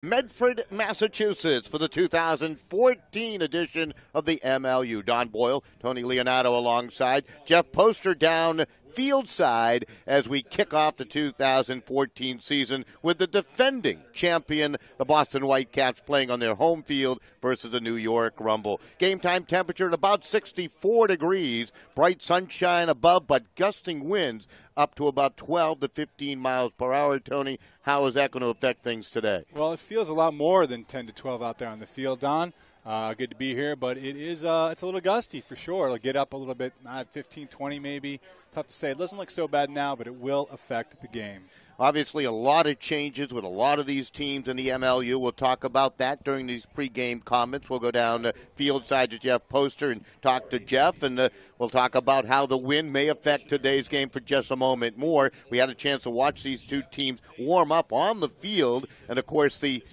Medford, Massachusetts for the 2014 edition of the MLU. Don Boyle, Tony Leonardo alongside, Jeff Poster down field side as we kick off the 2014 season with the defending champion, the Boston Whitecaps, playing on their home field versus the New York Rumble. Game time temperature at about 64 degrees, bright sunshine above, but gusting winds up to about 12 to 15 miles per hour. Tony, how is that going to affect things today? Well, it feels a lot more than 10 to 12 out there on the field, Don. Good to be here, but it's a little gusty for sure. It'll get up a little bit, 15, 20 maybe. Tough to say. It doesn't look so bad now, but it will affect the game. Obviously, a lot of changes with a lot of these teams in the MLU. We'll talk about that during these pregame comments. We'll go down to field side to Jeff Poster and talk to Jeff, and we'll talk about how the wind may affect today's game for just a moment more. We had a chance to watch these two teams warm up on the field, and, of course, the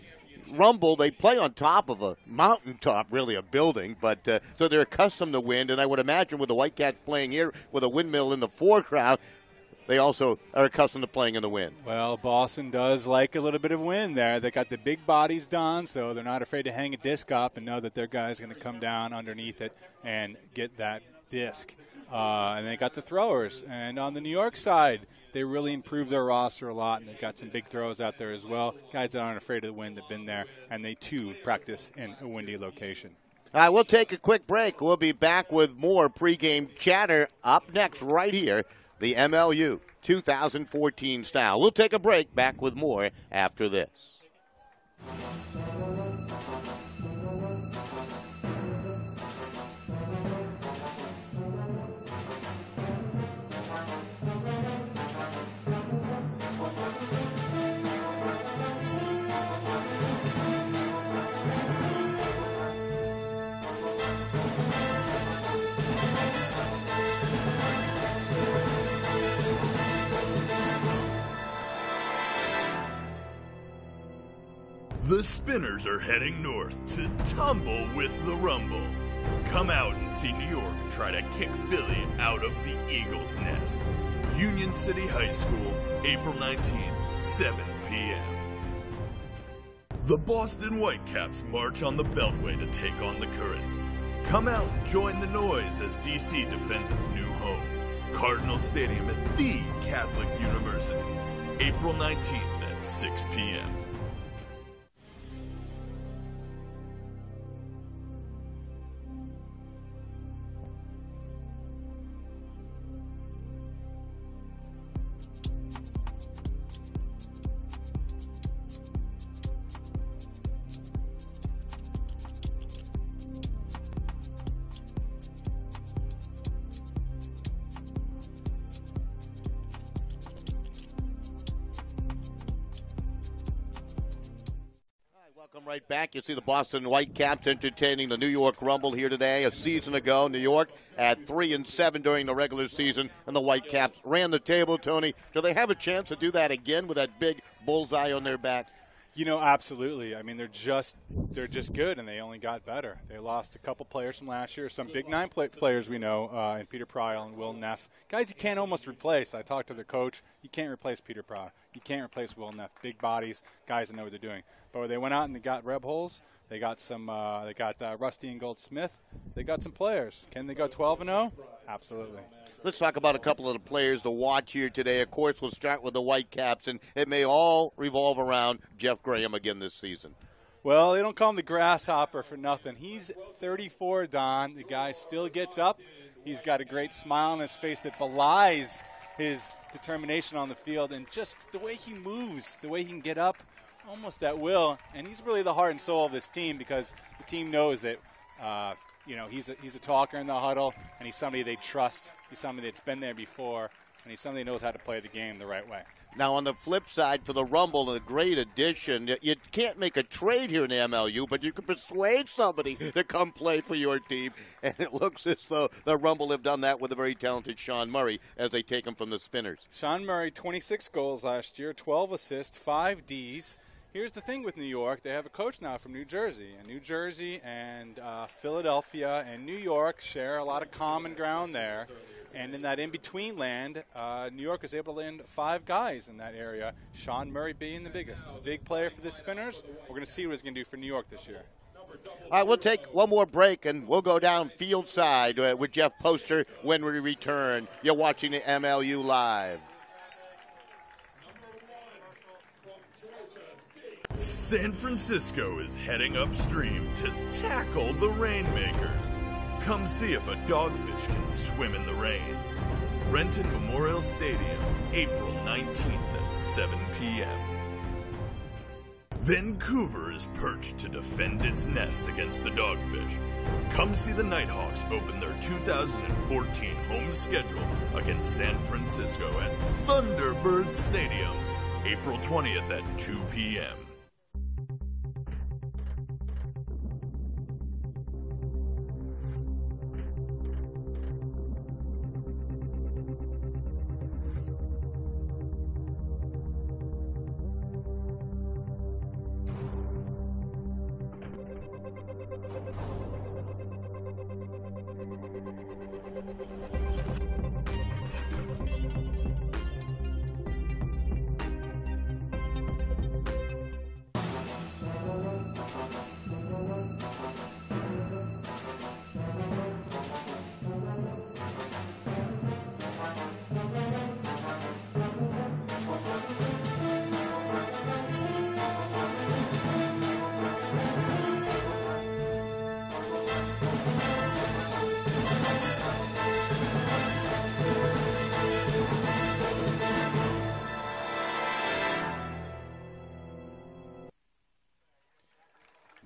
Rumble, they play on top of a mountaintop, really a building, but so they're accustomed to wind, and I would imagine with the Whitecaps playing here with a windmill in the foreground, they also are accustomed to playing in the wind. Well, Boston does like a little bit of wind there. They got the big bodies, Don, so they're not afraid to hang a disc up and know that their guy's going to come down underneath it and get that disc. And they got the throwers. And on the New York side, they really improved their roster a lot, and they've got some big throws out there as well. Guys that aren't afraid of the wind have been there, and they, too, practice in a windy location. All right, we'll take a quick break. We'll be back with more pregame chatter up next right here, the MLU 2014 style. We'll take a break, back with more after this. The Spinners are heading north to tumble with the Rumble. Come out and see New York try to kick Philly out of the Eagles' nest. Union City High School, April 19th, 7 p.m. The Boston Whitecaps march on the Beltway to take on the Current. Come out and join the noise as DC defends its new home. Cardinal Stadium at the Catholic University, April 19th at 6 p.m. Welcome right back. You see the Boston Whitecaps entertaining the New York Rumble here today. A season ago, New York at 3-7 during the regular season, and the Whitecaps ran the table. Tony, do they have a chance to do that again with that big bullseye on their back? You know, absolutely. I mean, they're just good, and they only got better. They lost a couple players from last year, some big nine players we know, and Peter Pryl and Will Neff. Guys you can't almost replace. I talked to their coach. You can't replace Peter Pryl. You can't replace Will Neff. Big bodies, guys that know what they're doing. But when they went out and they got Reb Holes, they got some. They got Rusty and Goldsmith. They got some players. Can they go 12-0? Absolutely. Let's talk about a couple of the players to watch here today. Of course, we'll start with the Whitecaps, and it may all revolve around Jeff Graham again this season. Well, they don't call him the grasshopper for nothing. He's 34, Don. The guy still gets up. He's got a great smile on his face that belies his determination on the field, and just the way he moves, the way he can get up almost at will. And he's really the heart and soul of this team, because the team knows that he's a talker in the huddle, and he's somebody they trust. He's somebody that's been there before, and he's somebody that knows how to play the game the right way. Now, on the flip side, for the Rumble, a great addition. You can't make a trade here in the MLU, but you can persuade somebody to come play for your team, and it looks as though the Rumble have done that with a very talented Sean Murray as they take him from the Spinners. Sean Murray, 26 goals last year, 12 assists, 5 Ds. Here's the thing with New York. They have a coach now from New Jersey. And New Jersey and Philadelphia and New York share a lot of common ground there. And in that in-between land, New York is able to land 5 guys in that area, Sean Murray being the biggest. Big player for the Spinners. We're going to see what he's going to do for New York this year. All right, we'll take one more break, and we'll go down field side with Jeff Poster when we return. You're watching the MLU Live. San Francisco is heading upstream to tackle the Rainmakers. Come see if a dogfish can swim in the rain. Renton Memorial Stadium, April 19th at 7 p.m. Vancouver is perched to defend its nest against the Dogfish. Come see the Nighthawks open their 2014 home schedule against San Francisco at Thunderbird Stadium, April 20th at 2 p.m.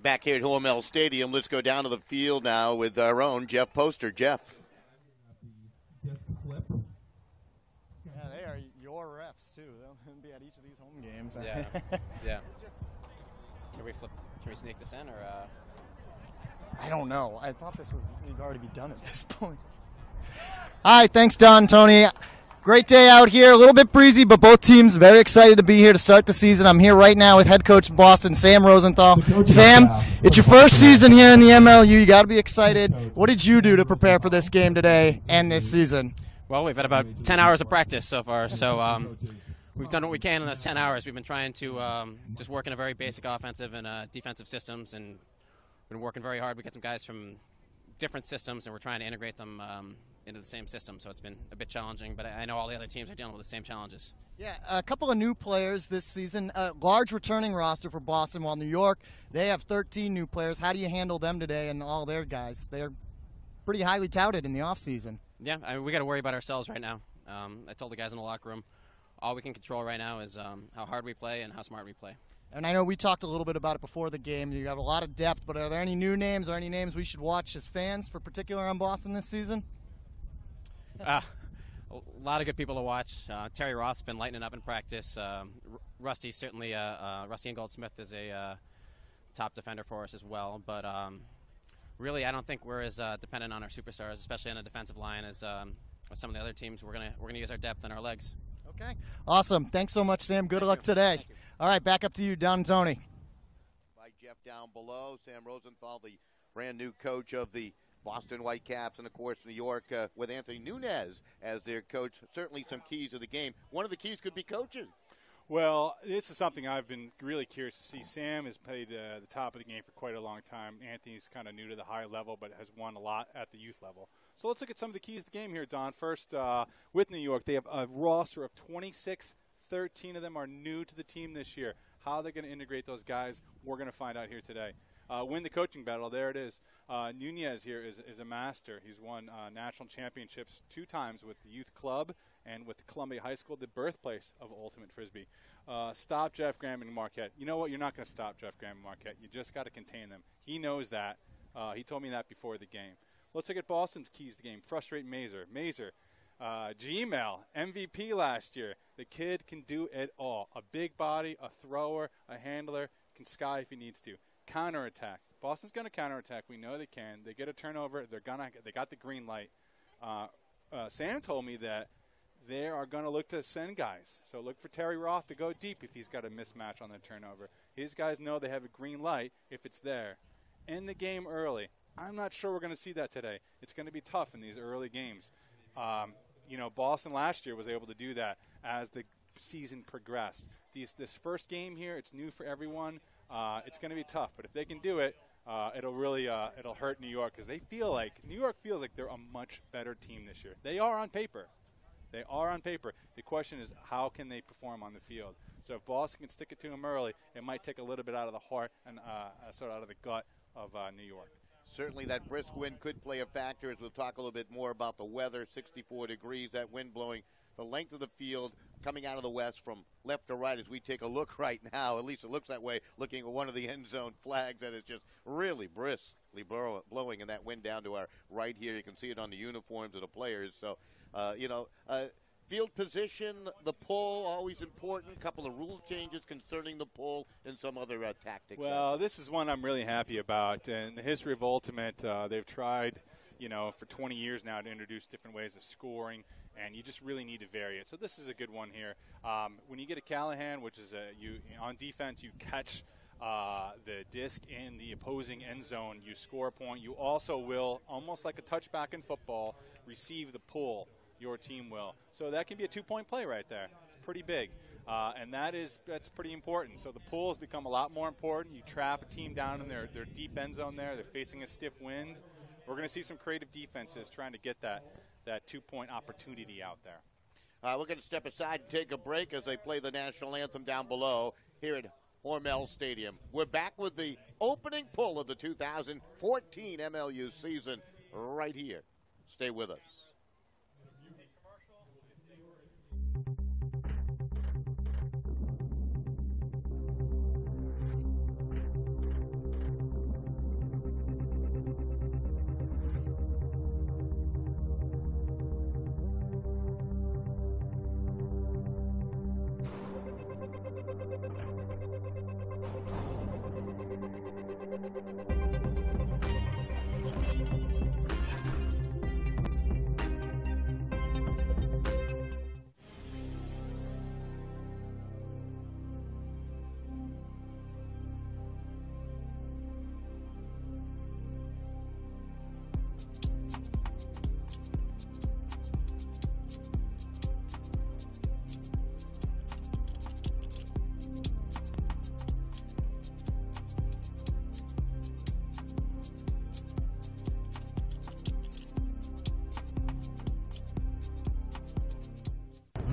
Back here at Hormel Stadium, let's go down to the field now with our own Jeff Poster. Jeff. Yeah, they are your refs too. They'll be at each of these home games. Yeah, yeah. Can we sneak this in, or? I don't know. I thought this was we'd already be done at this point. All right, thanks, Don, Tony. Great day out here. A little bit breezy, but both teams very excited to be here to start the season. I'm here right now with head coach of Boston, Sam Rosenthal. Sam, it's your first season here in the MLU. You got to be excited. What did you do to prepare for this game today and this season? Well, we've had about 10 hours of practice so far, so we've done what we can in those 10 hours. We've been trying to just work in a very basic offensive and defensive systems, and been working very hard. We get some guys from different systems, and we're trying to integrate them into the same system, so it's been a bit challenging, but I know all the other teams are dealing with the same challenges. Yeah, a couple of new players this season, a large returning roster for Boston, while New York, they have 13 new players. How do you handle them today and all their guys? They're pretty highly touted in the offseason. Yeah, I mean, we got to worry about ourselves right now. I told the guys in the locker room, all we can control right now is how hard we play and how smart we play. And I know we talked a little bit about it before the game. You got a lot of depth, but are there any new names or any names we should watch as fans for particular on Boston this season? A lot of good people to watch. Terry Roth's been lighting up in practice. Rusty's certainly Rusty and Goldsmith is a top defender for us as well. But really, I don't think we're as dependent on our superstars, especially on the defensive line, as some of the other teams. We're gonna use our depth and our legs. Okay, awesome. Thanks so much, Sam. Good luck today. All right, back up to you, Don and Tony. By Jeff down below, Sam Rosenthal, the brand new coach of the Boston Whitecaps, and, of course, New York with Anthony Nunez as their coach. Certainly some keys of the game. One of the keys could be coaching. Well, this is something I've been really curious to see. Sam has played the top of the game for quite a long time. Anthony's kind of new to the high level, but has won a lot at the youth level. So let's look at some of the keys of the game here, Don. First, with New York, they have a roster of 26. 13 of them are new to the team this year. How they're going to integrate those guys, we're going to find out here today. Win the coaching battle. There it is. Nunez here is a master. He's won national championships 2 times with the youth club and with Columbia High School, the birthplace of Ultimate Frisbee. Stop Jeff Graham and Marquette. You know what? You're not going to stop Jeff Graham and Marquette. You just got to contain them. He knows that. He told me that before the game. Let's look at Boston's keys to the game. Frustrate Mazer. Gmail, MVP last year. The kid can do it all. A big body, a thrower, a handler, can sky if he needs to. Counterattack. Boston's going to counterattack. We know they can. They get a turnover. They got the green light. Sam told me that they are going to look to send guys. So look for Terry Roth to go deep if he's got a mismatch on the turnover. His guys know they have a green light if it's there. End the game early. I'm not sure we're going to see that today. It's going to be tough in these early games. Boston last year was able to do that as the season progressed. This first game here, it's new for everyone. It's going to be tough, but if they can do it, it'll really it'll hurt New York because New York feels like they're a much better team this year. They are on paper. They are on paper. The question is, how can they perform on the field? So if Boston can stick it to them early, it might take a little bit out of the heart and sort of out of the gut of New York. Certainly that brisk wind could play a factor, as we'll talk a little bit more about the weather. 64 degrees, that wind blowing the length of the field, coming out of the west from left to right as we take a look right now. At least it looks that way, looking at one of the end zone flags that is just really briskly blowing, and that wind down to our right here. You can see it on the uniforms of the players. So, field position, the pull, always important. A couple of rule changes concerning the pull and some other tactics. Well, this is one I'm really happy about. In the history of Ultimate, they've tried, for 20 years now to introduce different ways of scoring, and you just really need to vary it. So this is a good one here. When you get a Callahan, which is on defense, you catch the disc in the opposing end zone, you score a point. You also will, almost like a touchback in football, receive the pull. Your team will. So that can be a 2-point play right there. It's pretty big. And that's pretty important. So the pulls become a lot more important. You trap a team down in their deep end zone there. They're facing a stiff wind. We're going to see some creative defenses trying to get that 2-point opportunity out there. We're going to step aside and take a break as they play the national anthem down below here at Hormel Stadium. We're back with the opening pull of the 2014 MLU season right here. Stay with us.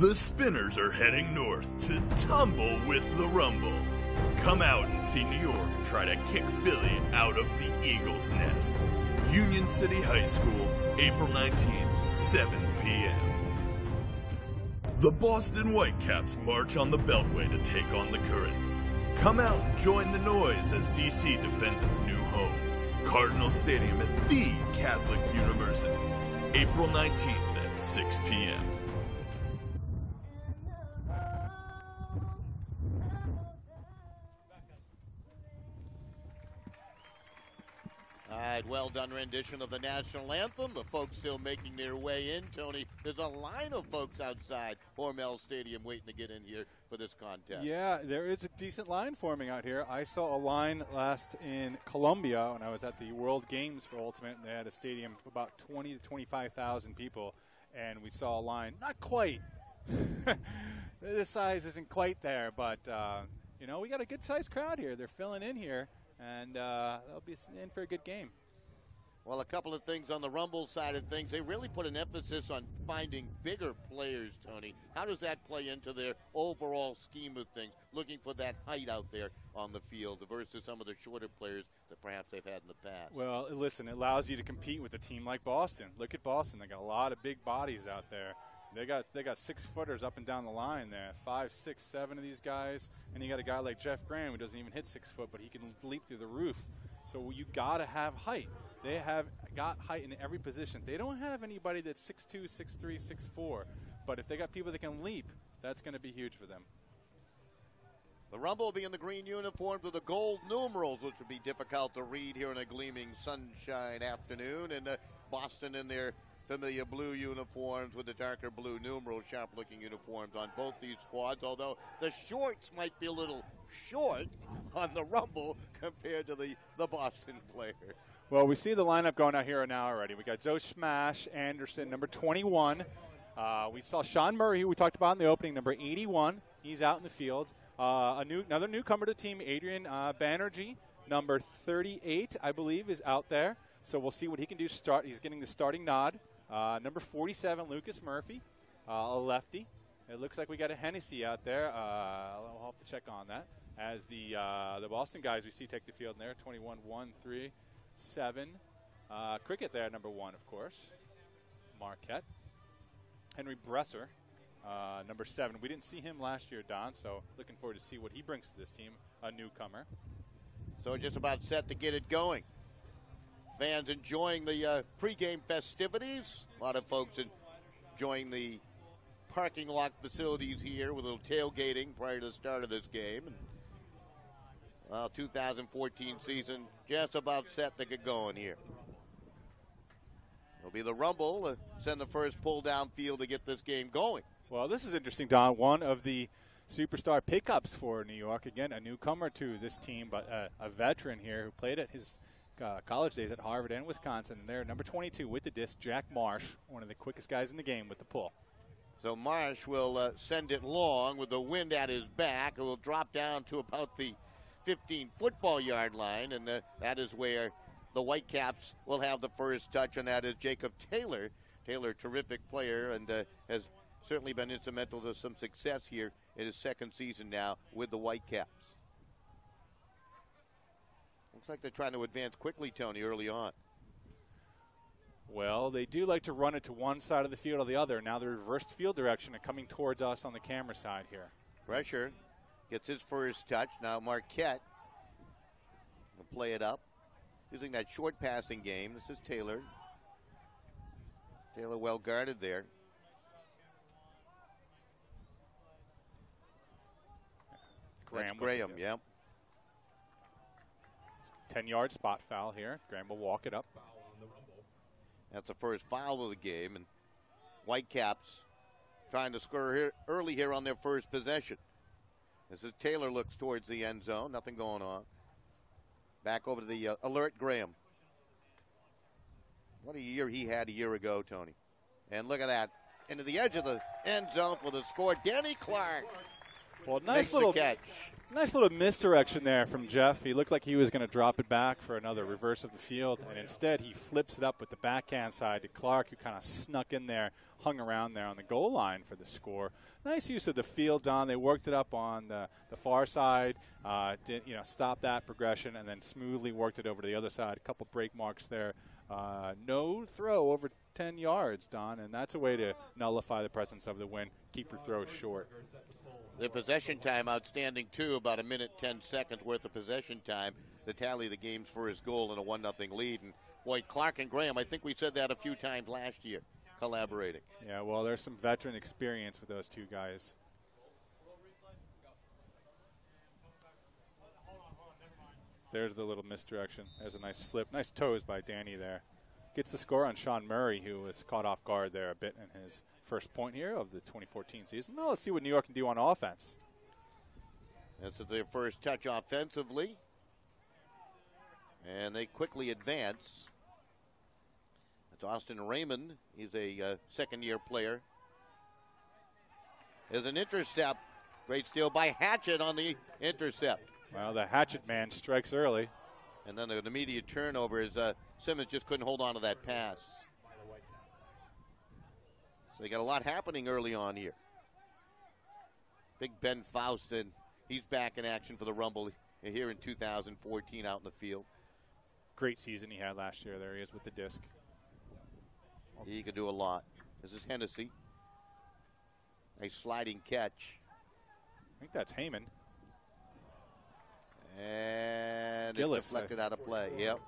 The Spinners are heading north to tumble with the Rumble. Come out and see New York try to kick Philly out of the Eagles' nest. Union City High School, April 19th, 7 p.m. The Boston Whitecaps march on the Beltway to take on the Current. Come out and join the noise as DC defends its new home. Cardinal Stadium at the Catholic University, April 19th at 6 p.m. Well done rendition of the national anthem. The folks still making their way in. Tony, there's a line of folks outside Hormel Stadium waiting to get in here for this contest. Yeah, there is a decent line forming out here. I saw a line last in Colombia when I was at the World Games for Ultimate, and they had a stadium of about 20 to 25,000 people, and we saw a line. Not quite. This size isn't quite there, but, we got a good-sized crowd here. They're filling in here, and they'll be in for a good game. Well, a couple of things on the Rumble side of things. They really put an emphasis on finding bigger players, Tony. How does that play into their overall scheme of things, looking for that height out there on the field versus some of the shorter players that perhaps they've had in the past? Well, listen, it allows you to compete with a team like Boston. Look at Boston. They got a lot of big bodies out there. They got 6-footers up and down the line there, 5, 6, 7 of these guys. And you got a guy like Jeff Graham who doesn't even hit 6 foot, but he can leap through the roof. So you got to have height. They have got height in every position. They don't have anybody that's 6'2", 6'3", 6'4", but if they got people that can leap, that's going to be huge for them. The Rumble will be in the green uniforms with the gold numerals, which would be difficult to read here in a gleaming sunshine afternoon, and Boston in their familiar blue uniforms with the darker blue numeral, sharp-looking uniforms on both these squads, although the shorts might be a little short on the Rumble compared to the Boston players. Well, we see the lineup going out here now already. We got Joe Smash Anderson, number 21. We saw Sean Murray, who we talked about in the opening, number 81. He's out in the field. Another newcomer to the team, Adrian Banerjee, number 38, I believe, is out there. So we'll see what he can do. He's getting the starting nod. Number 47, Lucas Murphy, a lefty. It looks like we got a Hennessy out there. I'll have to check on that. As the Boston guys we see take the field in there, 21, 1, 3, 7. Cricket there, number 1, of course. Marquette. Henry Bresser, number 7. We didn't see him last year, Don, so looking forward to see what he brings to this team, a newcomer. So just about set to get it going. Fans enjoying the pregame festivities. A lot of folks enjoying the parking lot facilities here with a little tailgating prior to the start of this game. 2014 season just about set to get going here. It'll be the Rumble, send the first pull downfield to get this game going. Well, this is interesting, Don. One of the superstar pickups for New York. Again, a newcomer to this team, but a veteran here who played at his college days at Harvard and Wisconsin. And there, number 22 with the disc, Jack Marsh, one of the quickest guys in the game with the pull. So Marsh will send it long with the wind at his back. It will drop down to about the 15 football yard line, and that is where the Whitecaps will have the first touch, and that is Jacob Taylor. Taylor, terrific player, and has certainly been instrumental to some success here in his second season now with the Whitecaps. Looks like they're trying to advance quickly, Tony, early on. Well, they do like to run it to one side of the field or the other. Now they're reversed field direction and coming towards us on the camera side here. Pressure gets his first touch. Now Marquette will play it up using that short passing game. This is Taylor. Taylor well guarded there. Graham, yeah. 10-yard spot foul here. Graham will walk it up. That's the first foul of the game, and Whitecaps trying to score here early here on their first possession. This is Taylor looks towards the end zone. Nothing going on. Back over to the alert Graham. What a year he had a year ago, Tony. And look at that. Into the edge of the end zone for the score. Danny Clark. Well, nice little catch. Nice little misdirection there from Jeff. He looked like he was going to drop it back for another reverse of the field, and instead he flips it up with the backhand side to Clark, who kind of snuck in there, hung around there on the goal line for the score. Nice use of the field, Don. They worked it up on the far side, stopped that progression, and then smoothly worked it over to the other side. A couple break marks there. No throw over 10 yards, Don, and that's a way to nullify the presence of the wind. Keep your throw short. The possession time outstanding, too, about a minute, 10 seconds worth of possession time to tally the game's first goal in a 1-0 lead. And, boy, Clark and Graham, I think we said that a few times last year, collaborating. Yeah, well, there's some veteran experience with those two guys. There's the little misdirection. There's a nice flip. Nice toes by Danny there. Gets the score on Sean Murray, who was caught off guard there a bit in his first point here of the 2014 season. Now let's see what New York can do on offense. This is their first touch offensively. And they quickly advance. It's Austin Raymond. He's a second-year player. There's an intercept. Great steal by Hatchett on the intercept. Well, the Hatchet man strikes early. And then an immediate turnover as Simmons just couldn't hold on to that pass. So they got a lot happening early on here. Big Ben Faustin, he's back in action for the Rumble here in 2014 out in the field. Great season he had last year. There he is with the disc. He can do a lot. This is Hennessy. Nice sliding catch. I think that's Heyman. And Gillis, it deflected out of play. Yep.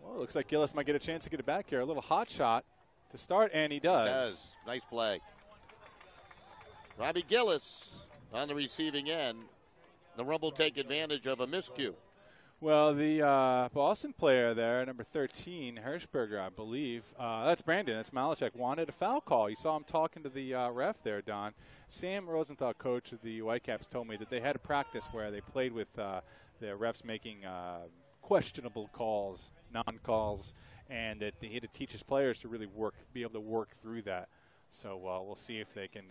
Well, it looks like Gillis might get a chance to get it back here. A little hot shot to start, and he does. He does. Nice play. Robbie Gillis on the receiving end. The Rumble take advantage of a miscue. Well, the Boston player there, number 13, Hirschberger, I believe. That's Brandon. That's Malachek. Wanted a foul call. You saw him talking to the ref there, Don. Sam Rosenthal, coach of the Whitecaps, told me that they had a practice where they played with the refs making questionable calls, non-calls, and that he had to teach his players to really be able to work through that. So we'll see if they can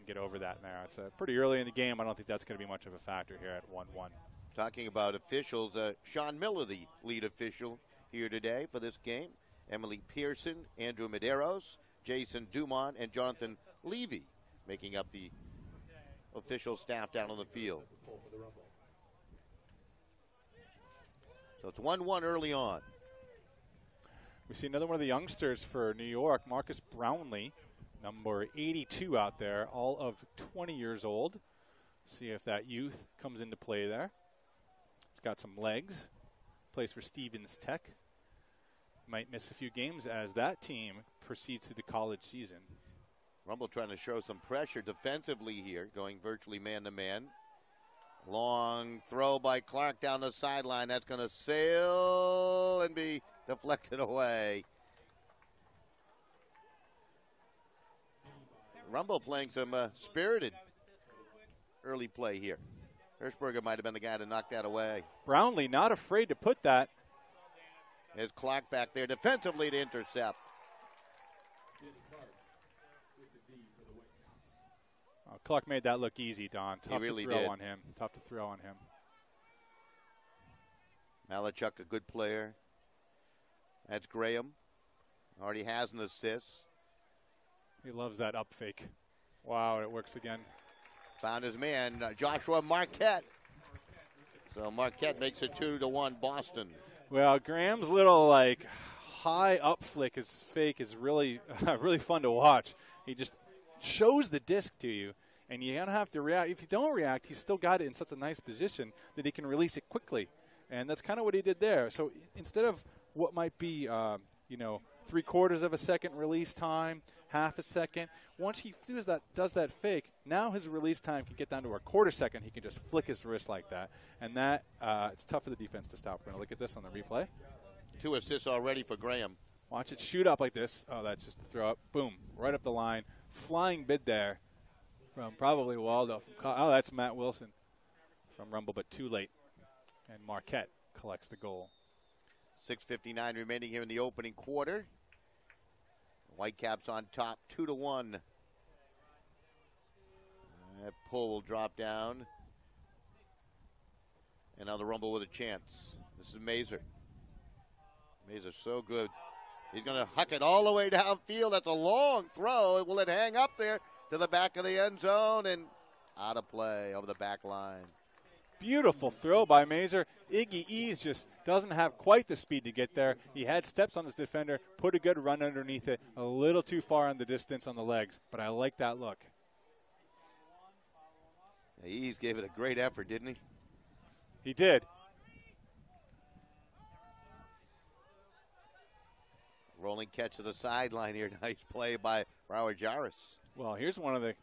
get over that now. It's pretty early in the game. I don't think that's going to be much of a factor here at 1-1. Talking about officials, Sean Miller, the lead official here today for this game. Emily Pearson, Andrew Medeiros, Jason Dumont, and Jonathan Levy making up the official staff down on the field. So it's 1-1 early on. We see another one of the youngsters for New York, Marcus Brownlee, number 82 out there, all of 20 years old. See if that youth comes into play there. He's got some legs. Plays for Stevens Tech. Might miss a few games as that team proceeds through the college season. Rumble trying to show some pressure defensively here, going virtually man-to-man. Long throw by Clark down the sideline. That's going to sail and be deflected away. Rumble playing some spirited early play here. Hirschberger might have been the guy to knock that away. Brownlee not afraid to put that. There's Clark back there defensively to intercept. Clark made that look easy, Don. Tough really to throw did. on him. Tough to throw on him. Malachuk, a good player. That's Graham. Already has an assist. He loves that up fake. Wow, it works again. Found his man, Joshua Marquette. So Marquette makes it 2-1 Boston. Well, Graham's little high up fake is really really fun to watch. He just shows the disc to you, and you don't have to react. If you don't react, he's still got it in such a nice position that he can release it quickly, and that's kind of what he did there. So instead of what might be 3/4 of a second release time, half a second, once he does that fake, now his release time can get down to a 1/4 second. He can just flick his wrist like that, and that it's tough for the defense to stop. We're going to look at this on the replay. 2 assists already for Graham. Watch it shoot up like this. Oh, that's just a throw up. Boom, right up the line. Flying bid there from probably Waldo. Oh, that's Matt Wilson from Rumble, but too late. And Marquette collects the goal. 6:59 remaining here in the opening quarter. Whitecaps on top, 2-1. That pull will drop down. And now the Rumble with a chance. This is Mazer. Mazer's so good. He's going to huck it all the way downfield. That's a long throw. Will it hang up there to the back of the end zone and out of play over the back line? Beautiful throw by Mazer. Iggy Ease just doesn't have quite the speed to get there. He had steps on his defender, put a good run underneath it, a little too far on the distance on the legs, but I like that look. Ease gave it a great effort, didn't he? He did. Rolling catch to the sideline here. Nice play by Raul Jarvis. Well, here's one of the.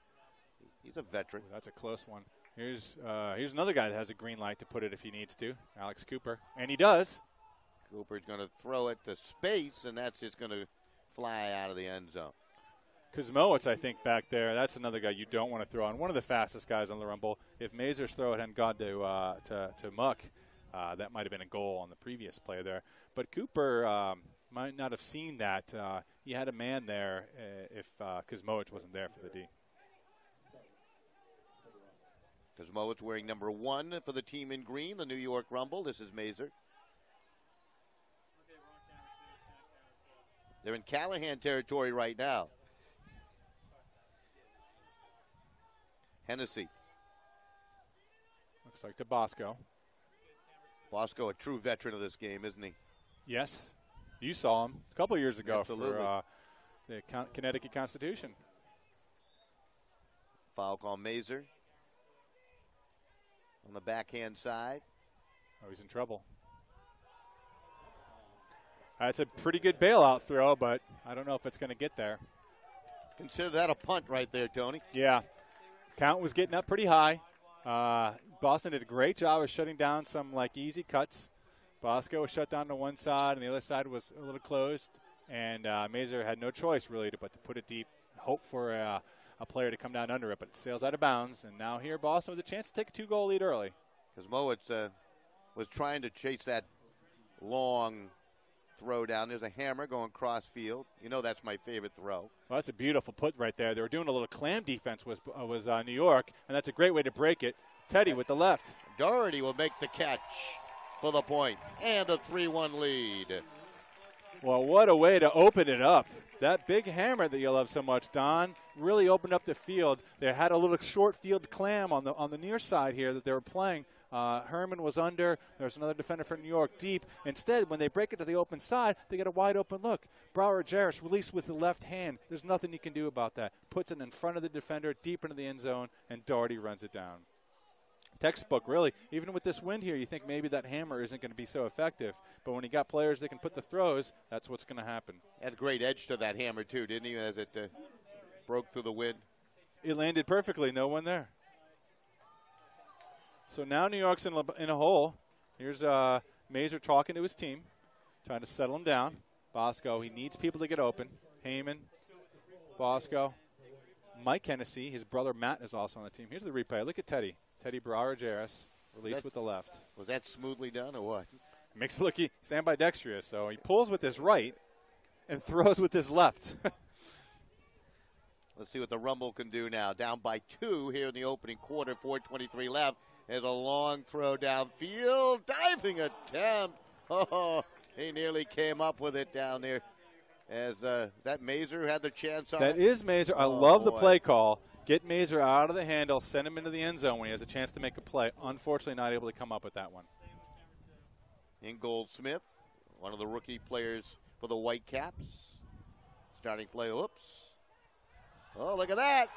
He's a veteran. Ooh, that's a close one. Here's another guy that has a green light to put it if he needs to, Alex Cooper, and he does. Cooper's going to throw it to space, and that's just going to fly out of the end zone. Kuzmowicz, I think, back there, that's another guy you don't want to throw on. One of the fastest guys on the Rumble. If Mazer's throw it hadn't gone to Muck, that might have been a goal on the previous play there. But Cooper might not have seen that. He had a man there if Kuzmowicz wasn't there for the D. Kuzmowicz wearing number 1 for the team in green, the New York Rumble. This is Mazer. They're in Callahan territory right now. Hennessy. Looks like to Bosco. Bosco, a true veteran of this game, isn't he? Yes. You saw him a couple years ago Absolutely. for the Connecticut Constitution. Foul call Mazer. On the backhand side. Oh, he's in trouble. That's a pretty good bailout throw, but I don't know if it's going to get there. Consider that a punt right there, Tony. Yeah. Count was getting up pretty high. Boston did a great job of shutting down some easy cuts. Bosco was shut down to one side, and the other side was a little closed. And Mazer had no choice really but to put it deep, hope for a player to come down under it, but it sails out of bounds. And now here Boston with a chance to take a 2-goal lead early. Because Mowitz was trying to chase that long throw down. There's a hammer going cross field. You know that's my favorite throw. Well, that's a beautiful put right there. They were doing a little clam defense was New York, and that's a great way to break it. Teddy with the left. Doherty will make the catch for the point, and a 3-1 lead. Well, what a way to open it up. That big hammer that you love so much, Don, really opened up the field. They had a little short field clam on the near side here that they were playing. Herman was under. There's another defender for New York deep. Instead, when they break it to the open side, they get a wide open look. Brouwer-Jarris released with the left hand. There's nothing you can do about that. Puts it in front of the defender, deep into the end zone, and Doherty runs it down. Textbook, really. Even with this wind here, you think maybe that hammer isn't going to be so effective. But when you got players that can put the throws, that's what's going to happen. Had a great edge to that hammer, too, didn't he, as it broke through the wind? It landed perfectly. No one there. So now New York's in a hole. Here's Mazur talking to his team, trying to settle him down. Bosco, he needs people to get open. Heyman, Bosco, Mike Hennessy, his brother Matt is also on the team. Here's the replay. Look at Teddy. Teddy Brouwer-Jarris, released with the left. Was that smoothly done or what? Makes it look he's ambidextrous. So he pulls with his right and throws with his left. Let's see what the Rumble can do now. Down by 2 here in the opening quarter, 4:23 left. There's a long throw downfield. Diving attempt. Oh, he nearly came up with it down there. As that Mazur who had the chance on That it? is Mazur. I love the play call. Get Mazur out of the handle, send him into the end zone when he has a chance to make a play. Unfortunately, not able to come up with that one. Ingold Smith, one of the rookie players for the Whitecaps. Starting play, oops. Oh, look at that.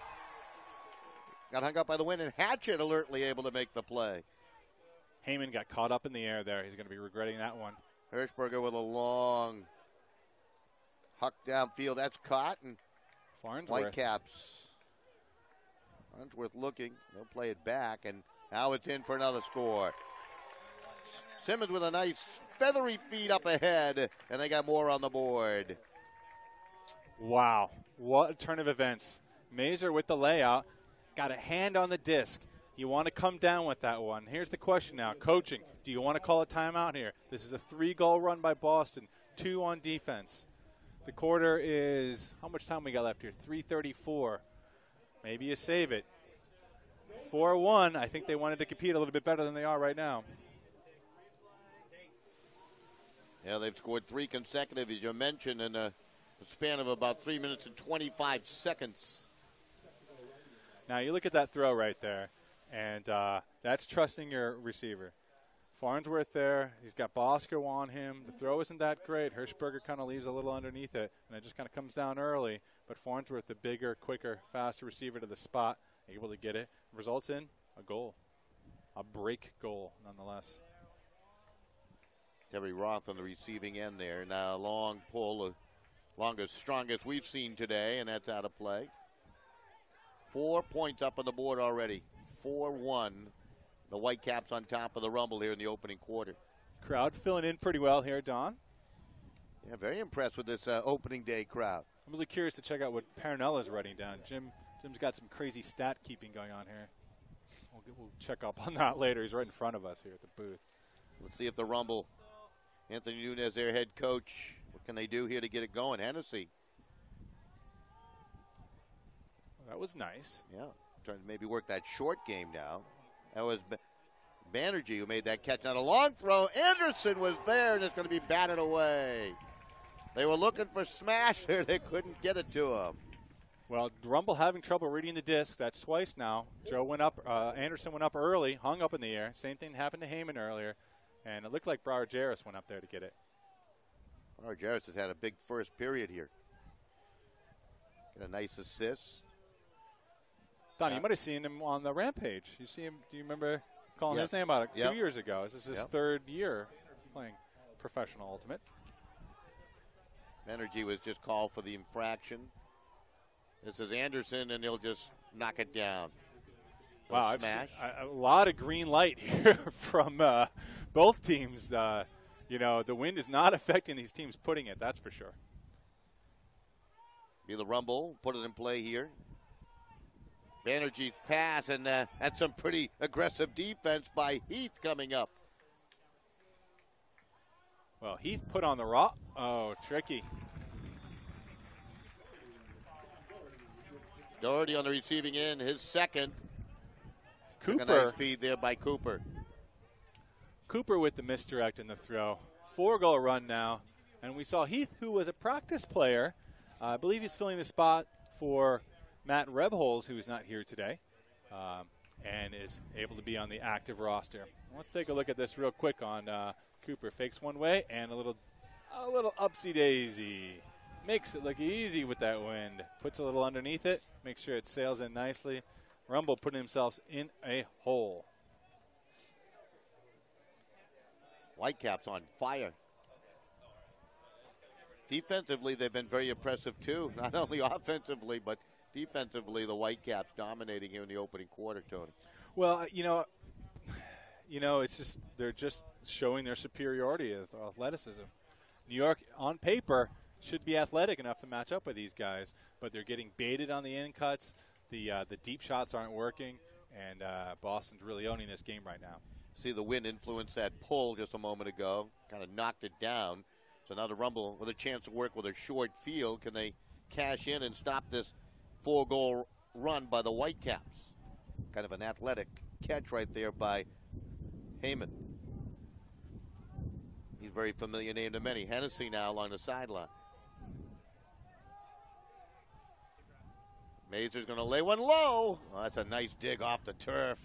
Got hung up by the wind, and Hatchett alertly able to make the play. Heyman got caught up in the air there. He's going to be regretting that one. Hirschberger with a long huck downfield. That's caught, and Farnsworth. Whitecaps. Farnsworth looking. They'll play it back, and now it's in for another score. Simmons with a nice feathery feed up ahead, and they got more on the board. Wow. What a turn of events. Mazur with the layout. Got a hand on the disc. You want to come down with that one. Here's the question now. Coaching, do you want to call a timeout here? This is a 3-goal run by Boston, 2 on defense. The quarter is, how much time we got left here? 3:34. Maybe you save it. 4-1. I think they wanted to compete a little bit better than they are right now. Yeah, they've scored 3 consecutive, as you mentioned, in a span of about 3 minutes and 25 seconds. Now, you look at that throw right there, and that's trusting your receiver. Farnsworth there. He's got Bosco on him. The throw isn't that great. Hirschberger kind of leaves a little underneath it, and it just kind of comes down early. But Farnsworth, the bigger, quicker, faster receiver to the spot, able to get it. Results in a goal. A break goal, nonetheless. Terry Roth on the receiving end there. Now a long pull, longest, strongest we've seen today, and that's out of play. 4 points up on the board already. 4-1. The Whitecaps on top of the Rumble here in the opening quarter. Crowd filling in pretty well here, Don. Yeah, very impressed with this opening day crowd. I'm really curious to check out what Parinella's writing down. Jim's got some crazy stat keeping going on here. We'll check up on that later. He's right in front of us here at the booth. Let's see if the Rumble, Anthony Nunez, their head coach, what can they do here to get it going? Hennessy. That was nice. Yeah, trying to maybe work that short game now. That was Banerjee who made that catch. Now a long throw. Anderson was there, and it's going to be batted away. They were looking for Smasher. They couldn't get it to him. Well, Rumble having trouble reading the disc. That's twice now. Anderson went up early, hung up in the air. Same thing happened to Heyman earlier. And it looked like Brouwer-Jarris went up there to get it. Brouwer-Jarris has had a big first period here. Get a nice assist. Don, you might have seen him on the Rampage. You see him? Do you remember calling his name out 2 years ago? This is his third year playing professional Ultimate. Banerjee was just called for the infraction. This is Anderson, and he'll just knock it down. Wow, I've seen a lot of green light here from both teams. The wind is not affecting these teams putting it, that's for sure. Be the Rumble, put it in play here. Banerjee's pass, and that's some pretty aggressive defense by Heath coming up. Well, Heath put on the rock. Oh, tricky. Doherty on the receiving end, his second. Cooper. Took a nice feed there by Cooper. Cooper with the misdirect in the throw. 4-goal run now. And we saw Heath, who was a practice player. I believe he's filling the spot for Matt Rebholz, who is not here today, and is able to be on the active roster. Let's take a look at this real quick on Cooper. Fakes one way and a little upsy-daisy. Makes it look easy with that wind. Puts a little underneath it. Make sure it sails in nicely. Rumble putting himself in a hole. Whitecaps on fire. Defensively, they've been very impressive, too. Not only offensively, but defensively, the Whitecaps dominating here in the opening quarter, Tony. Well, it's just they're just showing their superiority of athleticism. New York, on paper, should be athletic enough to match up with these guys, but they're getting baited on the in cuts. The deep shots aren't working, and Boston's really owning this game right now. See the wind influence that pull just a moment ago, kind of knocked it down. So now the Rumble with a chance to work with a short field. Can they cash in and stop this 4-goal run by the Whitecaps? Kind of an athletic catch right there by Heyman. He's a very familiar name to many. Hennessy now along the sideline. Mazur's going to lay one low. Oh, that's a nice dig off the turf.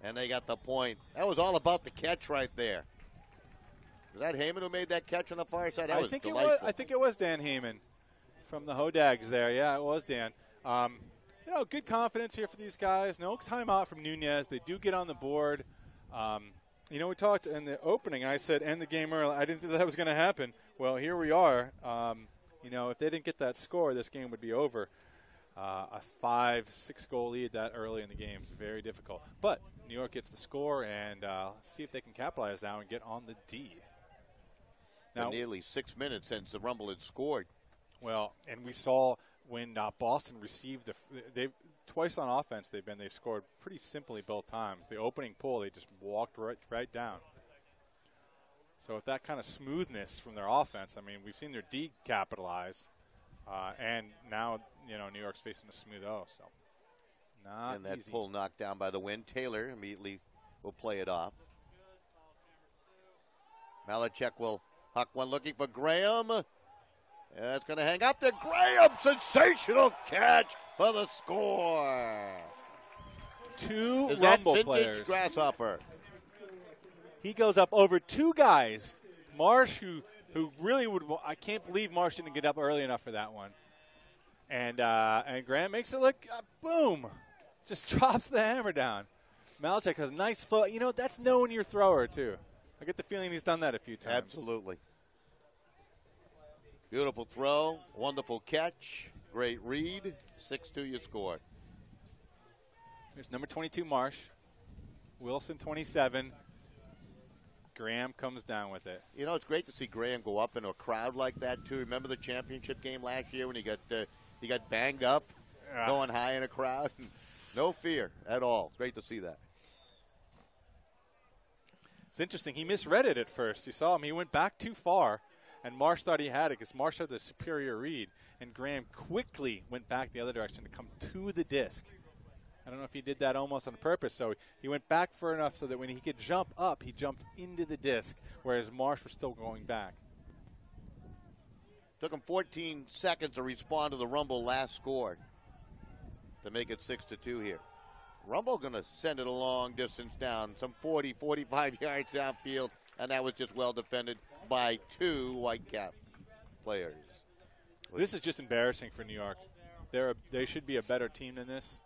And they got the point. That was all about the catch right there. Was that Heyman who made that catch on the far side? That was delightful. I think it was Dan Heyman from the Hodags there. Yeah, it was Dan. Good confidence here for these guys. No timeout from Nunez. They do get on the board. We talked in the opening. I said end the game early. I didn't think that was going to happen. Well, here we are. If they didn't get that score, this game would be over. A 5-6 goal lead that early in the game is very difficult. But New York gets the score, and let's see if they can capitalize now and get on the D. Now, nearly 6 minutes since the Rumble had scored. Well, and we saw when Boston received they twice on offense they scored pretty simply both times. The opening pull, they just walked right down. So with that kind of smoothness from their offense, we've seen their D capitalize, and now New York's facing a smooth O. So not and that easy. Pull knocked down by the wind. Taylor immediately will play it off. Malachek will huck one looking for Graham. It's going to hang up to Graham. Sensational catch for the score. Two Is Rumble that vintage players. Grasshopper? He goes up over two guys. Marsh, who really would. I can't believe Marsh didn't get up early enough for that one. And Graham makes it look, boom, just drops the hammer down. Malachek has a nice foot. That's knowing your thrower, too. I get the feeling he's done that a few times. Absolutely. Beautiful throw, wonderful catch, great read. 6-2 you score. Here's number 22, Marsh. Wilson, 27. Graham comes down with it. It's great to see Graham go up in a crowd like that, too. Remember the championship game last year when he got banged up going high in a crowd? No fear at all. Great to see that. It's interesting. He misread it at first. You saw him. He went back too far, and Marsh thought he had it because Marsh had the superior read, and Graham quickly went back the other direction to come to the disc. I don't know if he did that almost on purpose. So he went back far enough so that when he could jump up, he jumped into the disc, whereas Marsh was still going back. Took him 14 seconds to respond to the Rumble last score to make it 6-2 here. Rumble going to send it a long distance down, some 40, 45 yards downfield, and that was just well defended by two Whitecap players. This is just embarrassing for New York. They should be a better team than this.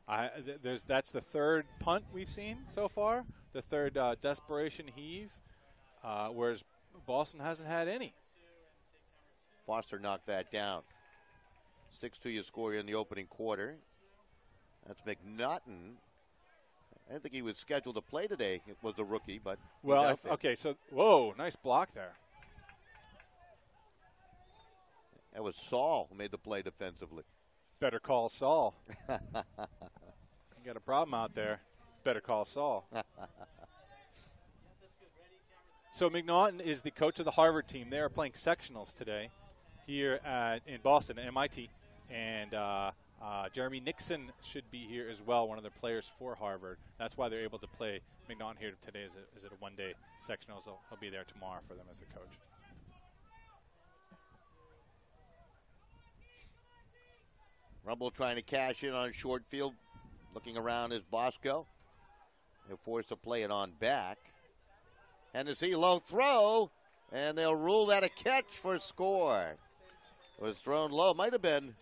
That's the third punt we've seen so far, the third desperation heave, whereas Boston hasn't had any. Foster knocked that down. 6-2 you score here in the opening quarter. That's McNaughton. I didn't think he was scheduled to play today. It was a rookie, but okay, so, whoa, nice block there. That was Saul who made the play defensively. Better call Saul. You got a problem out there. Better call Saul. So McNaughton is the coach of the Harvard team. They are playing sectionals today here in Boston at MIT. And Jeremy Nixon should be here as well, one of the players for Harvard. That's why they're able to play McNaughton here today is a one-day sectionals. He'll be there tomorrow for them as the coach. Rumble trying to cash in on short field. Looking around as Bosco. They're forced to play it on back. Hennessy, low throw. And they'll rule that a catch for a score. It was thrown low. Might have been.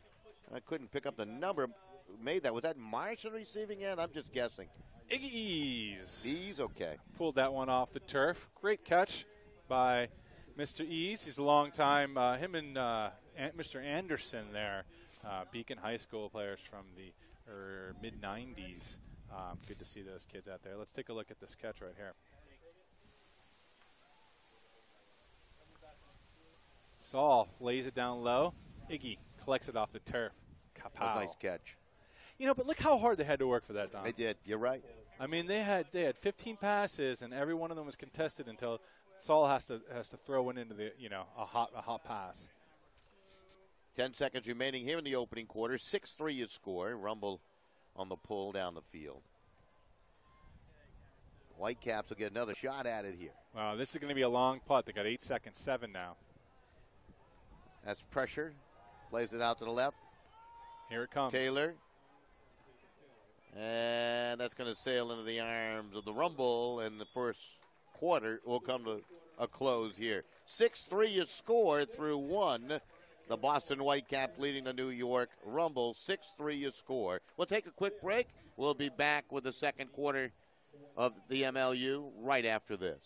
I couldn't pick up the number. Who made that? Was that Marsh on receiving end? I'm just guessing. Iggy Ease. Ease, okay. Pulled that one off the turf. Great catch by Mr. Ease. He's a long time. Him and Mr. Anderson there, Beacon High School players from the mid-90s. Good to see those kids out there. Let's take a look at this catch right here. Saul lays it down low. Iggy collects it off the turf. Kapow. Nice catch. You know, but look how hard they had to work for that, Don. They did. You're right. I mean, they had 15 passes, and every one of them was contested until Saul has to throw one into a hot pass. 10 seconds remaining here in the opening quarter. 6-3 your score. Rumble on the pull down the field. Whitecaps will get another shot at it here. Wow, this is going to be a long putt. They got 8 seconds, 7 now. That's pressure. Plays it out to the left. Here it comes. Taylor. And that's going to sail into the arms of the Rumble, and the first quarter will come to a close here. 6-3 your score through one. The Boston Whitecaps leading the New York Rumble. 6-3 your score. We'll take a quick break. We'll be back with the second quarter of the MLU right after this.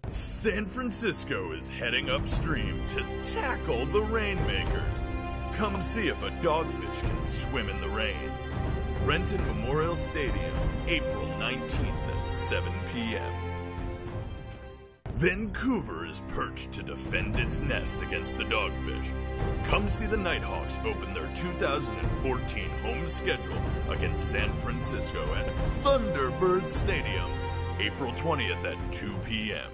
San Francisco is heading upstream to tackle the Rainmakers. Come see if a dogfish can swim in the rain. Renton Memorial Stadium, April 19th at 7 p.m. Vancouver is perched to defend its nest against the Dogfish. Come see the Nighthawks open their 2014 home schedule against San Francisco at Thunderbird Stadium, April 20th at 2 p.m.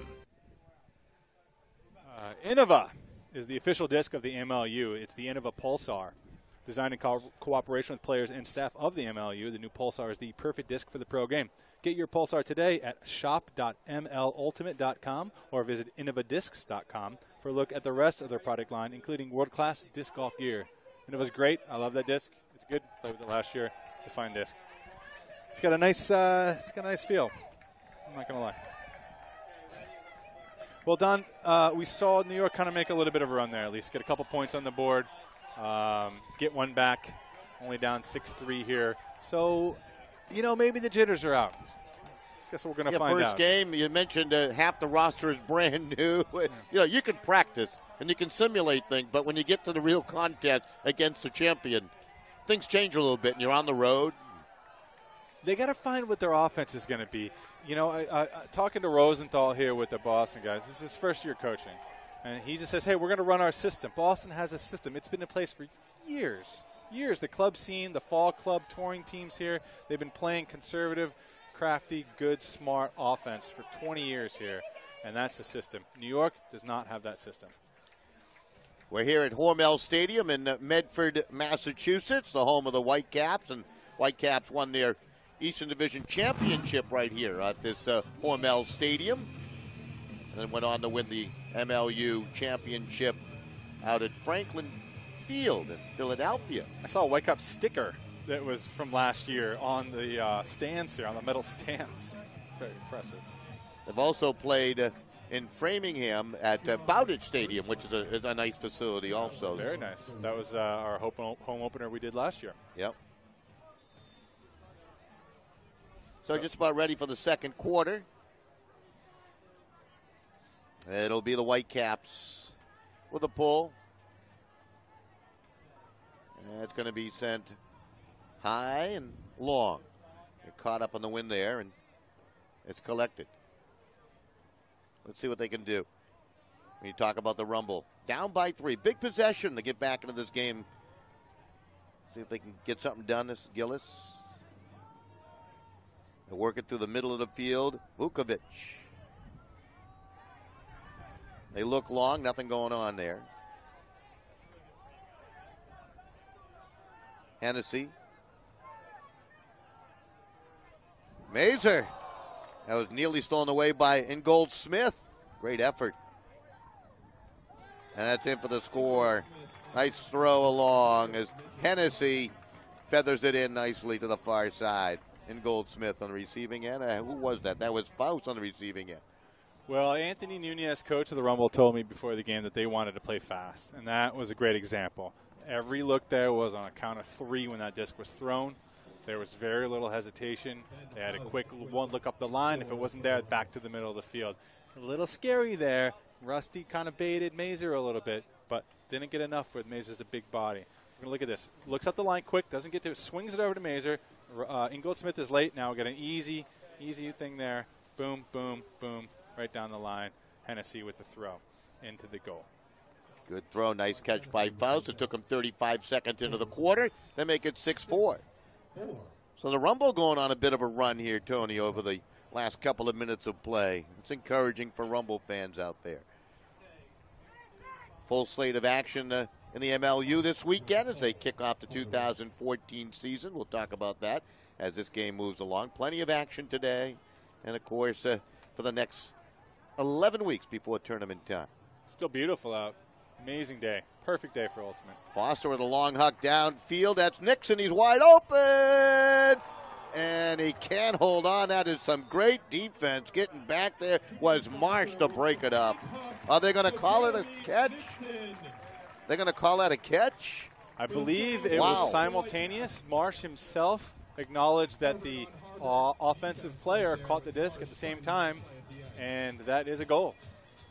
Innova is the official disc of the MLU. It's the Innova Pulsar. Designed in cooperation with players and staff of the MLU, the new Pulsar is the perfect disc for the pro game. Get your Pulsar today at shop.mlultimate.com or visit innovadiscs.com for a look at the rest of their product line, including world-class disc golf gear. Innova's great. I love that disc. It's good. Played with it last year. It's a fine disc. It's got a nice feel. I'm not going to lie. Well, Don, we saw New York kind of make a little bit of a run there, at least get a couple points on the board, get one back, only down 6-3 here. So, maybe the jitters are out. Guess we're going to find out. First game, you mentioned half the roster is brand new. You can practice and you can simulate things, but when you get to the real contest against the champion, things change a little bit, and you're on the road. They got to find what their offense is going to be. Talking to Rosenthal here with the Boston guys, this is his first year coaching. And he just says, hey, we're going to run our system. Boston has a system. It's been in place for years. The club scene, the fall club touring teams here, they've been playing conservative, crafty, good, smart offense for 20 years here. And that's the system. New York does not have that system. We're here at Hormel Stadium in Medford, Massachusetts, the home of the Whitecaps. And Whitecaps won their Eastern Division championship right here at this Hormel Stadium. And then went on to win the MLU championship out at Franklin Field in Philadelphia. I saw a Whitecaps sticker that was from last year on the stands here, on the metal stands. Very impressive. They've also played in Framingham at Bowditch Stadium, which is a nice facility also. Very nice. That was our home opener we did last year. Yep. So just about ready for the second quarter. It'll be the Whitecaps with a pull. And it's going to be sent high and long. Get caught up on the wind there, and it's collected. Let's see what they can do. When you talk about the Rumble, down by 3. Big possession to get back into this game. See if they can get something done, this Gillis. They'll work it through the middle of the field. Vukovic. They look long, nothing going on there. Hennessy. Mazer. That was nearly stolen away by Ingold Smith. Great effort. And that's in for the score. Nice throw along as Hennessy feathers it in nicely to the far side. Ingold Smith on the receiving end. Who was that? That was Faust on the receiving end. Well, Anthony Nunez, coach of the Rumble, told me before the game that they wanted to play fast, and that was a great example. Every look there was on a count of 3 when that disc was thrown. There was very little hesitation. They had a quick one look up the line. If it wasn't there, back to the middle of the field. A little scary there. Rusty kind of baited Mazer a little bit, but didn't get enough with Mazer's a big body. We're going to look at this. Looks up the line quick, doesn't get to it, swings it over to Mazer. Ingold Smith is late. Now we got an easy thing there. Boom, boom, boom, right down the line. Hennessy with the throw into the goal. Good throw, nice catch by Faust. It took him 35 seconds into the quarter. They make it 6-4. So the Rumble going on a bit of a run here, Tony, over the last couple of minutes of play. It's encouraging for Rumble fans out there. Full slate of action in the MLU this weekend as they kick off the 2014 season. We'll talk about that as this game moves along. Plenty of action today, and of course for the next 11 weeks before tournament time. Still beautiful out. Amazing day. Perfect day for Ultimate. Foster with a long huck downfield. That's Nixon. He's wide open. And he can't hold on. That is some great defense. Getting back there was Marsh to break it up. Are they going to call it a catch? They're going to call that a catch? I believe it was simultaneous. Marsh himself acknowledged that the offensive player caught the disc at the same time, and that is a goal.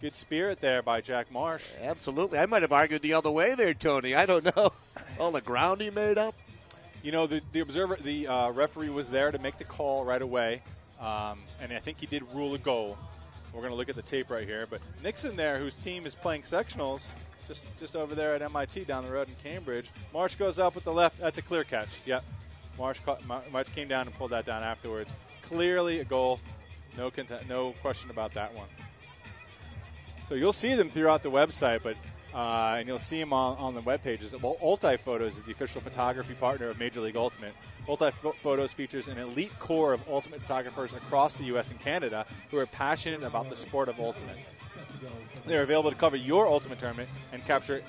Good spirit there by Jack Marsh. Absolutely. I might have argued the other way there, Tony. I don't know. All the ground he made up. You know, the referee was there to make the call right away, and I think he did rule a goal. We're going to look at the tape right here. But Nixon there, whose team is playing sectionals, just over there at MIT down the road in Cambridge. Marsh goes up with the left. That's a clear catch. Yep. Marsh came down and pulled that down afterwards. Clearly a goal. No question about that one. So you'll see them throughout the website, but and you'll see them on the web pages. Well, Ulti Photos is the official photography partner of Major League Ultimate. Ulti Photos features an elite core of ultimate photographers across the U.S. and Canada who are passionate about the sport of Ultimate. They're available to cover your Ultimate tournament and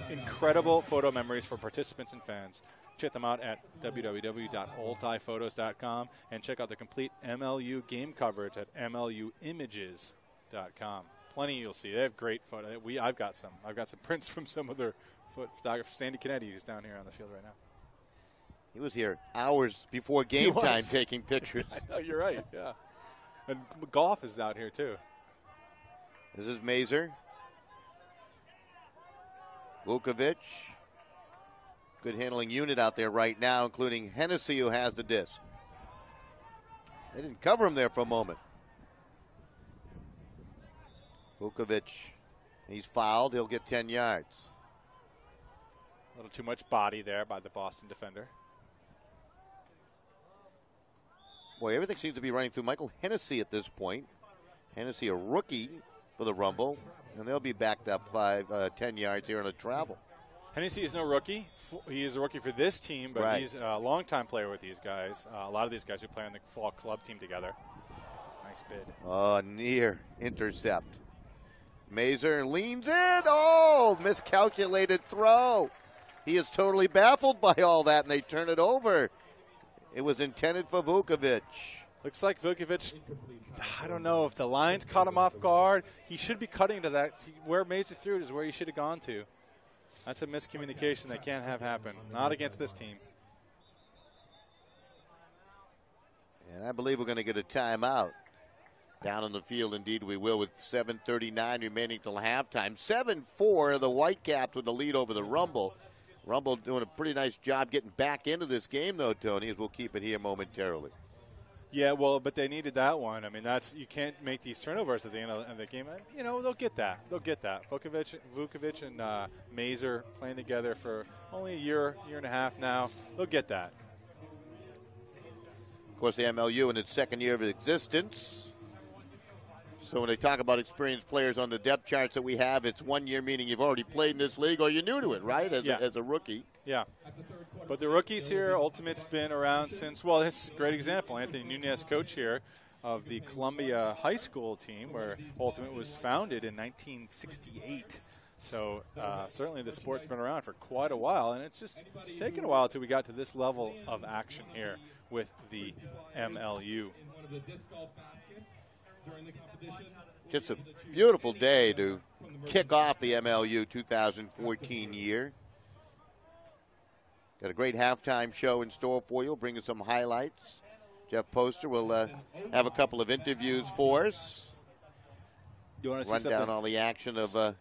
incredible photo memories for participants and fans. Check them out at www.ultiphotos.com and check out the complete MLU game coverage at mluimages.com. Plenty you'll see. They have great photos. I've got some prints from some of their photographers. Sandy Kennedy is down here on the field right now. He was here hours before game time taking pictures. I know, you're right, yeah. And Goff is out here, too. This is Mazer. Vukovic. Good handling unit out there right now, including Hennessy, who has the disc. They didn't cover him there for a moment. Vukovic, he's fouled. He'll get 10 yards. A little too much body there by the Boston defender. Boy, everything seems to be running through Michael Hennessy at this point. Hennessy, a rookie for the Rumble, and they'll be backed up 10 yards here on a travel. Hennessy is no rookie. He is a rookie for this team, but he's a longtime player with these guys. A lot of these guys who play on the fall club team together. Nice bid. Oh, near intercept. Mazer leans in. Oh, miscalculated throw. He is totally baffled by all that, and they turn it over. It was intended for Vukovic. Looks like Vukovic, I don't know if the lines caught him off guard. He should be cutting to that. Where Mazer threw it is where he should have gone to. That's a miscommunication that can't have happen. Not against this team. And I believe we're going to get a timeout. Down on the field, indeed we will, with 7:39 remaining till halftime. 7-4, the Whitecaps with the lead over the Rumble. Rumble doing a pretty nice job getting back into this game, though, Tony, as we'll keep it here momentarily. Yeah, well, but they needed that one. I mean, you can't make these turnovers at the end of the game. You know, they'll get that. They'll get that. Vukovic and Mazer playing together for only a year and a half now. They'll get that. Of course, the MLU in its second year of existence. So when they talk about experienced players on the depth charts that we have, it's 1 year, meaning you've already played in this league or you're new to it, right, as a rookie. Yeah. But the rookies here, Ultimate's been around since, well, this is a great example. Anthony Nunez, coach here of the Columbia High School team, where Ultimate was founded in 1968. So certainly the sport's been around for quite a while, and it's taken a while until we got to this level of action here with the MLU. Just a beautiful day to kick off the MLU 2014 year. Got a great halftime show in store for you. Bring us some highlights. Jeff Poster will have a couple of interviews for us. You want to run down all the action of the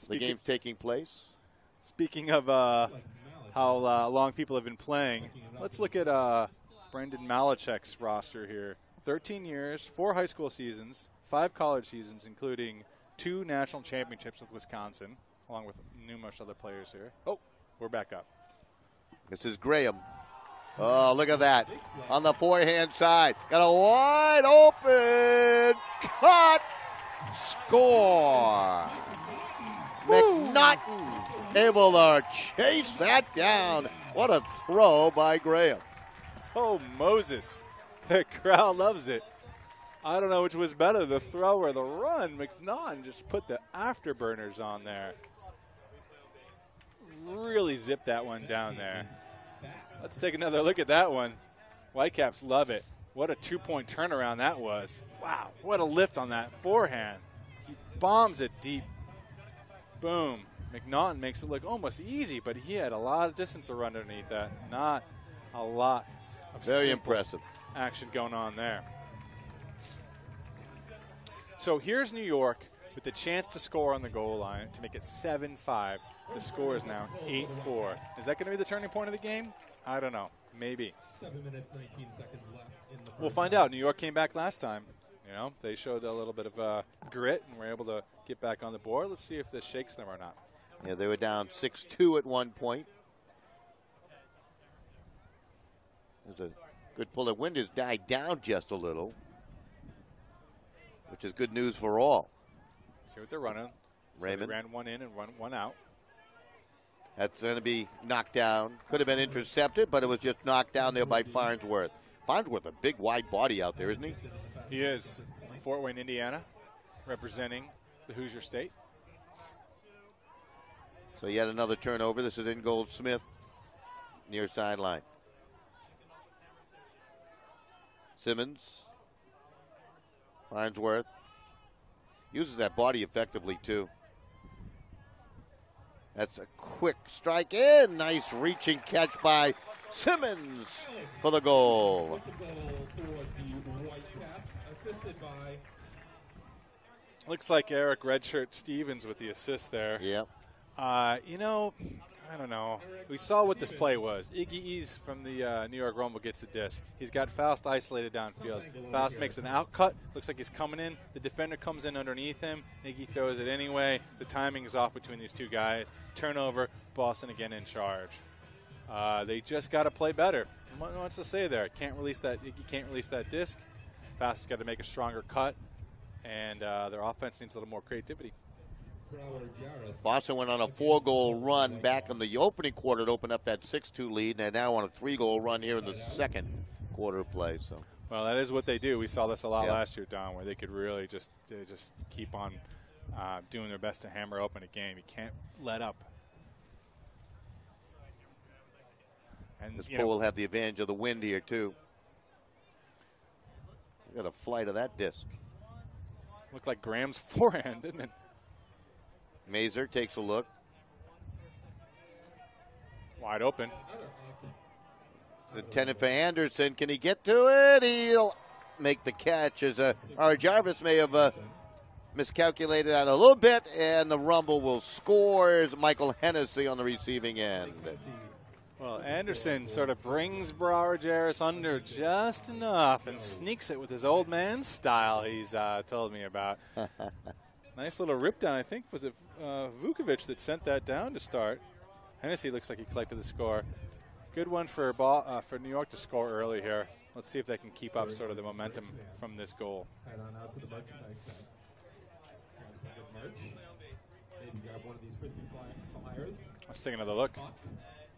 games taking place. Speaking of how long people have been playing, let's look at Brendan Malachek's roster here. 13 years, 4 high school seasons, 5 college seasons, including 2 national championships with Wisconsin, along with numerous other players here. Oh, we're back up. This is Graham. Oh, look at that. On the forehand side. Got a wide open cut. Score. McNaughton able to chase that down. What a throw by Graham. Oh, Moses. The crowd loves it. I don't know which was better, the throw or the run. McNaughton just put the afterburners on there. Really zipped that one down there. Let's take another look at that one. Whitecaps love it. What a 2-point turnaround that was. Wow, what a lift on that forehand. He bombs it deep. Boom. McNaughton makes it look almost easy, but he had a lot of distance to run underneath that. Not a lot of very impressive action going on there. So here's New York with the chance to score on the goal line to make it 7-5. The score is now 8-4. Is that going to be the turning point of the game? I don't know. Maybe. 7 minutes, 19 seconds left in the We'll find out. New York came back last time. You know, they showed a little bit of grit and were able to get back on the board. Let's see if this shakes them or not. Yeah, they were down 6-2 at one point. There's a good pull. The wind has died down just a little, which is good news for all. See what they're running. Raymond. So they ran one in and one out. That's going to be knocked down. Could have been intercepted, but it was just knocked down there by Farnsworth. Farnsworth, a big, wide body out there, isn't he? He is. Fort Wayne, Indiana, representing the Hoosier State. So yet another turnover. This is Ingold Smith, near sideline. Simmons. Farnsworth. Uses that body effectively, too. That's a quick strike in. Nice reaching catch by Simmons for the goal. Looks like Eric Redshirt Stevens with the assist there. Yep. You know, I don't know. We saw what this play was. Iggy Ease from the New York Rumble gets the disc. He's got Faust isolated downfield. Faust makes an outcut. Looks like he's coming in. The defender comes in underneath him. Iggy throws it anyway. The timing is off between these two guys. Turnover. Boston again in charge. They just got to play better. What wants to say there? Can't release that. Iggy can't release that disc. Faust has got to make a stronger cut, and their offense needs a little more creativity. Boston went on a 4-goal run back in the opening quarter to open up that 6-2 lead, and they're now on a 3-goal run here in the second quarter play. So, well, that is what they do. We saw this a lot last year, Don, where they could really just keep on doing their best to hammer open a game. You can't let up. And this pool will have the advantage of the wind here, too. Got a flight of that disc. Looked like Graham's forehand, didn't it? Mazer takes a look. Wide open. The tenant for Anderson. Can he get to it? He'll make the catch. As Jarvis may have miscalculated that a little bit, and the Rumble will score. As Michael Hennessy on the receiving end. Well, Anderson sort of brings Brower-Jarvis under just enough and sneaks it with his old man style he's told me about. Nice little rip down. I think, was it Vukovic that sent that down to start? Hennessy looks like he collected the score. Good one for New York to score early here. Let's see if they can keep up sort of the momentum from this goal. Head on out to the merchandise tent. Grab some good merch. Maybe grab one of these frisbee flyers. Let's take another look.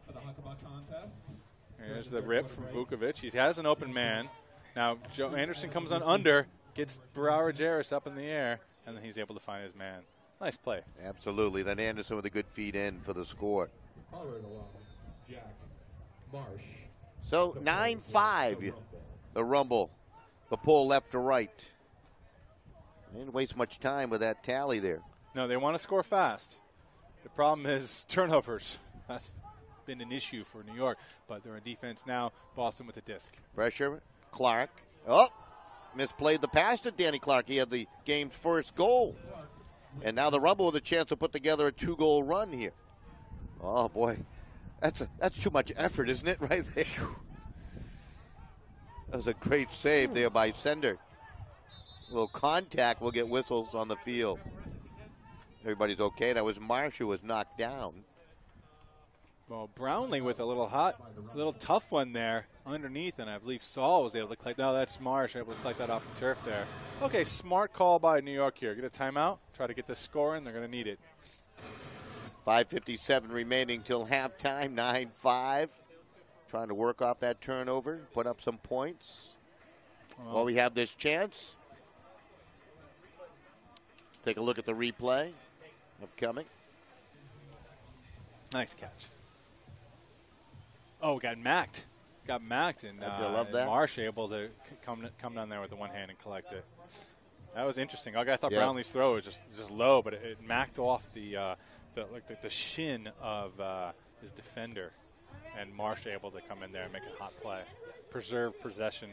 For the Huckabee contest. Here's the rip from Vukovic. He has an open man. Now Joe Anderson comes on under, gets Brower-Jarvis up in the air, and then he's able to find his man. Nice play. Absolutely. Then Anderson with a good feed in for the score. Forward along, Jack Marsh. So 9-5, the Rumble. The pull left to right. They didn't waste much time with that tally there. No, they want to score fast. The problem is turnovers. That's been an issue for New York, but they're on defense now. Boston with the disc. Pressure. Clark. Oh, misplayed the pass to Danny Clark. He had the game's first goal. And now the Rumble with a chance to put together a 2-goal run here. Oh, boy. That's too much effort, isn't it, right there? That was a great save there by Sender. A little contact will get whistles on the field. Everybody's okay. That was Marsh who was knocked down. Well, Brownlee with a little tough one there underneath, and I believe Saul was able to collect. No, that's Marsh able to collect that off the turf there. Okay, smart call by New York here. Get a timeout, try to get the score in. They're going to need it. 5:57 remaining till halftime, 9-5. Trying to work off that turnover, put up some points. Well, we have this chance. Take a look at the replay upcoming. Nice catch. Oh, got macked. And I love that. Marsh able to come down there with the one hand and collect it. That was interesting. I thought Brownlee's throw was just low, but it macked off the shin of his defender, and Marsh able to come in there and make a hot play. Preserve possession,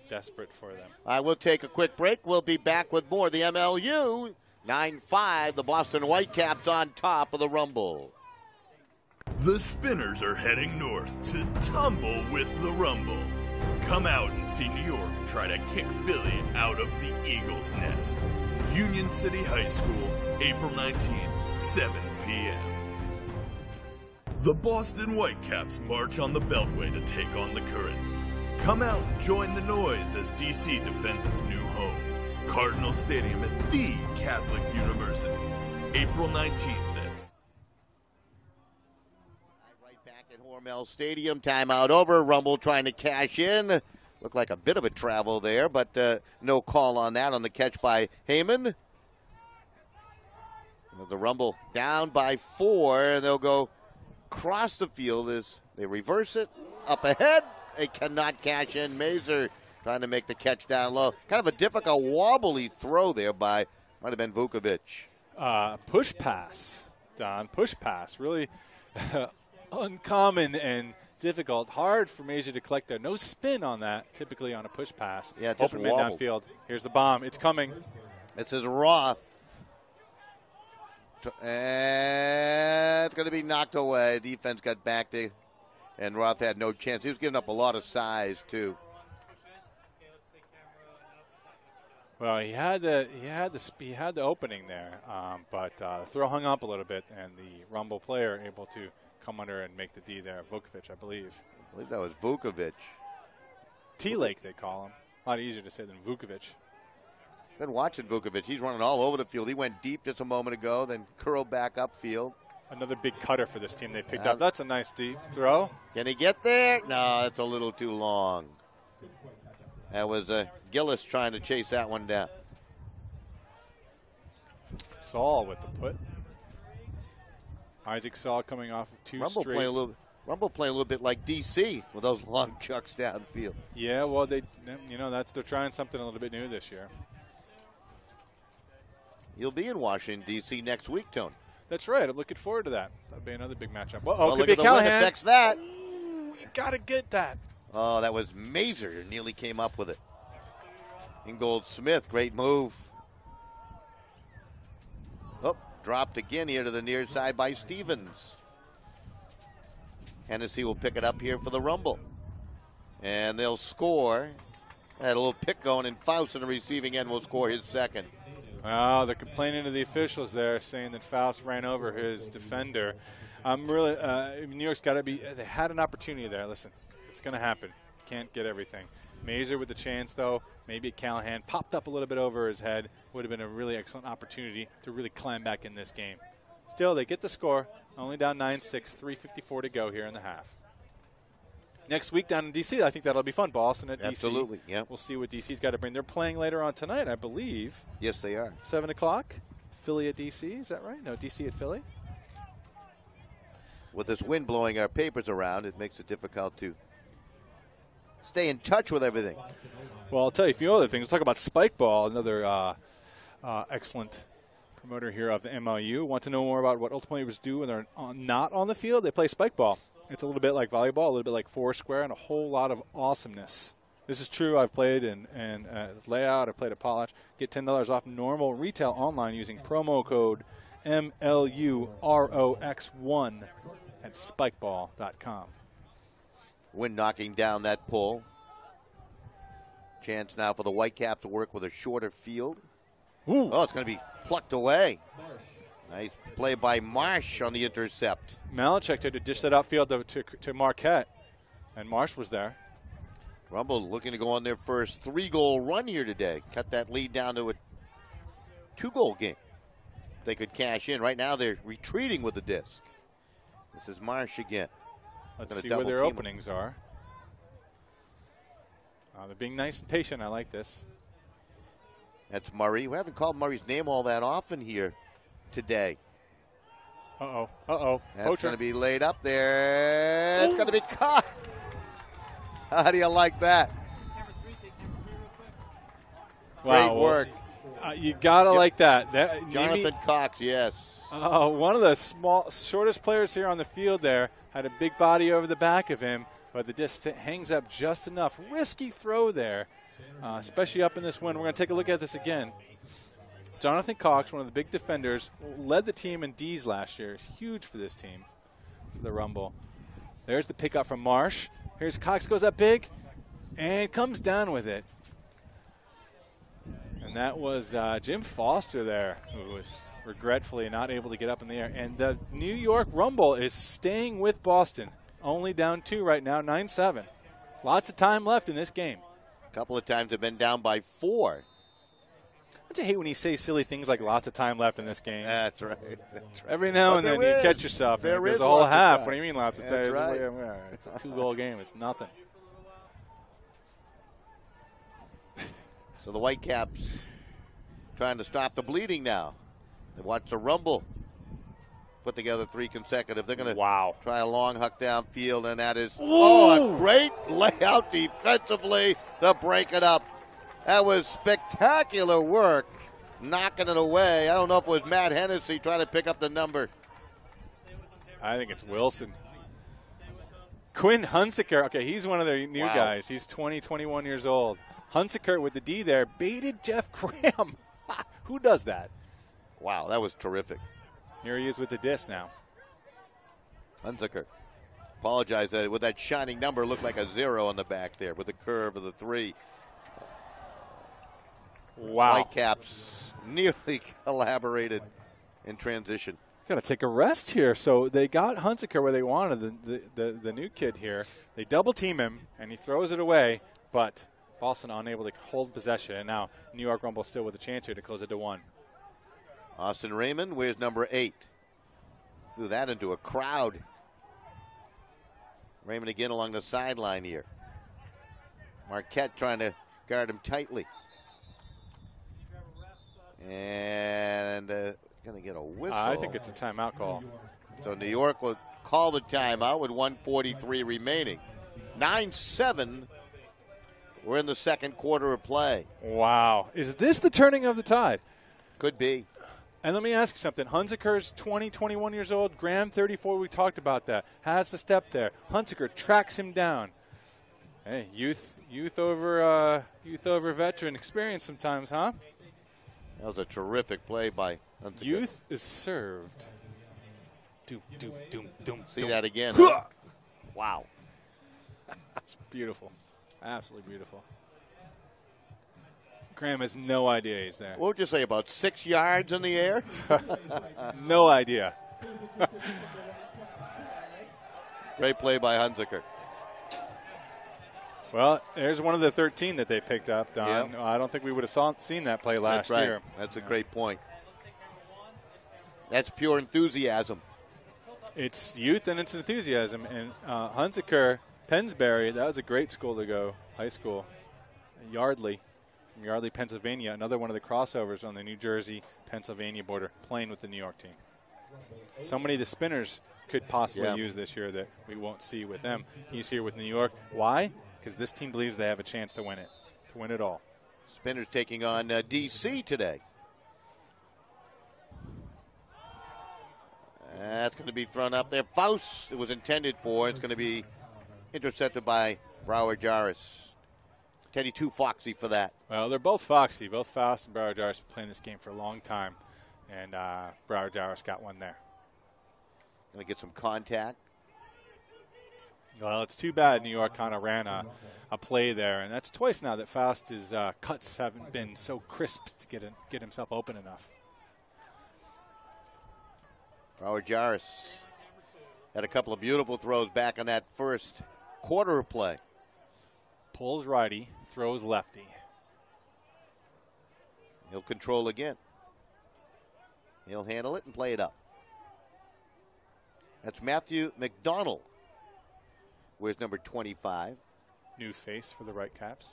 desperate for them. I will take a quick break. We'll be back with more. The MLU, 9-5. The Boston Whitecaps on top of the Rumble. The Spinners are heading north to tumble with the Rumble. Come out and see New York try to kick Philly out of the Eagles' nest. Union City High School, April 19th, 7 p.m. The Boston Whitecaps march on the Beltway to take on the Current. Come out and join the noise as DC defends its new home, Cardinal Stadium at the Catholic University, April 19th. Right back at Hormel Stadium, timeout over. Rumble trying to cash in. Looked like a bit of a travel there, but no call on that on the catch by Heyman. The Rumble down by 4, and they'll go across the field as they reverse it. Up ahead, they cannot cash in. Mazer trying to make the catch down low. Kind of a difficult, wobbly throw there by, might have been Vukovic. Push pass, Don. Push pass. Really uncommon and difficult. Hard for Mazer to collect there. No spin on that, typically on a push pass. Yeah, just open man downfield. Here's the bomb. It's coming. This is Roth. And it's going to be knocked away. Defense got back there, and Roth had no chance. He was giving up a lot of size, too. Well, he had the opening there, but the throw hung up a little bit, and the Rumble player able to come under and make the D there. Vukovic, I believe. I believe that was Vukovic. T-Lake, they call him. A lot easier to say than Vukovic. Been watching Vukovic. He's running all over the field. He went deep just a moment ago, then curled back upfield. Another big cutter for this team they picked up. That's a nice deep throw. Can he get there? No, that's a little too long. That was Gillis trying to chase that one down. Saul with the put. Isaac Saul coming off of two Rumble straight. playing a little bit like DC with those long chucks downfield. Yeah, well, they're trying something a little bit new this year. You'll be in Washington, D.C. next week, Tony. That's right. I'm looking forward to that. That'll be another big matchup. Well, could look be at the Callahan. wind affects that. Ooh, you got to get that. Oh, that was Mazer. Nearly came up with it. Ingold Smith, great move. Oh, dropped again here to the near side by Stevens. Hennessy will pick it up here for the Rumble. And they'll score. Had a little pick going, and Faust in the receiving end will score his second. Oh, they're complaining to the officials there, saying that Faust ran over his defender. I'm really New York's got to be. They had an opportunity there. Listen, it's going to happen. Can't get everything. Mazer with the chance, though. Maybe Callahan popped up a little bit over his head. Would have been a really excellent opportunity to really climb back in this game. Still, they get the score. Only down 9-6, 3:54 to go here in the half. Next week down in D.C., I think that'll be fun. Boston at D.C. Absolutely, yeah. We'll see what D.C.'s got to bring. They're playing later on tonight, I believe. Yes, they are. 7 o'clock. Philly at D.C., is that right? No, D.C. at Philly. With this wind blowing our papers around, it makes it difficult to stay in touch with everything. Well, I'll tell you a few other things. We'll talk about Spike Ball, another excellent promoter here of the MLU. Want to know more about what Ultimate Players do when they're not on the field? They play Spike Ball. It's a little bit like volleyball, a little bit like Foursquare, and a whole lot of awesomeness. This is true. I've played in Layout. I've played at Polish. Get $10 off normal retail online using promo code MLUROX1 at spikeball.com. Wind knocking down that pole. Chance now for the Whitecaps to work with a shorter field. Ooh. Oh, it's going to be plucked away. Nice play by Marsh on the intercept. Malachek tried to dish that outfield to Marquette, and Marsh was there. Rumble looking to go on their first 3-goal run here today. Cut that lead down to a 2-goal game. If they could cash in. Right now they're retreating with the disc. This is Marsh again. Let's see where their openings are. They're being nice and patient. I like this. That's Murray. We haven't called Murray's name all that often here today. Uh-oh. Uh-oh. That's going to be laid up there. It's going to be caught. How do you like that? Wow. Great work. You got to like that. Jonathan Cox, yes. One of the shortest players here on the field there had a big body over the back of him, but the disc hangs up just enough. Risky throw there, especially up in this wind. We're going to take a look at this again. Jonathan Cox, one of the big defenders, led the team in D's last year. Huge for this team, for the Rumble. There's the pickup from Marsh. Here's Cox, goes up big, and comes down with it. And that was Jim Foster there, who was regretfully not able to get up in the air. And the New York Rumble is staying with Boston. Only down 2 right now, 9-7. Lots of time left in this game. A couple of times they've been down by 4. Don't you hate when you say silly things like lots of time left in this game? That's right. Every now and then you catch yourself. There is a whole lots of half. time. What do you mean lots of time? That's right. It's a 2-goal game. It's nothing. So the Whitecaps trying to stop the bleeding now. They watch the Rumble put together 3 consecutive. They're going to try a long huck downfield, and that is a great layout defensively to break it up. That was spectacular work, knocking it away. I don't know if it was Matt Hennessy trying to pick up the number. I think it's Wilson. Quinn Hunsaker. Okay, he's one of their new guys. He's 20, 21 years old. Hunsaker with the D there baited Jeff Graham. Who does that? Wow, that was terrific. Here he is with the disc now. Hunsaker. Apologize that with that shining number, looked like a 0 on the back there with the curve of the 3. Wow. Whitecaps nearly collaborated in transition. Got to take a rest here. So they got Hunsaker where they wanted, the new kid here. They double team him, and he throws it away, but Boston unable to hold possession, and now New York Rumble still with a chance here to close it to 1. Austin Raymond, where's number 8? Threw that into a crowd. Raymond again along the sideline here. Marquette trying to guard him tightly. And going to get a whistle. I think it's a timeout call. So New York will call the timeout with 1:43 remaining. 9-7. We're in the second quarter of play. Wow. Is this the turning of the tide? Could be. And let me ask you something. Hunziker's 20, 21 years old. Graham, 34. We talked about that. Has the step there. Hunziker tracks him down. Hey, youth over veteran experience sometimes, huh? That was a terrific play by Hunziker. Youth is served. Doom, doom, doom, doom. See doom. that again. Huh? Wow. That's beautiful. Absolutely beautiful. Graham has no idea he's there. What would you say, about 6 yards in the air? No idea. Great play by Hunziker. Well, there's one of the 13 that they picked up, Don. Yep. I don't think we would have seen that play last That's right. year. That's a great point. That's pure enthusiasm. It's youth and it's enthusiasm. And Hunziker, Pennsbury, that was a great school to go, high school. Yardley, from Yardley, Pennsylvania, another one of the crossovers on the New Jersey-Pennsylvania border, playing with the New York team. So many of the spinners could possibly use this year that we won't see with them. He's here with New York. Why? Because this team believes they have a chance to win it all. Spinners taking on D.C. today. That's going to be thrown up there. Faust, it was intended for. It's going to be intercepted by Broward Jarris. Teddy too foxy for that. Well, they're both foxy. Both Faust and Broward Jarris have been playing this game for a long time. And Broward Jarris got one there. Going to get some contact. Well, it's too bad New York kind of ran a play there. And that's twice now that Faust's cuts haven't been so crisp to get himself open enough. Broward Jarris had a couple of beautiful throws back in that first quarter of play. Pulls righty, throws lefty. He'll control again. He'll handle it and play it up. That's Matthew McDonald. Where's number 25? New face for the Whitecaps.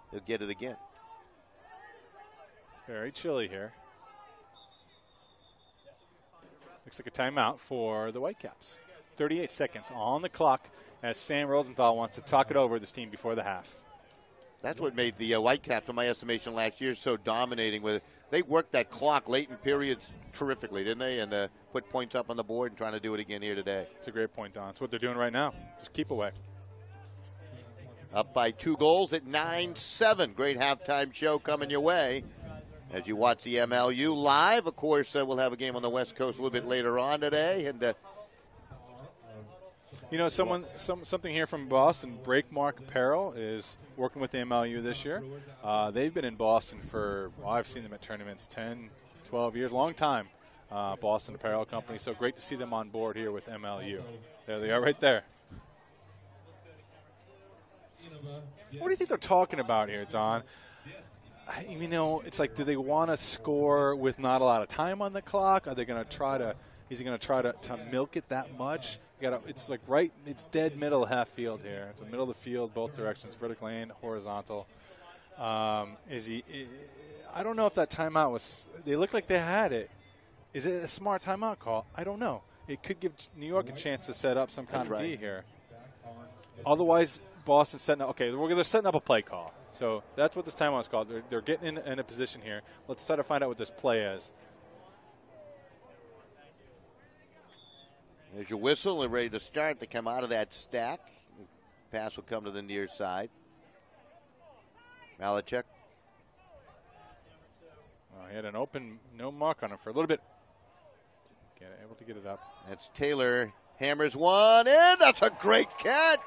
He'll get it again. Very chilly here. Looks like a timeout for the Whitecaps. 38 seconds on the clock as Sam Rosenthal wants to talk it over with his team before the half. That's what made the Whitecaps, in my estimation, last year so dominating. With they worked that clock late in periods terrifically, didn't they? And put points up on the board and trying to do it again here today. It's a great point, Don. It's what they're doing right now. Just keep away. Up by 2 goals at 9-7. Great halftime show coming your way. As you watch the MLU live, of course, we'll have a game on the West Coast a little bit later on today. And you know, something here from Boston. Breakmark Apparel is working with the MLU this year. They've been in Boston for, well, I've seen them at tournaments 10, 12 years, long time. Boston Apparel Company. So great to see them on board here with MLU. There they are right there. What do you think they're talking about here, Don? You know, it's like, do they want to score with not a lot of time on the clock? Are they going to try to? Is he going to try to milk it that much? It's like it's dead middle half field here. It's the middle of the field, both directions, vertical and horizontal. I don't know if that timeout was. They look like they had it. Is it a smart timeout call? I don't know. It could give New York a chance to set up some kind of D here. Otherwise, Boston's setting up. Okay, they're setting up a play call. So that's what this timeout is called. They're getting in a position here. Let's try to find out what this play is. There's your whistle. They're ready to start. They come out of that stack. Pass will come to the near side. Malachek. He had an open, no mark on him for a little bit. Able to get it up. That's Taylor. Hammers one in. That's a great catch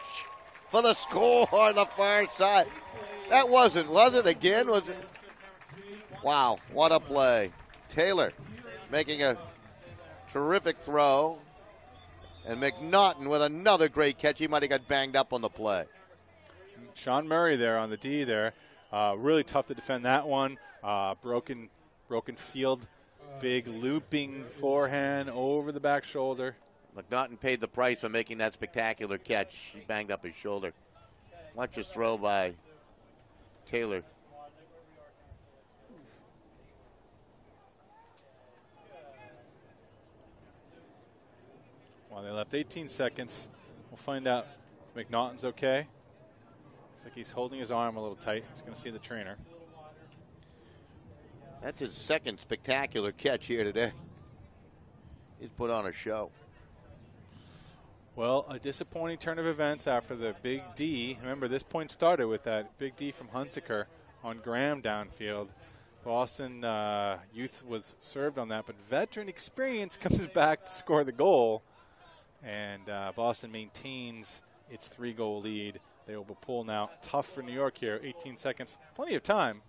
for the score on the far side. That was it again? Was it? Wow, what a play. Taylor making a terrific throw. And McNaughton with another great catch. He might have got banged up on the play. Sean Murray there on the D there. Really tough to defend that one. Broken field. Big looping forehand over the back shoulder. McNaughton paid the price for making that spectacular catch. He banged up his shoulder. Watch his throw by Taylor. Well, they left 18 seconds. We'll find out if McNaughton's okay. Looks like he's holding his arm a little tight. He's going to see the trainer. That's his second spectacular catch here today. He's put on a show. Well, a disappointing turn of events after the big D. Remember, this point started with that big D from Hunsaker on Graham downfield. Boston Youth was served on that, but veteran experience comes back to score the goal. And Boston maintains its 3-goal lead. They will pull now. Tough for New York here. 18 seconds. Plenty of time.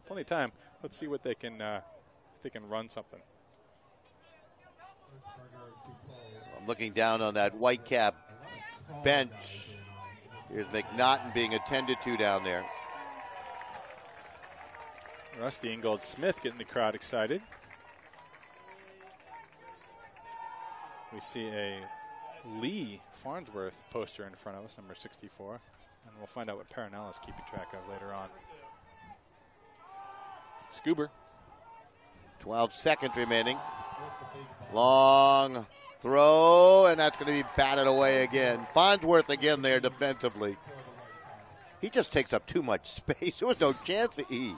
Let's see what they can, if they can run something. I'm looking down on that Whitecap bench. Here's McNaughton being attended to down there. Rusty Ingold Smith getting the crowd excited. We see a Lee Farnsworth poster in front of us, number 64. And we'll find out what Paranell is keeping track of later on. Scuber. 12 seconds remaining. Long throw, and that's going to be batted away again. Farnsworth again there defensively. He just takes up too much space. There was no chance for ease.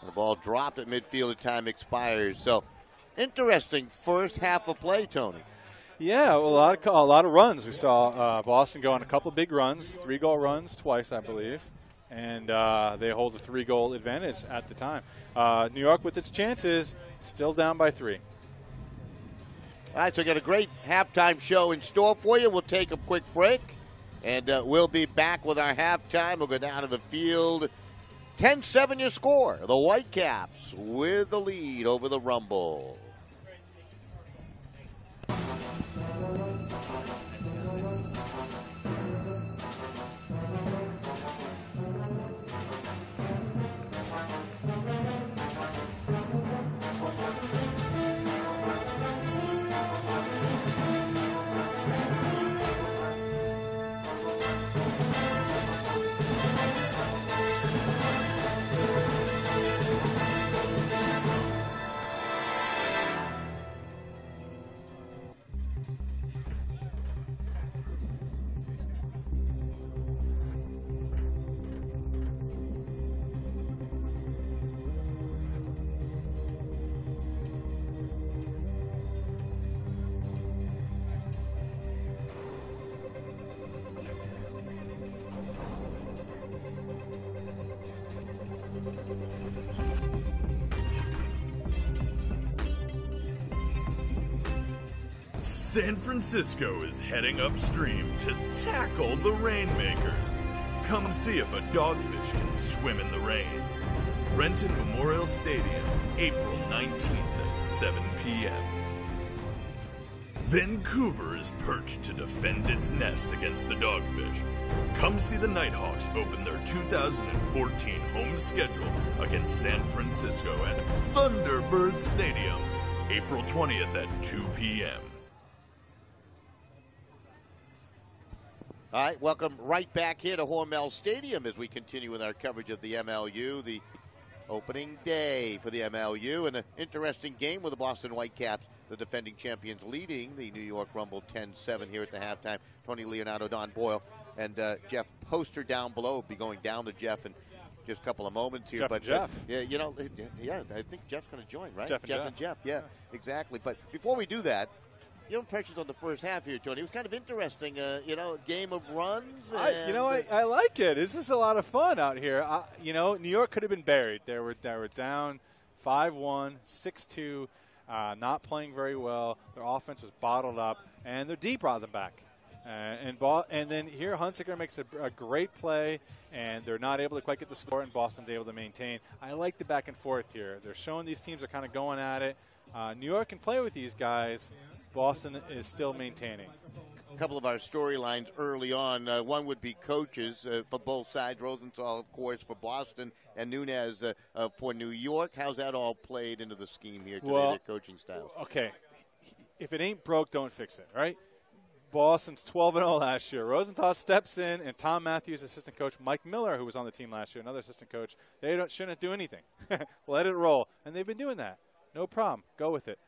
And the ball dropped at midfield as time expires. So, interesting first half of play, Tony. Yeah, well, a lot of runs. We saw Boston go on a couple big runs, 3-goal runs twice, I believe. And they hold a 3-goal advantage at the time. New York, with its chances, still down by 3. All right, so we got a great halftime show in store for you. We'll take a quick break, and we'll be back with our halftime. We'll go down to the field. 10-7 your score. The Whitecaps with the lead over the Rumble. San Francisco is heading upstream to tackle the Rainmakers. Come see if a dogfish can swim in the rain. Renton Memorial Stadium, April 19th at 7 p.m. Vancouver is perched to defend its nest against the Dogfish. Come see the Nighthawks open their 2014 home schedule against San Francisco at Thunderbird Stadium, April 20th at 2 p.m. All right, welcome right back here to Hormel Stadium as we continue with our coverage of the MLU, the opening day for the MLU, and an interesting game with the Boston Whitecaps, the defending champions, leading the New York Rumble 10-7 here at the halftime. Tony Leonardo, Don Boyle, and Jeff Poster down below. We'll be going down to Jeff in just a couple of moments here. Jeff. Yeah, you know, yeah, I think Jeff's going to join, right? Jeff and Jeff, yeah, exactly. But before we do that, your impressions on the first half here, Tony. It was kind of interesting, a game of runs. I like it. This is a lot of fun out here. New York could have been buried. They were down 5-1, 6-2, not playing very well. Their offense was bottled up, and their D brought them back. And then here Hunsaker makes a great play, and they're not able to quite get the score, and Boston's able to maintain. I like the back and forth here. They're showing these teams are kind of going at it. New York can play with these guys. Boston is still maintaining. couple of our storylines early on. One would be coaches for both sides. Rosenthal, of course, for Boston, and Nunez for New York. How's that all played into the scheme here today, their coaching styles? Okay, if it ain't broke, don't fix it, right? Boston's 12-0 last year. Rosenthal steps in, and Tom Matthews, assistant coach, Mike Miller, who was on the team last year, another assistant coach, they shouldn't do anything. Let it roll. And they've been doing that. No problem. Go with it.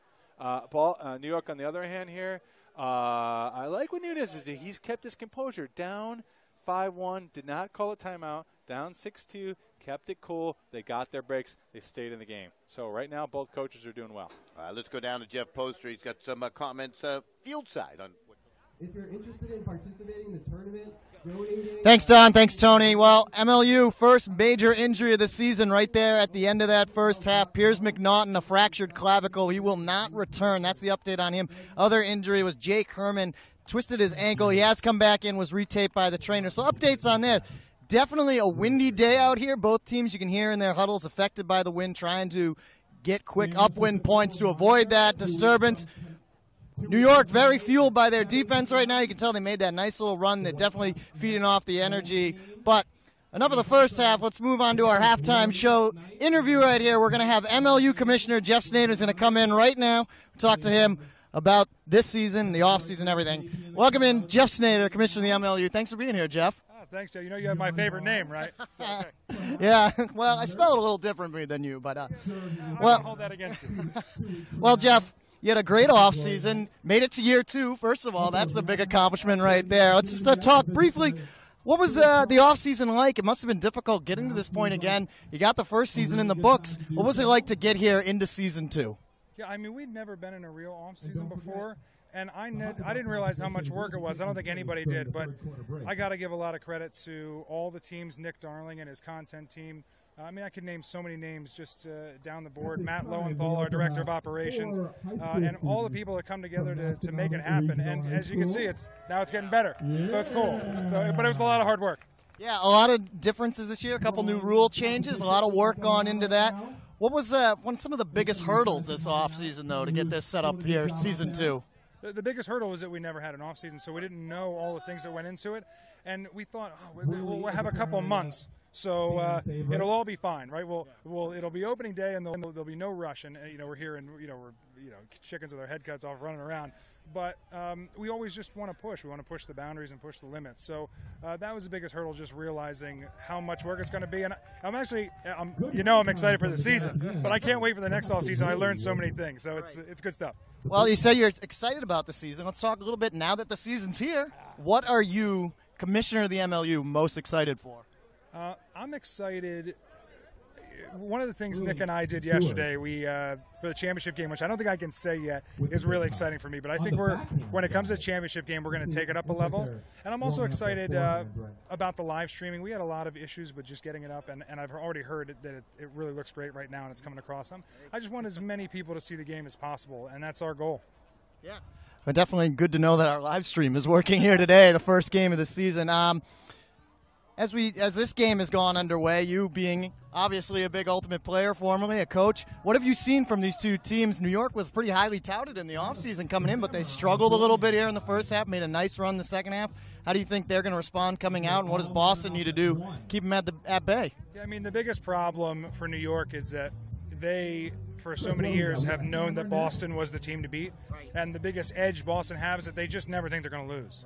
New York, on the other hand here, I like what Nunez is. He's kept his composure. Down 5-1, did not call a timeout. Down 6-2, kept it cool. They got their breaks. They stayed in the game. So right now, both coaches are doing well. Let's go down to Jeff Poster. He's got some comments field side on. If you're interested in participating in the tournament, donating. Thanks, Don. Thanks, Tony. Well, MLU, first major injury of the season right there at the end of that first half. Piers McNaughton, a fractured clavicle. He will not return. That's the update on him. Other injury was Jake Herman, twisted his ankle. He has come back in, was retaped by the trainer. So updates on that. Definitely a windy day out here. Both teams, you can hear in their huddles, affected by the wind, trying to get quick upwind points to avoid that disturbance. New York very fueled by their defense right now. You can tell they made that nice little run. They're definitely feeding off the energy. But enough of the first half. Let's move on to our halftime show interview right here. We're going to have MLU Commissioner Jeff Snyder is going to come in right now, talk to him about this season, the offseason, everything. Welcome in Jeff Snyder, Commissioner of the MLU. Thanks for being here, Jeff. Thanks, Joe. You know you have my favorite name, right? So, yeah, well, I spell it a little differently than you, but I well, won't hold that against you. Well, Jeff, you had a great offseason, made it to year 2. First of all, that's the big accomplishment right there. Let's just talk briefly. What was the offseason like? It must have been difficult getting to this point again. You got the first season in the books. What was it like to get here into season 2? Yeah, I mean, we'd never been in a real offseason before. And I didn't realize how much work it was. I don't think anybody did, but I got to give a lot of credit to all the teams, Nick Darling and his content team. I mean, I could name so many names just down the board. Matt Lowenthal, our director of operations, and all the people that come together to make it happen. And as you can see, now it's getting better, so it's cool. But it was a lot of hard work. Yeah, a lot of differences this year, a couple new rule changes, a lot of work gone into that. What was some of the biggest hurdles this offseason, though, to get this set up here, season 2? The biggest hurdle was that we never had an off season, so we didn't know all the things that went into it. And we thought, we'll have a couple of months, so it'll all be fine, right? It'll be opening day, and there'll be no rush. And we're here, and we're chickens with our head cuts off, running around. But we always just want to push. We want to push the boundaries and push the limits. So that was the biggest hurdle, just realizing how much work it's going to be. And I'm excited for the season, but I can't wait for the next off season. I learned so many things, so it's good stuff. Well, you say you're excited about the season. Let's talk a little bit now that the season's here. What are you, Commissioner of the MLU, most excited for? I'm excited. One of the things Nick and I did yesterday, we for the championship game, which I don't think I can say yet, is really exciting for me. But I think when it comes to the championship game, we're going to take it up a level. And I'm also excited about the live streaming. We had a lot of issues with just getting it up, and I've already heard that it really looks great right now, and it's coming across them. I just want as many people to see the game as possible, and that's our goal. Yeah, well, definitely good to know that our live stream is working here today, the first game of the season. As this game has gone underway, you being obviously a big Ultimate player, formerly a coach, what have you seen from these two teams? New York was pretty highly touted in the offseason coming in, but they struggled a little bit here in the first half, made a nice run the second half. How do you think they're going to respond coming out, and what does Boston need to do keep them at bay? Yeah, I mean, the biggest problem for New York is that they, for so many years, have known that Boston was the team to beat, and the biggest edge Boston has is that they just never think they're going to lose.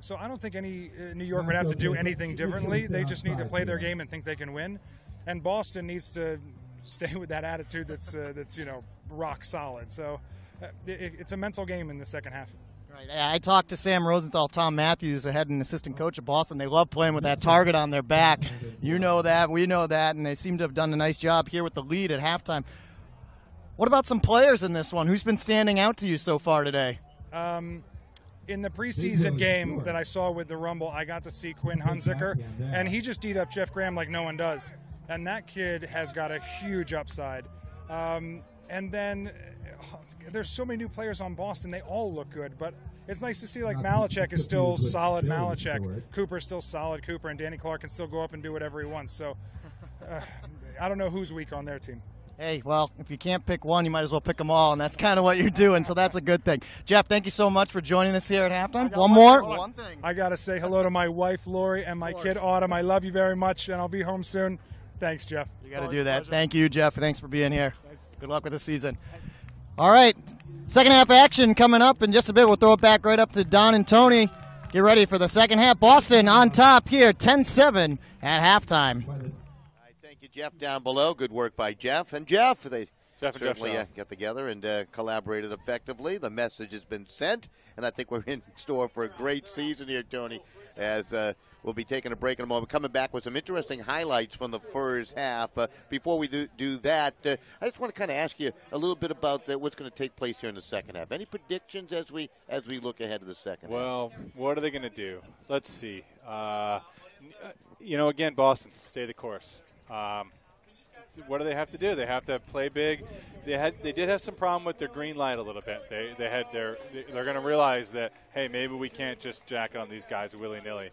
So I don't think any New York would have to do anything differently. They just need to play their game and think they can win. And Boston needs to stay with that attitude that's rock solid. So it's a mental game in the second half. Right. I talked to Sam Rosenthal, Tom Matthews, the head and assistant coach of Boston. They love playing with that target on their back. You know that, we know that, and they seem to have done a nice job here with the lead at halftime. What about some players in this one? Who's been standing out to you so far today? In the preseason game that I saw with the Rumble, I got to see Quinn Hunziker, and he just beat up Jeff Graham like no one does. And that kid has got a huge upside. And then there's so many new players on Boston. They all look good, but it's nice to see like Malachek is still solid Malachek. Cooper's still solid Cooper, and Danny Clark can still go up and do whatever he wants. So I don't know who's weak on their team. Hey, well, if you can't pick one, you might as well pick them all, and that's kind of what you're doing, so that's a good thing. Jeff, thank you so much for joining us here at halftime. One more? One thing. I got to say hello to my wife, Lori, and my kid, Autumn. I love you very much, and I'll be home soon. Thanks, Jeff. You got to do that. Thank you, Jeff. Thanks for being here. Thanks. Good luck with the season. All right, second half action coming up in just a bit. We'll throw it back right up to Don and Tony. Get ready for the second half. Boston on top here, 10-7 at halftime. Thank you, Jeff, down below. Good work by Jeff. And Jeff, they certainly got together and collaborated effectively. The message has been sent, and I think we're in store for a great season here, Tony, as we'll be taking a break in a moment, coming back with some interesting highlights from the first half. Before we do that, I just want to kind of ask you a little bit about what's going to take place here in the second half. Any predictions as we look ahead to the second half? Well, what are they going to do? Let's see. Again, Boston, stay the course. What do they have to do? They have to play big. They did have some problem with their green light a little bit. They're going to realize that, hey, maybe we can't just jack it on these guys willy-nilly.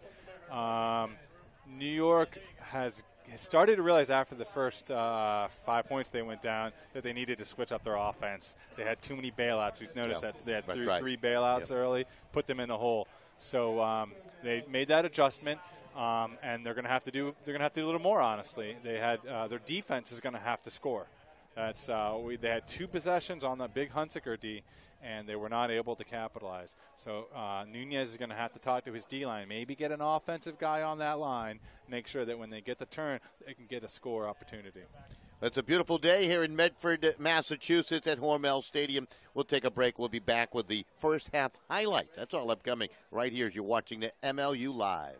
New York has started to realize after the first 5 points they went down that they needed to switch up their offense. They had too many bailouts. You've noticed that they had three bailouts early, put them in the hole. So they made that adjustment. And they're going to have to do a little more. Honestly, they had their defense is going to have to score. That's they had 2 possessions on the big Hunsaker D, and they were not able to capitalize. So Nunez is going to have to talk to his D line, maybe get an offensive guy on that line, make sure that when they get the turn, they can get a score opportunity. It's a beautiful day here in Medford, Massachusetts at Hormel Stadium. We'll take a break. We'll be back with the first half highlight. That's all upcoming right here as you're watching the MLU Live.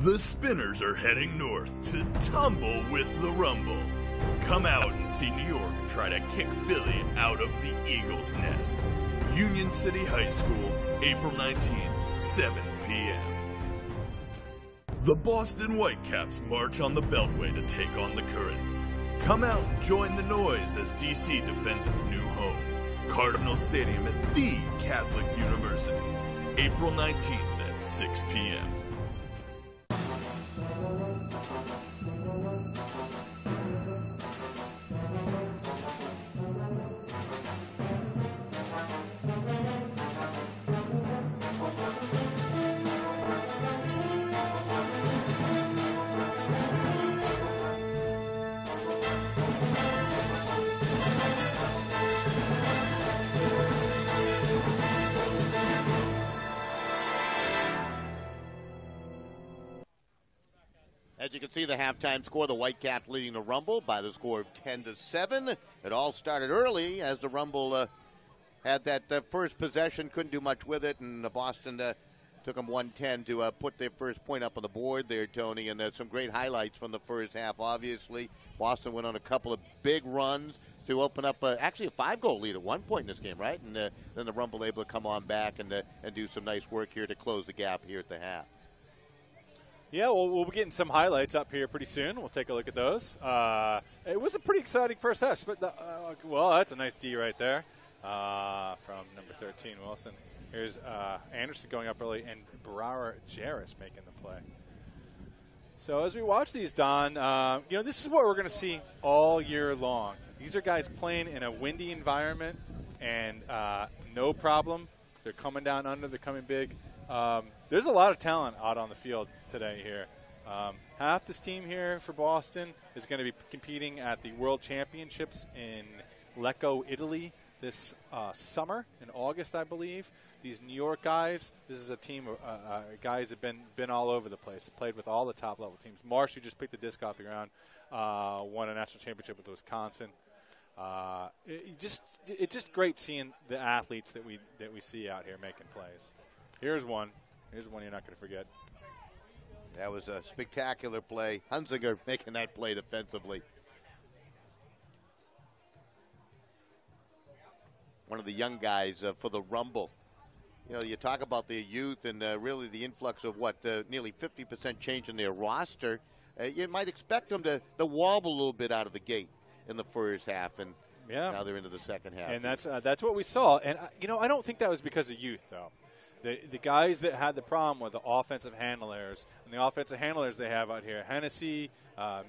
The Spinners are heading north to tumble with the Rumble. Come out and see New York try to kick Philly out of the Eagles' nest. Union City High School, April 19th, 7 p.m. The Boston Whitecaps march on the Beltway to take on the Current. Come out and join the noise as DC defends its new home. Cardinal Stadium at the Catholic University, April 19th at 6 p.m. As you can see, the halftime score, the Whitecaps leading the Rumble by the score of 10-7. It all started early as the Rumble had that first possession, couldn't do much with it, and the Boston took them 110 to put their first point up on the board there, Tony. And there's some great highlights from the first half, obviously. Boston went on a couple of big runs to open up actually a 5-goal lead at one point in this game, right? And then the Rumble able to come on back and do some nice work here to close the gap here at the half. Yeah, well, we'll be getting some highlights up here pretty soon. We'll take a look at those. It was a pretty exciting first half. But that's a nice D right there from number 13, Wilson. Here's Anderson going up early, and Brouwer Jarris making the play. So as we watch these, Don, this is what we're going to see all year long. These are guys playing in a windy environment, and no problem. They're coming down under. They're coming big. There's a lot of talent out on the field today here. Half this team here for Boston is going to be competing at the World Championships in Lecco, Italy this summer in August, I believe. These New York guys, this is a team of guys that have been all over the place. Played with all the top-level teams. Marsh, who just picked the disc off the ground, won a national championship with Wisconsin. It's just great seeing the athletes that we see out here making plays. Here's one you're not going to forget. That was a spectacular play. Hunsinger making that play defensively. one of the young guys for the Rumble. You know, you talk about their youth and really the influx of nearly 50% change in their roster. You might expect them to wobble a little bit out of the gate in the first half, and now they're into the second half. And that's what we saw. And I don't think that was because of youth, though. The guys that had the problem were the offensive handlers, and the offensive handlers they have out here, Hennessy,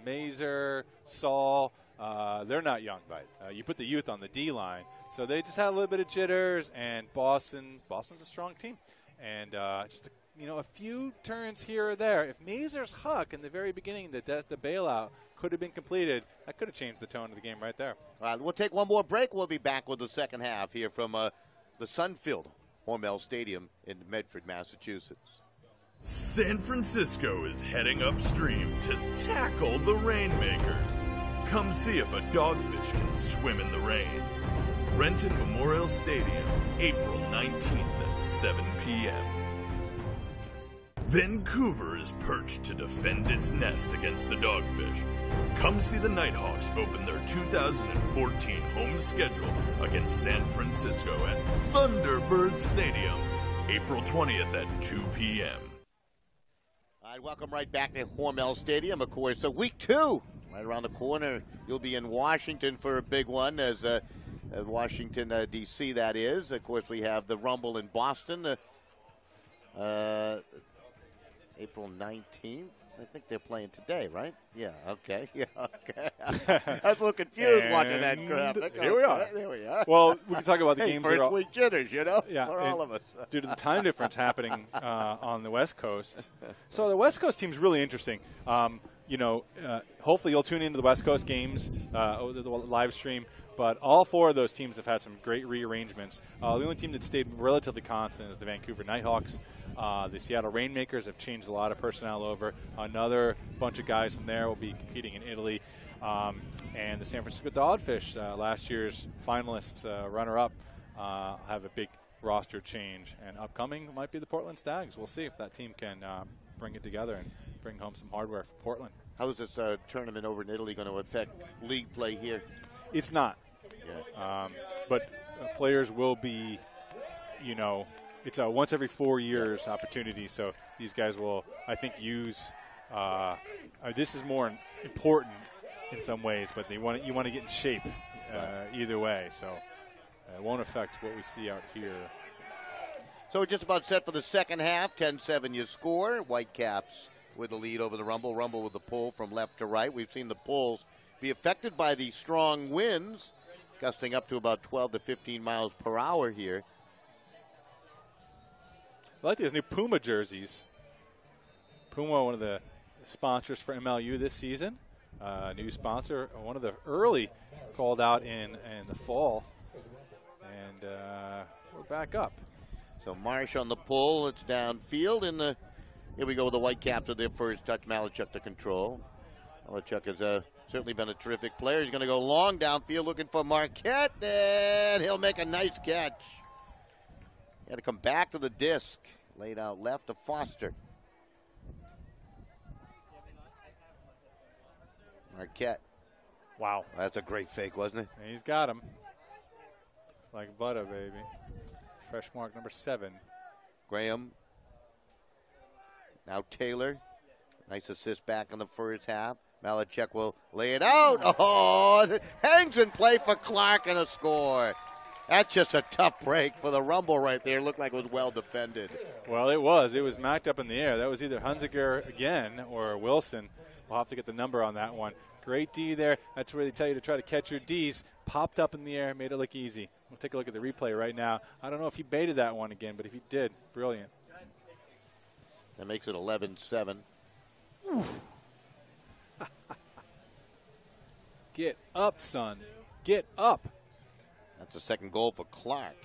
Mazer, Saul, they're not young, but you put the youth on the D-line. So they just had a little bit of jitters, and Boston's a strong team. And just a few turns here or there. If Mazer's huck in the very beginning, the bailout could have been completed, that could have changed the tone of the game right there. All right, we'll take one more break. We'll be back with the second half here from the Sunfield Hormel Stadium in Medford, Massachusetts. San Francisco is heading upstream to tackle the Rainmakers. Come see if a dogfish can swim in the rain. Renton Memorial Stadium, April 19th at 7 p.m. Vancouver is perched to defend its nest against the Dogfish. Come see the Nighthawks open their 2014 home schedule against San Francisco at Thunderbird Stadium, April 20th at 2 p.m. All right, welcome right back to Hormel Stadium, of course. So week 2, right around the corner. You'll be in Washington for a big one, as Washington, D.C., that is. Of course, we have the Rumble in Boston. April 19th. I think they're playing today, right? Yeah, okay. Yeah, okay. I was a little confused watching that graphic. Here we are. There we are. Well, we can talk about the games. First week jitters, for all of us. Due to the time difference happening on the West Coast. So the West Coast team's really interesting. Hopefully you'll tune into the West Coast games over the live stream. But all 4 of those teams have had some great rearrangements. The only team that stayed relatively constant is the Vancouver Nighthawks. The Seattle Rainmakers have changed a lot of personnel over. Another bunch of guys from there will be competing in Italy. And the San Francisco Dogfish, last year's finalists, runner-up, have a big roster change. And upcoming might be the Portland Stags. We'll see if that team can bring it together and bring home some hardware for Portland. How is this tournament over in Italy going to affect league play here? It's not. Yeah. But players will be, it's a once every 4 years opportunity. So these guys will, I think, use this is more important in some ways, but you want to get in shape either way. So it won't affect what we see out here. So we're just about set for the second half. 10-7 you score. Whitecaps with the lead over the Rumble. Rumble with the pull from left to right. We've seen the pulls be affected by the strong winds, gusting up to about 12 to 15 miles per hour here. I like these new Puma jerseys. Puma, one of the sponsors for MLU this season. New sponsor, one of the early called out in the fall. And we're back up. So Marsh on the pull. It's downfield. Here we go with the Whitecaps with their first touch. Malachuk to control. Malachuk has certainly been a terrific player. He's going to go long downfield looking for Marquette, and he'll make a nice catch. Got to come back to the disc. Laid out left to Foster. Marquette. Wow. That's a great fake, wasn't it? And he's got him. Like butter, baby. Fresh mark number 7. Graham. Now Taylor. Nice assist back in the first half. Malachuk will lay it out. Oh, it hangs in play for Clark and a score. That's just a tough break for the Rumble right there. Looked like it was well defended. Well, it was. It was knocked up in the air. That was either Hunziker again or Wilson. We'll have to get the number on that one. Great D there. That's where they tell you to try to catch your Ds. Popped up in the air, made it look easy. We'll take a look at the replay right now. I don't know if he baited that one again, but if he did, brilliant. That makes it 11-7. Get up, son. Get up. That's the second goal for Clark.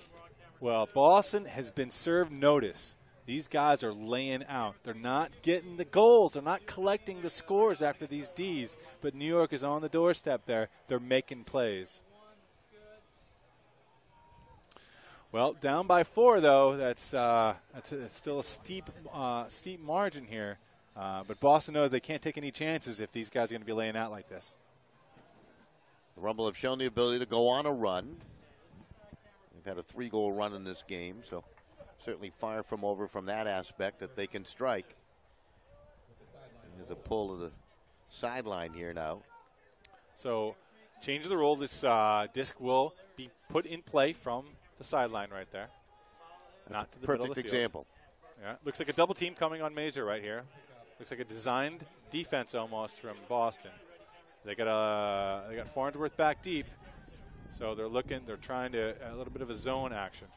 Well, Boston has been served notice. These guys are laying out. They're not getting the goals. They're not collecting the scores after these Ds. But New York is on the doorstep there. They're making plays. Well, down by 4, though. That's still a steep margin here. But Boston knows they can't take any chances if these guys are going to be laying out like this. The Rumble have shown the ability to go on a run. They've had a 3-goal run in this game, so certainly far from over from that aspect that they can strike. There's a pull of the sideline here now. So change of the rule. This disc will be put in play from the sideline right there. That's not to the perfect middle of the field. example. Yeah, looks like a double team coming on Mazur right here. Looks like a designed defense almost from Boston. They got Farnsworth back deep, so they're trying to a little bit of a zone action.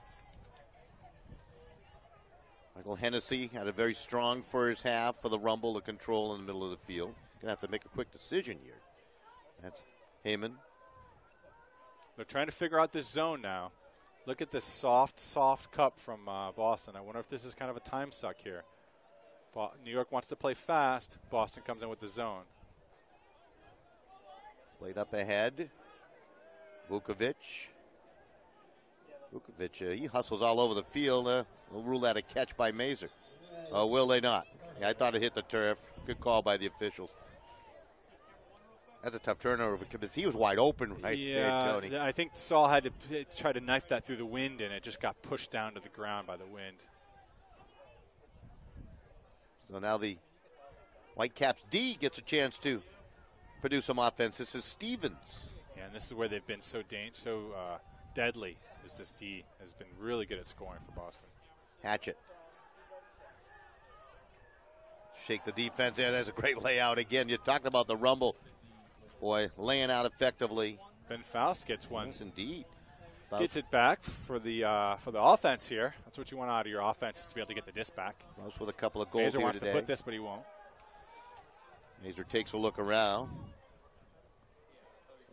Michael Hennessy had a very strong first half for the Rumble to control in the middle of the field. Gonna have to make a quick decision here. That's Heyman. They're trying to figure out this zone now. Look at this soft cup from Boston. I wonder if this is kind of a time suck here. New York wants to play fast. Boston comes in with the zone. Played up ahead. Vukovic. He hustles all over the field. We'll rule that a catch by Mazur. Will they not? Yeah, I thought it hit the turf. Good call by the officials. That's a tough turnover because he was wide open right there, Tony. I think Saul had to try to knife that through the wind, and it just got pushed down to the ground by the wind. So now the Whitecaps D gets a chance to produce some offense. This is Stevens. Yeah, and this is where they've been so deadly. Is this D has been really good at scoring for Boston. Hatchet. Shake the defense there. That's a great layout again. You talked about the Rumble. Boy, laying out effectively. Ben Faust gets one. Yes, indeed. Gets it back for the offense here. That's what you want out of your offense, is to be able to get the disc back. Faust with a couple of goals Mazur here wants today. to put this, but he won't. Mazur takes a look around.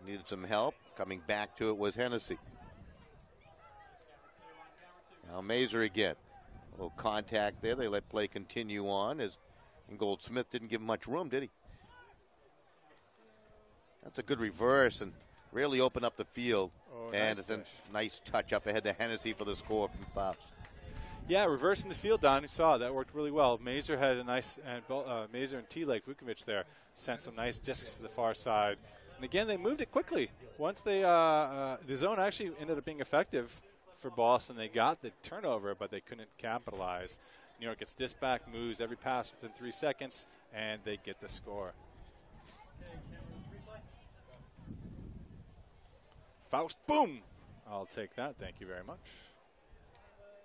Needed some help. Coming back to it was Hennessy. Now Mazur again. A little contact there. They let play continue on as Goldsmith didn't give much room, did he? That's a good reverse and really open up the field. Oh, and nice it's a nice touch up ahead to Hennessy for the score from Faust. Yeah, reversing the field, Don. You saw that worked really well. Mazur had a nice, and Mazur and T-Lake Vukovic there sent some nice discs to the far side. And again, they moved it quickly. Once they, the zone actually ended up being effective for Boston. They got the turnover, but they couldn't capitalize. New York gets this back, moves every pass within 3 seconds, and they get the score. Faust, boom! I'll take that. Thank you very much.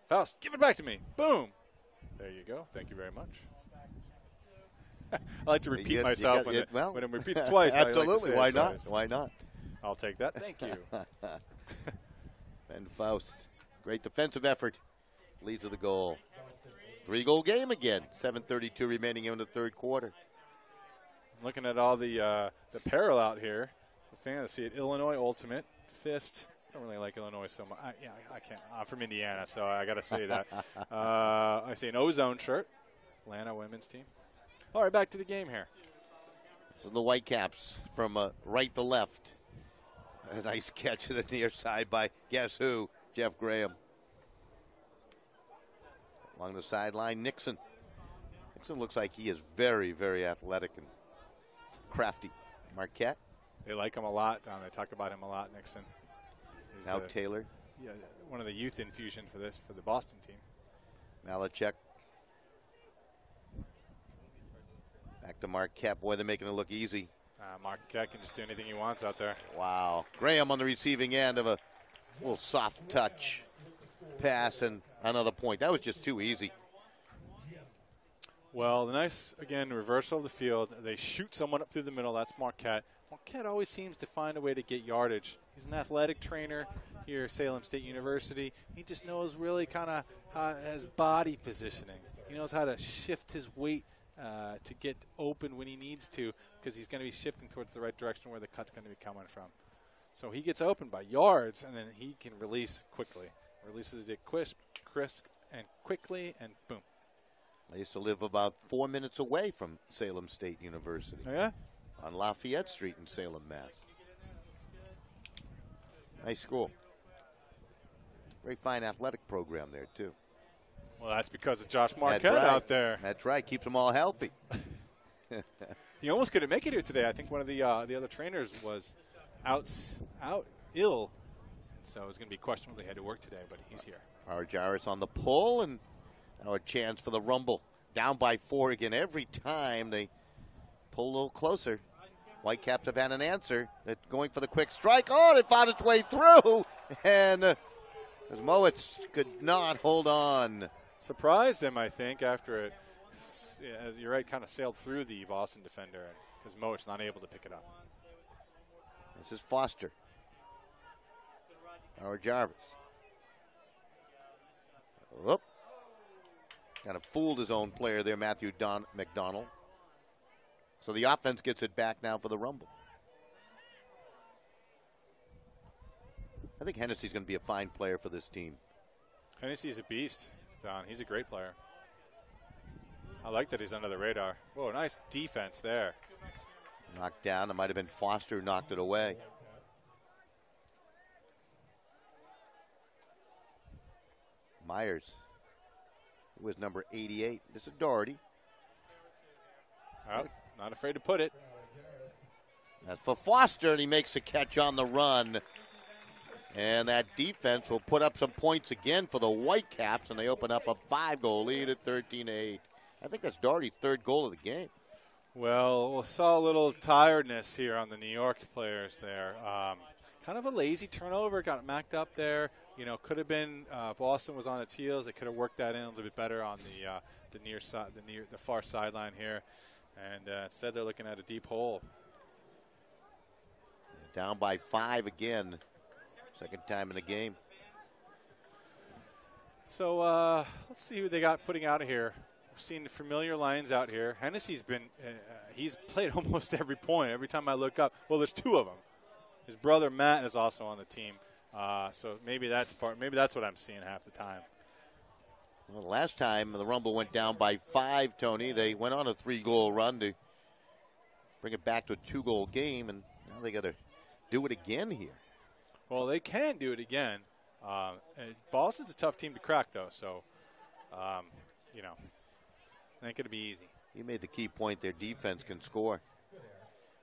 Faust, give it back to me. Boom! There you go. Thank you very much. I like to repeat myself when it repeats twice. Absolutely. I like to say it twice. Why not? I'll take that. Thank you. Ben Faust, great defensive effort, leads to the goal. 3-goal game again. 7:32 remaining in the third quarter. I'm looking at all the apparel out here. The fantasy at Illinois Ultimate Fist. I don't really like Illinois so much. I can't. I'm from Indiana, so I got to say that. I see an Ozone shirt. Atlanta women's team. All right, back to the game here. So the Whitecaps from right to left. A nice catch to the near side by guess who? Jeff Graham. Along the sideline, Nixon. Nixon looks like he is very, very athletic and crafty. Marquette. They like him a lot, Don. They talk about him a lot, Nixon. He's Now Taylor. Yeah, one of the youth infusion for the Boston team. Malachek. Back to Marquette. Boy, they're making it look easy. Marquette can just do anything he wants out there. Wow. Graham on the receiving end of a little soft touch pass and another point. That was just too easy. Well, the nice, again, reversal of the field. They shoot someone up through the middle. That's Marquette. Marquette always seems to find a way to get yardage. He's an athletic trainer here at Salem State University. He just knows really kind of his body positioning. He knows how to shift his weight to get open when he needs to, because he's going to be shifting towards the right direction where the cut's going to be coming from. So he gets open by yards, and then he can release quickly. Releases it crisp, and quickly, and boom. I used to live about 4 minutes away from Salem State University. Oh, yeah? On Lafayette Street in Salem, Mass. Nice school. Very fine athletic program there, too. Well, that's because of Josh Marquette out there. That's right. Keeps them all healthy. He almost couldn't make it here today. I think one of the other trainers was out ill. so it's going to be questionable. They had to work today, but he's here. Arjaris on the pull, and now a chance for the Rumble. Down by 4 again. Every time they pull a little closer, Whitecaps have had an answer. They're going for the quick strike. Oh, it found its way through, and as Mowitz could not hold on. Surprised him, I think, after it, you're right, kind of sailed through the Boston defender, because Mowitz not able to pick it up. This is Foster. Our Jarvis. Whoop. Kind of fooled his own player there, Matthew McDonald. So the offense gets it back now for the Rumble. I think Hennessy's going to be a fine player for this team. Hennessy's a beast, Don. He's a great player. I like that he's under the radar. Whoa, nice defense there. Knocked down. It might have been Foster who knocked it away. Myers, who was number 88. This is Doherty. Oh, not afraid to put it. That's for Foster, and he makes the catch on the run. And that defense will put up some points again for the Whitecaps, and they open up a 5-goal lead at 13-8. I think that's Doherty's 3rd goal of the game. Well, we saw a little tiredness here on the New York players there. Kind of a lazy turnover, got macked up there. You know, could have been Boston was on its heels. They could have worked that in a little bit better on the near side, the far sideline here, and instead they're looking at a deep hole. Down by 5 again, 2nd time in the game. So let's see who they got putting out of here. We've seen familiar lines out here. Hennessy's been he's played almost every point. Every time I look up, well, there's 2 of them. His brother Matt is also on the team. So maybe that's what I'm seeing half the time. Well, last time the Rumble went down by 5, Tony. They went on a 3-goal run to bring it back to a 2-goal game, and now they got to do it again here. Well, they can do it again. Boston's a tough team to crack, though. So, you know, it ain't going to be easy. You made the key point. Their defense can score.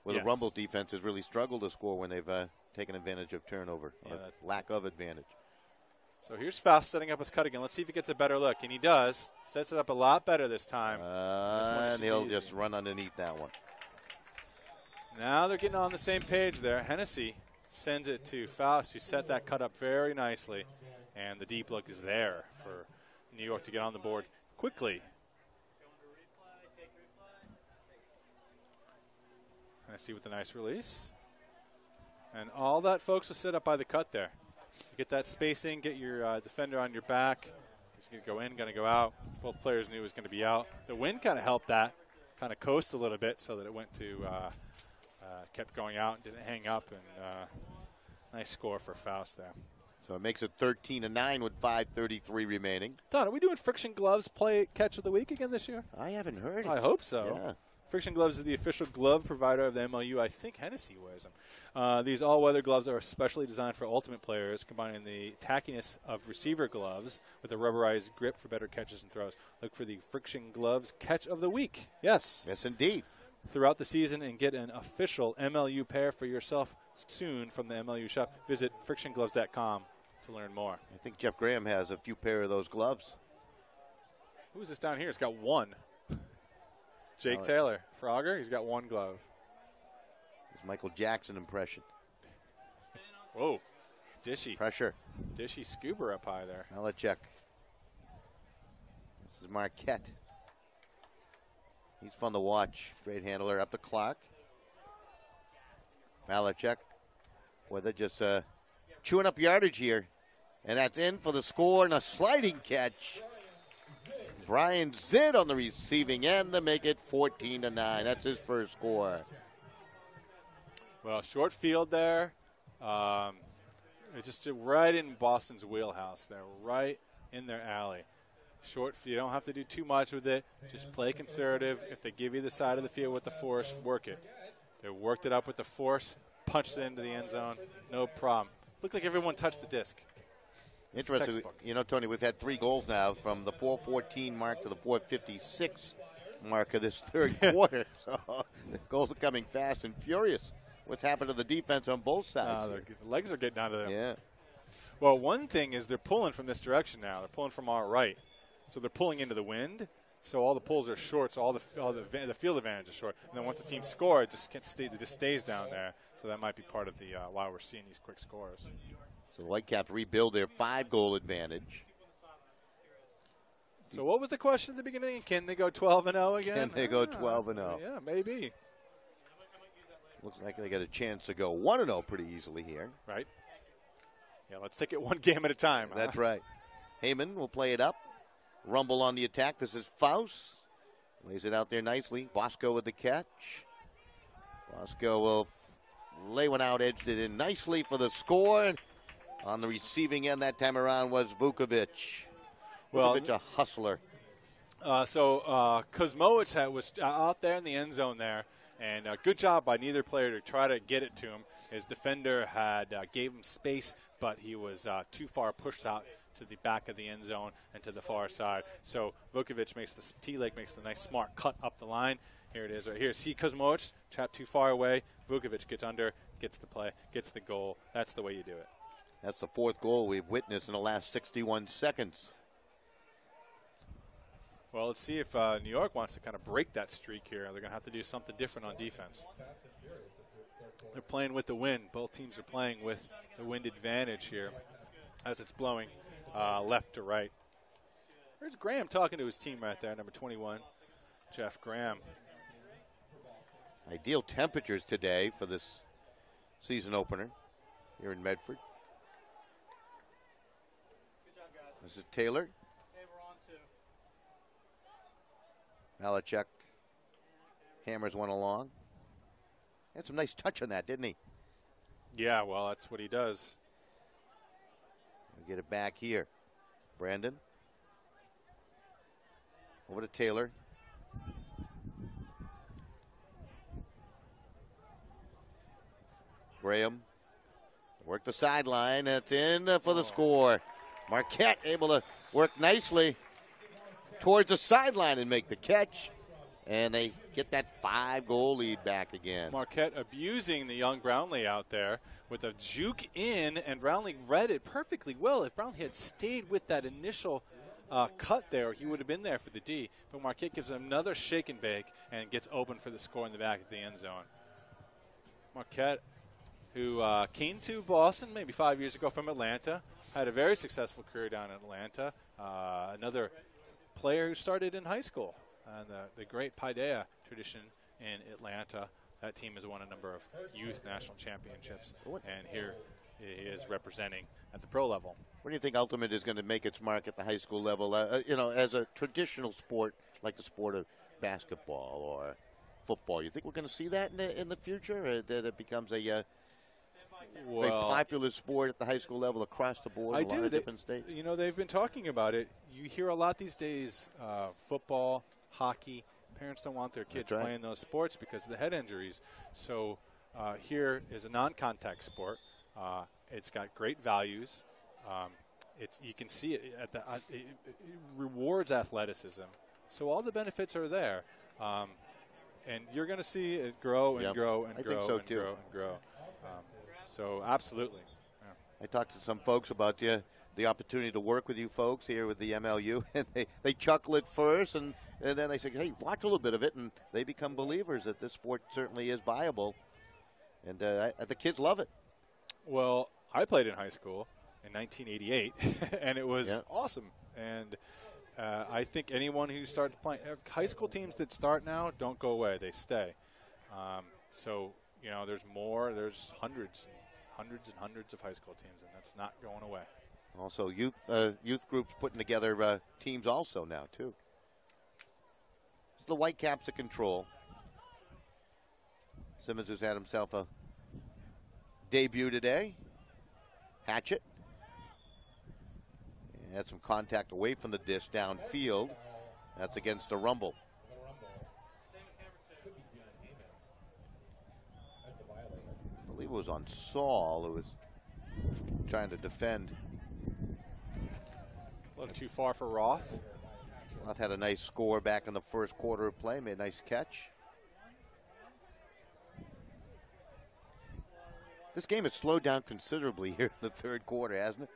Well, Yes. the Rumble defense has really struggled to score when they've taken advantage of turnover, or lack of advantage. So here's Faust setting up his cut again. Let's see if he gets a better look. And he does. Sets it up a lot better this time. And he'll just run underneath that one. Now they're getting on the same page there. Hennessy sends it to Faust, who set that cut up very nicely. And the deep look is there for New York to get on the board quickly. Hennessy with a nice release. And all that, folks, was set up by the cut there. Get that spacing, get your defender on your back. He's going to go in, going to go out. Both players knew it was going to be out. The wind kind of helped that, kind of coast a little bit so that it went to, kept going out and didn't hang up. And nice score for Faust there. So it makes it 13-9 with 5:33 remaining. Don, are we doing Friction Gloves play catch of the week again this year? I haven't heard it. I hope so. Yeah. Friction Gloves is the official glove provider of the MLU. I think Hennessy wears them. These all-weather gloves are specially designed for ultimate players, combining the tackiness of receiver gloves with a rubberized grip for better catches and throws. Look for the Friction Gloves catch of the week. Yes. Yes, indeed. Throughout the season, and get an official MLU pair for yourself soon from the MLU shop. Visit frictiongloves.com to learn more. I think Jeff Graham has a few pair of those gloves. Who's this down here? It's got one. Jake Taylor. Frogger, he's got one glove. His Michael Jackson impression. Whoa. Dishy. Pressure. Dishy scuba up high there. Malachek. This is Marquette. He's fun to watch. Great handler up the clock. Malachek. Boy, they're just chewing up yardage here. And that's in for the score and a sliding catch. Brian Zidd on the receiving end to make it 14-9. That's his first score. Well, short field there. It's just right in Boston's wheelhouse there, right in their alley. Short field, you don't have to do too much with it. Just play conservative. If they give you the side of the field with the force, work it. They worked it up with the force, punched it into the end zone, no problem. Looked like everyone touched the disc. Interesting. You know, Tony, we've had 3 goals now from the 4:14 mark to the 4:56 mark of this third quarter. So the goals are coming fast and furious. What's happened to the defense on both sides? The legs are getting out of them. Yeah. Well, one thing is they're pulling from this direction now. They're pulling from our right. So they're pulling into the wind. So all the pulls are short, so the field advantage is short. And then once the team scores, it just stays down there. So that might be part of the why we're seeing these quick scores. So the Whitecaps rebuild their 5-goal advantage. So what was the question at the beginning? Can they go 12-0 again? Can they go 12-0? Yeah, maybe. Looks like they got a chance to go 1-0 pretty easily here. Right. Yeah, let's take it one game at a time. That's right. Heyman will play it up. Rumble on the attack. This is Faust. Lays it out there nicely. Bosco with the catch. Bosco will lay one out, edged it in nicely for the score. On the receiving end that time around was Vukovic. Well, Vukovic, a hustler. Kuzmowicz was out there in the end zone there, and good job by neither player to try to get it to him. His defender gave him space, but he was too far pushed out to the back of the end zone and to the far side. So Vukovic makes T-Leg makes the nice smart cut up the line. Here it is right here. See Kuzmowicz trapped too far away. Vukovic gets under, gets the play, gets the goal. That's the way you do it. That's the 4th goal we've witnessed in the last 61 seconds. Well, let's see if New York wants to kind of break that streak here. They're going to have to do something different on defense. They're playing with the wind. Both teams are playing with the wind advantage here as it's blowing left to right. There's Graham talking to his team right there, number 21, Jeff Graham. Ideal temperatures today for this season opener here in Medford. This is Taylor. Malachuk hammers one along. Had some nice touch on that, didn't he? Yeah, well, that's what he does. We'll get it back here. Brandon. Over to Taylor. Graham. Work the sideline. That's in for the score. Marquette able to work nicely towards the sideline and make the catch. And they get that 5-goal lead back again. Marquette abusing the young Brownlee out there with a juke in, and Brownlee read it perfectly well. If Brownlee had stayed with that initial cut there, he would have been there for the D. But Marquette gives him another shake and bake and gets open for the score in the back of the end zone. Marquette, who came to Boston maybe 5 years ago from Atlanta, had a very successful career down in Atlanta. Another player who started in high school. The great Paideia tradition in Atlanta. That team has won a number of youth national championships, and here he is representing at the pro level. What do you think Ultimate is going to make its mark at the high school level? As a traditional sport like the sport of basketball or football, you think we're going to see that in the future? Or that it becomes a very popular sport at the high school level across the board in a lot of different states? You know, they've been talking about it. You hear a lot these days, football, hockey. Parents don't want their kids playing those sports because of the head injuries. So here is a non-contact sport. It's got great values. You can see it it rewards athleticism. So all the benefits are there. And you're going to see it grow and grow and grow and grow and grow. So absolutely. Yeah. I talked to some folks about the opportunity to work with you folks here with the MLU, and they chuckle at first, and then they say, hey, watch a little bit of it, and they become believers that this sport certainly is viable. And the kids love it. Well, I played in high school in 1988, and it was awesome. And I think anyone who starts playing, high school teams that start now don't go away. They stay. So, there's hundreds and hundreds of high school teams, and that's not going away. Also, youth groups putting together teams also now, too. It's the Whitecaps at control. Simmons, who's had himself a debut today. Hatchet. And had some contact away from the disc downfield. That's against the Rumble. I believe it was on Saul, who was trying to defend. A little too far for Roth. Roth had a nice score back in the first quarter of play, made a nice catch. This game has slowed down considerably here in the third quarter, hasn't it?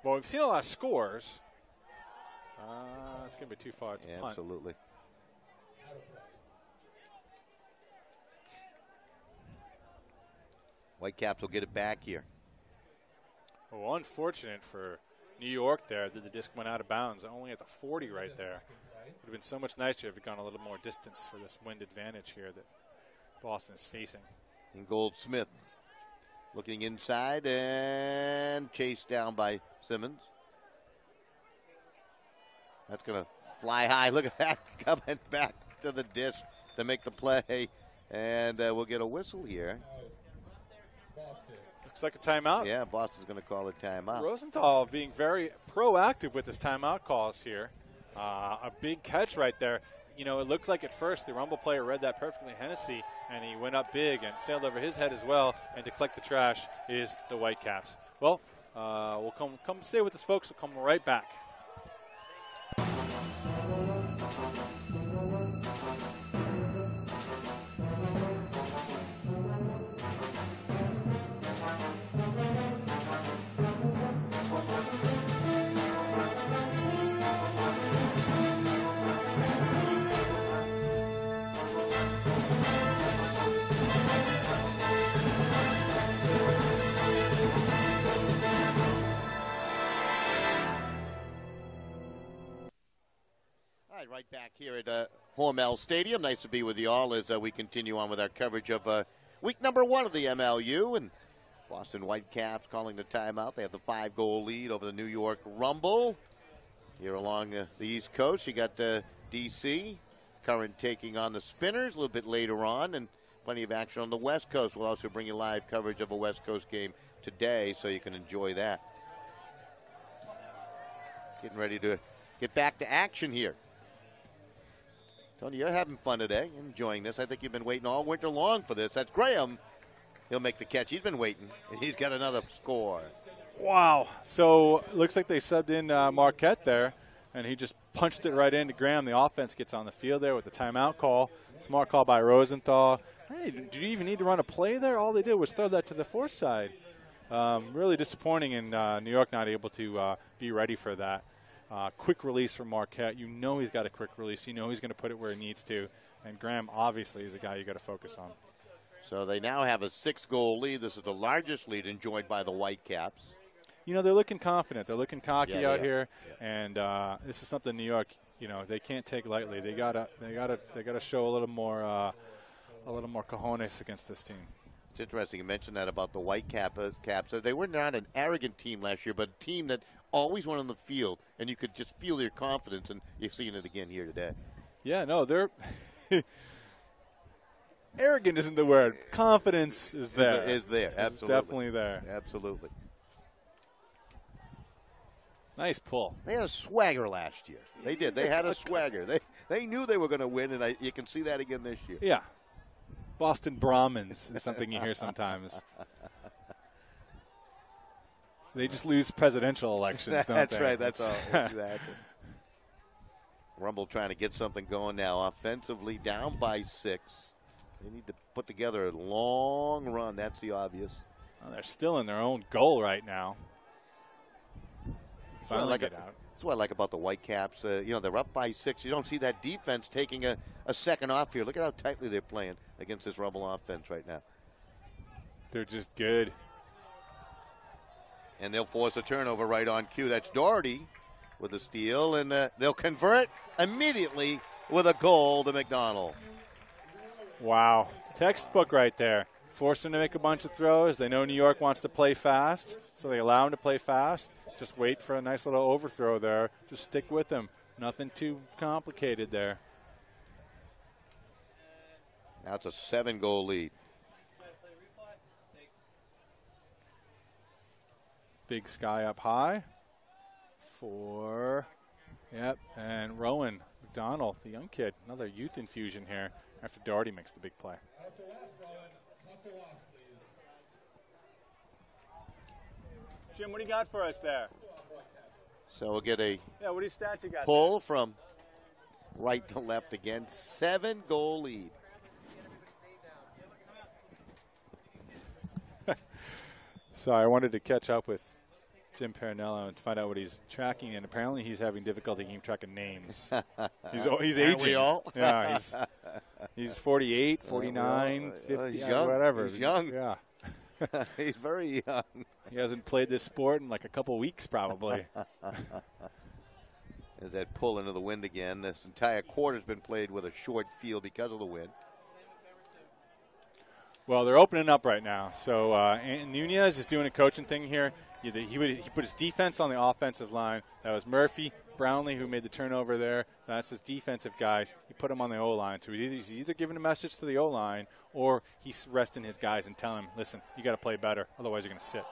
Well, we've seen a lot of scores. It's going to be too far. It's a punt. Absolutely. Whitecaps will get it back here. Well, unfortunate for New York there that the disc went out of bounds, only at the 40 right there. Would have been so much nicer if it gone a little more distance for this wind advantage here that Boston is facing. And Goldsmith looking inside and chased down by Simmons. That's going to fly high. Look at that coming back to the disc to make the play. And we'll get a whistle here. Looks like a timeout. Yeah, Boston's going to call a timeout. Rosenthal being very proactive with his timeout calls here. A big catch right there. You know, it looked like at first the Rumble player read that perfectly, Hennessy, and he went up big and sailed over his head as well. And to collect the trash is the Whitecaps. Well, we'll come stay with us, folks. We'll come right back. Right back here at Hormel Stadium. Nice to be with you all as we continue on with our coverage of week number 1 of the MLU. And Boston Whitecaps calling the timeout. They have the 5-goal lead over the New York Rumble. Here along the East Coast, you got D.C. Current taking on the Spinners a little bit later on. And plenty of action on the West Coast. We'll also bring you live coverage of a West Coast game today so you can enjoy that. Getting ready to get back to action here. Tony, you're having fun today, enjoying this. I think you've been waiting all winter long for this. That's Graham. He'll make the catch. He's been waiting, and he's got another score. Wow. So looks like they subbed in Marquette there, and he just punched it right into Graham. The offense gets on the field there with the timeout call. Smart call by Rosenthal. Hey, did you even need to run a play there? All they did was throw that to the force side. Really disappointing in New York not able to be ready for that. Quick release from Marquette. You know he's got a quick release. You know he's going to put it where he needs to. And Graham obviously is a guy you got to focus on. So they now have a 6-goal lead. This is the largest lead enjoyed by the Whitecaps. You know, they're looking confident. They're looking cocky out here. Yeah. And this is something New York, you know, they can't take lightly. They gotta show a little more cojones against this team. It's interesting you mentioned that about the Whitecaps. They were not an arrogant team last year, but a team that always went on the field, and you could just feel their confidence, and you're seeing it again here today. Yeah, no, they're arrogant isn't the word. Confidence is there. Is there. Absolutely. It's definitely there. Absolutely. Nice pull. They had a swagger last year. They did. They had a swagger. They knew they were going to win, and you can see that again this year. Yeah. Boston Brahmins is something you hear sometimes. They just lose presidential elections, don't That's they? right. That's all. Exactly. Rumble trying to get something going now. Offensively, down by 6. They need to put together a long run. That's the obvious. Well, they're still in their own goal right now. That's what I like about the Whitecaps. They're up by 6. You don't see that defense taking a second off here. Look at how tightly they're playing against this Rumble offense right now. They're just good. And they'll force a turnover right on cue. That's Doherty with the steal, and they'll convert immediately with a goal to McDonald. Wow. Textbook right there. Force them to make a bunch of throws. They know New York wants to play fast, so they allow them to play fast. Just wait for a nice little overthrow there. Just stick with them. Nothing too complicated there. Now it's a 7-goal lead. Big Sky up high. And Rowan McDonald, the young kid, another youth infusion here after Doherty makes the big play. Jim, what do you got for us there? So we'll get a what do you stats you got pull from right to left again. 7-goal lead. So I wanted to catch up with Jim Parinello and find out what he's tracking, and apparently he's having difficulty keeping track of names. He's Aren't aging. we all? Yeah, he's 48, 49, 50, he's young. whatever. He's young. Yeah. He's very young. He hasn't played this sport in like a couple weeks probably. There's that pull into the wind again. This entire quarter's been played with a short field because of the wind. Well, they're opening up right now. So Nunez is doing a coaching thing here. He put his defense on the offensive line. That was Murphy, Brownlee, who made the turnover there. That's his defensive guys. He put them on the O-line. So he's either giving a message to the O-line or he's resting his guys and telling them, listen, you got to play better. Otherwise, you're going to sit.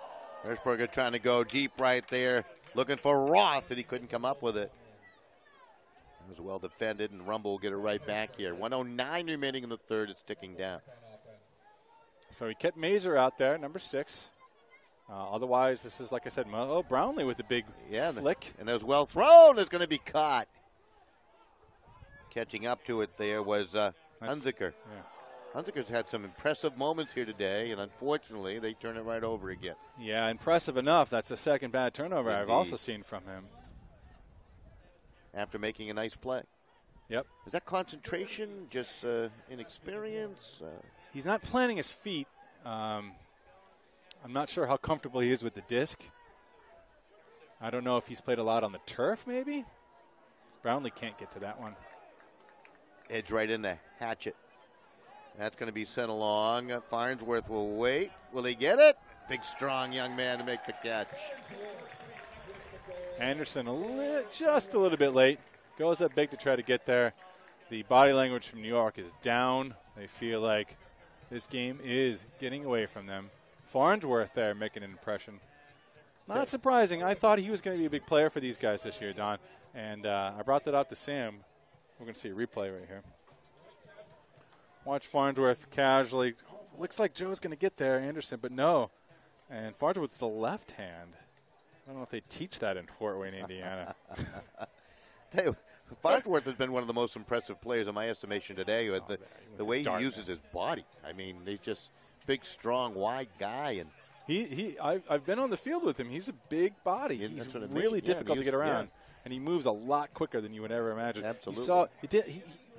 Hirschberger trying to go deep right there, looking for Roth, and he couldn't come up with it. It was well defended, and Rumble will get it right back here. 1:09 remaining in the third. It's ticking down. So he kept Mazer out there, number 6. Otherwise, this is, like I said, Brownlee with a big flick. And it was well thrown. It's going to be caught. Catching up to it there was Hunziker. Yeah. Hunziker's had some impressive moments here today, and unfortunately, they turn it right over again. Yeah, impressive enough. That's the second bad turnover Indeed. I've also seen from him. After making a nice play. Yep. Is that concentration, just inexperience? He's not planting his feet. I'm not sure how comfortable he is with the disc. I don't know if he's played a lot on the turf, maybe. Brownlee can't get to that one. Edge right in the hatchet. That's going to be sent along. Farnsworth will wait. Will he get it? Big, strong young man to make the catch. Anderson just a little bit late. Goes up big to try to get there. The body language from New York is down. They feel like this game is getting away from them. Farnsworth there making an impression. Not surprising. I thought he was going to be a big player for these guys this year, Don. And I brought that up to Sam. We're going to see a replay right here. Watch Farnsworth casually. Looks like Joe's going to get there, Anderson, but no. And Farnsworth with the left hand. I don't know if they teach that in Fort Wayne, Indiana. Farnsworth has been one of the most impressive players in my estimation today with the way he uses his body. I mean, he's just big, strong, wide guy. And I've been on the field with him. He's a big body. He's really difficult to get around. And he moves a lot quicker than you would ever imagine. Absolutely.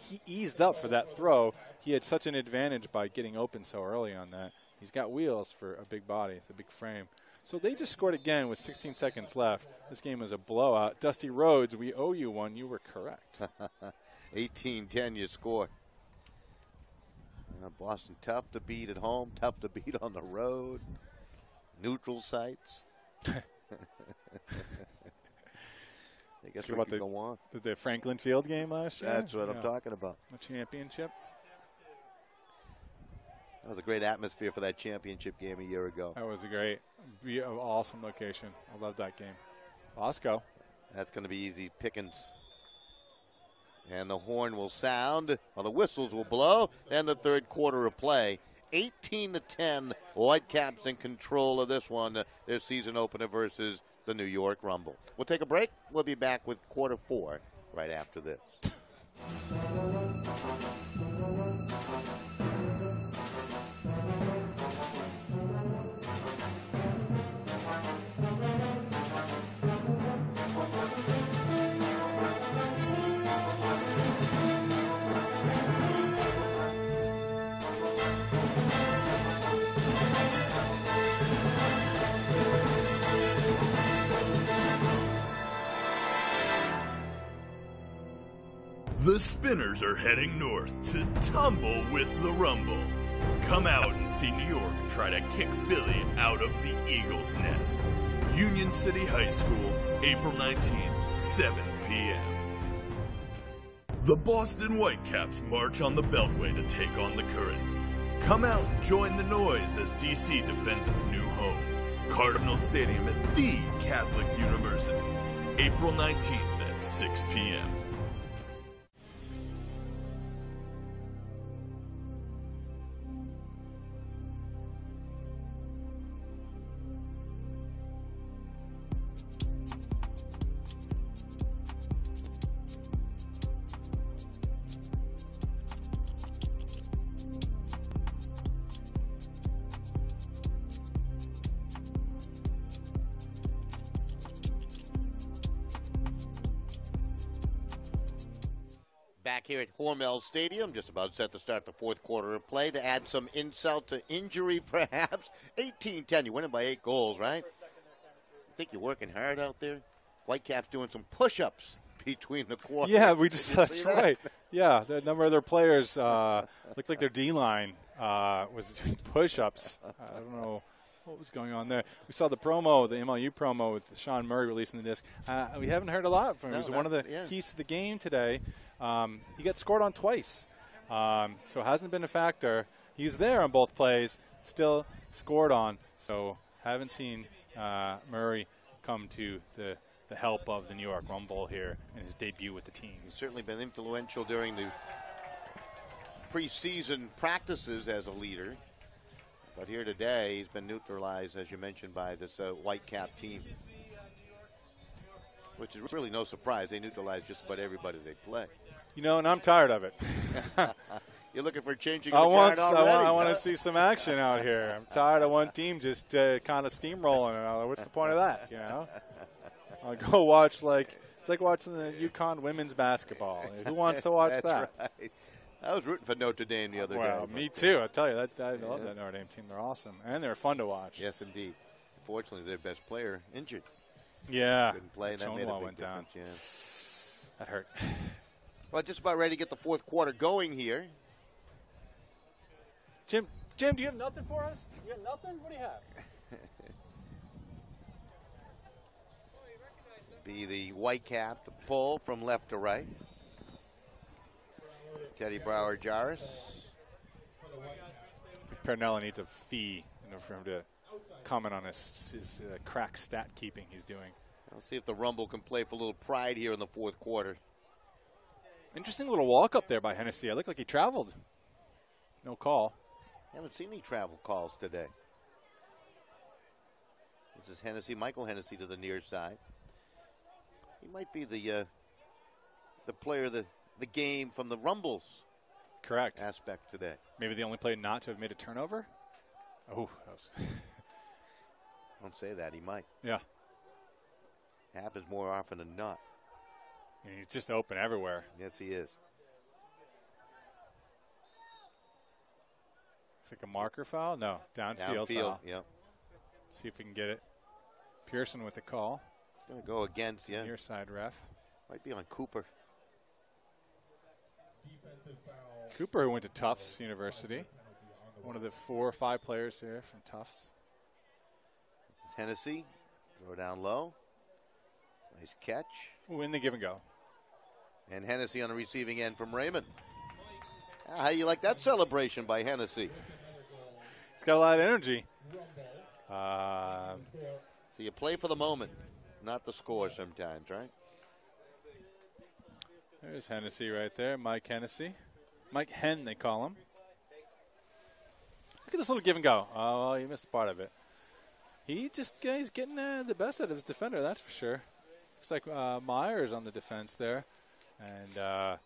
He eased up for that throw. He had such an advantage by getting open so early on that. He's got wheels for a big body. It's a big frame. So they just scored again with 16 seconds left. This game was a blowout. Dusty Rhodes, we owe you one. You were correct. 18-10 you score. Boston tough to beat at home, tough to beat on the road. Neutral sites. I guess we could go on. The Franklin Field game last year? That's what I'm talking about. The championship. That was a great atmosphere for that championship game a year ago. That was a great, awesome location. I love that game. Bosco. That's going to be easy pickings. And the horn will sound, or the whistles will blow, and the third quarter of play. 18-10, Whitecaps in control of this one, their season opener versus the New York Rumble. We'll take a break. We'll be back with quarter 4 right after this. The Spinners are heading north to tumble with the Rumble. Come out and see New York try to kick Philly out of the Eagles' nest. Union City High School, April 19th, 7 p.m. The Boston Whitecaps march on the Beltway to take on the Current. Come out and join the noise as DC defends its new home. Cardinal Stadium at the Catholic University, April 19th at 6 p.m. Back here at Hormel Stadium, just about set to start the fourth quarter of play. To add some insult to injury, perhaps. 18-10, you're winning by 8 goals, right? I think you're working hard out there. Whitecaps doing some push-ups between the quarters. Yeah, that's that? right. Yeah, a number of their players looked like their D-line was doing push-ups. I don't know what was going on there. We saw the promo, the MLU promo with Sean Murray releasing the disc. We haven't heard a lot from him. He was one of the keys to the game today. He got scored on twice, so it hasn't been a factor. He's there on both plays, still scored on. So haven't seen Murray come to the help of the New York Rumble here in his debut with the team. He's certainly been influential during the preseason practices as a leader. But here today, he's been neutralized, as you mentioned, by this Whitecap team, which is really no surprise. They neutralize just about everybody they play. You know, and I'm tired of it. You're looking for changing I the guard want already. to see some action out here. I'm tired of one team just kind of steamrolling. What's the point of that, you know? I'll go watch, it's like watching the UConn women's basketball. Who wants to watch that? Right. I was rooting for Notre Dame the other day. Well, me too. I tell you, I love that Notre Dame team. They're awesome, and they're fun to watch. Yes, indeed. Unfortunately, their best player injured. Yeah. Couldn't play, and that made a big went down. Yeah. That hurt. Well, just about ready to get the fourth quarter going here. Jim, do you have nothing for us? You have nothing? What do you have? Be the Whitecap to pull from left to right. Teddy Brower-Jarvis. Pernella needs a fee in order for him to comment on his crack stat keeping he's doing. I'll see if the Rumble can play for a little pride here in the fourth quarter. Interesting little walk up there by Hennessy. I looked like he traveled. No call. Haven't seen any travel calls today. This is Hennessy, Michael Hennessy to the near side. He might be the player of the game from the Rumbles. Correct. Aspect today. Maybe the only player not to have made a turnover? Oh, that was Don't say that. He might. Yeah. Happens more often than not. And he's just open everywhere. Yes, he is. It's like a marker foul? No, downfield foul. Yep. See if we can get it. Pearson with the call. It's going to go against, yeah. Near side ref. Might be on Cooper. Cooper, who went to Tufts University. One of the 4 or 5 players here from Tufts. This is Hennessy. Throw down low. Nice catch. Win the give and go. And Hennessy on the receiving end from Raymond. How you like that celebration by Hennessy? He's got a lot of energy. So you play for the moment, not the score sometimes, right? There's Hennessy right there, Mike Hennessy. Mike Henn, they call him. Look at this little give and go. Oh, he missed part of it. He's getting the best out of his defender, that's for sure. Looks like Myers on the defense there. And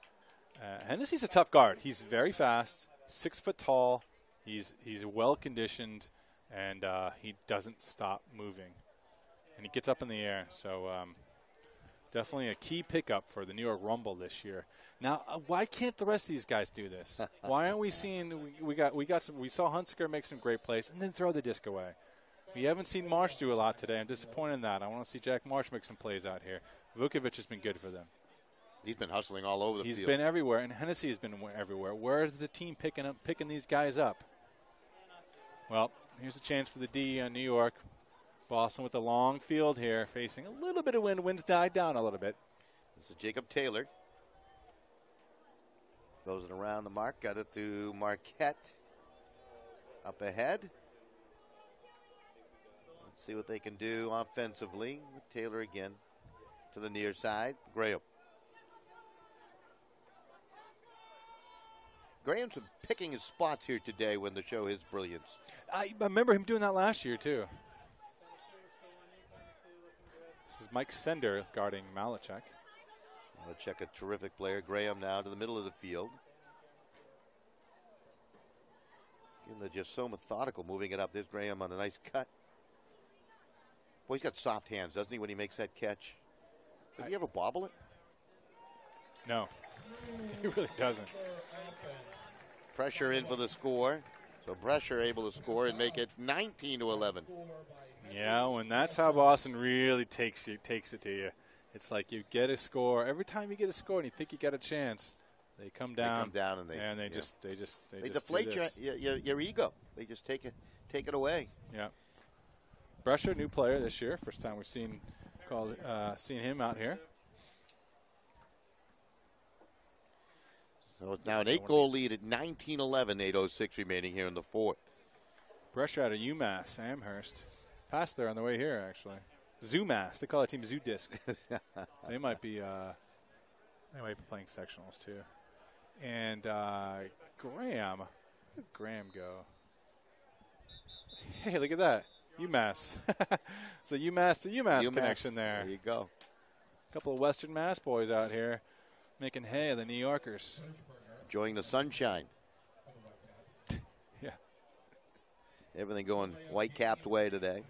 Hennessy's a tough guard. He's very fast, 6 foot tall. He's well conditioned, and he doesn't stop moving. And he gets up in the air. So definitely a key pickup for the New York Rumble this year. Now, why can't the rest of these guys do this? Why aren't we seeing? We saw Hunsaker make some great plays and then throw the disc away. We haven't seen Marsh do a lot today. I'm disappointed in that. I want to see Jack Marsh make some plays out here. Vukovic has been good for them. He's been hustling all over the field. He's been everywhere, and Hennessy has been everywhere. Where is the team picking these guys up? Well, here's a chance for the D on New York. Boston with the long field here, facing a little bit of wind. Wind's died down a little bit. This is Jacob Taylor. Throws it around the mark. Got it to Marquette. Up ahead. Let's see what they can do offensively. With Taylor again to the near side. Graham. Graham's been picking his spots here today when to show his brilliance. I remember him doing that last year, too. This is Mike Sender guarding Malachek. Malachek, a terrific player. Graham now to the middle of the field. Again, they're just so methodical moving it up. There's Graham on a nice cut. Boy, he's got soft hands, doesn't he, when he makes that catch? Does he ever bobble it? No. He really doesn't. Pressure in for the score. So Pressure able to score and make it 19-11. Yeah, when that's how Boston really takes it to you. It's like you get a score. Every time you get a score and you think you got a chance, they come down. And they deflate your ego. They just take it away. Yeah. Brescher, new player this year. First time we've seen him out here. So it's now an 8-goal lead at 19-11, 8:06 remaining here in the fourth. Brescher out of UMass, Amherst. Passed there on the way here, actually. Zoomass. They call that team Zoo Disc. They might be playing sectionals too. And Graham. Where did Graham go? Hey, look at that. UMass. It's a UMass to UMass connection there. There you go. A couple of Western Mass boys out here making hay of the New Yorkers. Enjoying the sunshine. Yeah. Everything going Whitecaps' way today.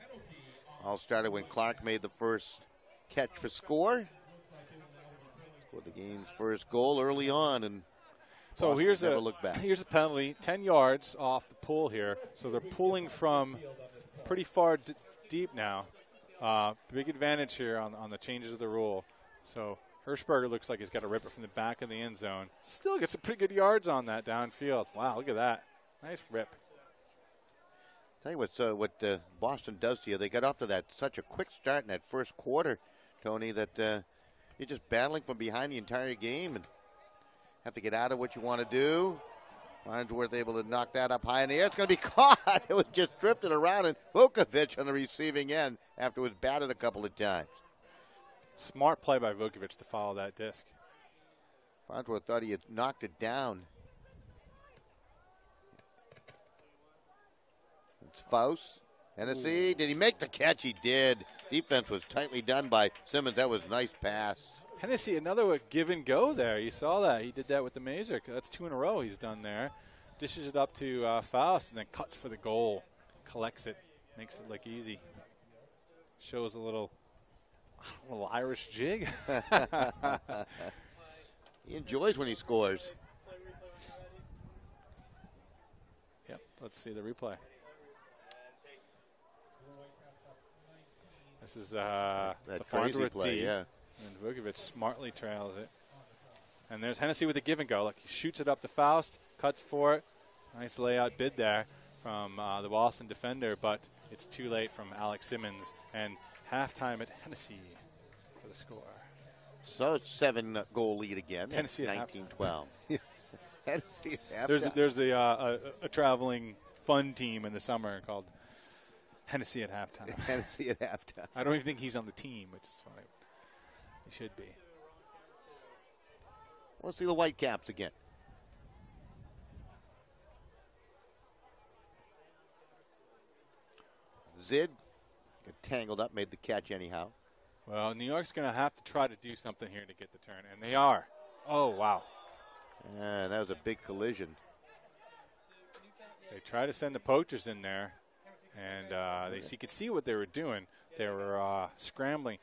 All started when Clark made the first catch for score. Scored the game's first goal early on, and so here's never looked back. Here's a penalty, 10 yards off the pool here. So they're pulling from pretty far deep now. Big advantage here on the changes of the rule. So Hirschberger looks like he's got to rip it from the back of the end zone. Still gets some pretty good yards on that downfield. Wow, look at that. Nice rip. Tell you what Boston does to you. They got off to such a quick start in that first quarter, Tony, that you're just battling from behind the entire game and have to get out of what you want to do. Farnsworth able to knock that up high in the air. It's going to be caught. It was just drifted around, and Vukovic on the receiving end after it was batted a couple of times. Smart play by Vukovic to follow that disc. Farnsworth thought he had knocked it down. It's Faust. Hennessy, did he make the catch? He did. Defense was tightly done by Simmons. That was a nice pass. Hennessy, another give and go there. You saw that. He did that with the Mazer. That's 2 in a row he's done there. Dishes it up to Faust and then cuts for the goal. Collects it. Makes it look easy. Shows a little Irish jig. He enjoys when he scores. Yep, let's see the replay. This is that the crazy Farnsworth play, D, yeah. and Vukovic smartly trails it. And there's Hennessy with a give and go. Look, he shoots it up to Faust, cuts for it. Nice layout bid there from the Boston defender, but it's too late from Alex Simmons. And halftime at Hennessy for the score. So it's 7-goal lead again. Hennessy 19-12. Hennessy at halftime. There's a traveling fun team in the summer called Hennessy at halftime. Hennessy at halftime. I don't even think he's on the team, which is funny. He should be. Let's see the Whitecaps again. Zid got tangled up, made the catch anyhow. Well, New York's going to have to try to do something here to get the turn, and they are. Oh, wow. That was a big collision. They try to send the poachers in there, and you could see what they were doing. They were scrambling.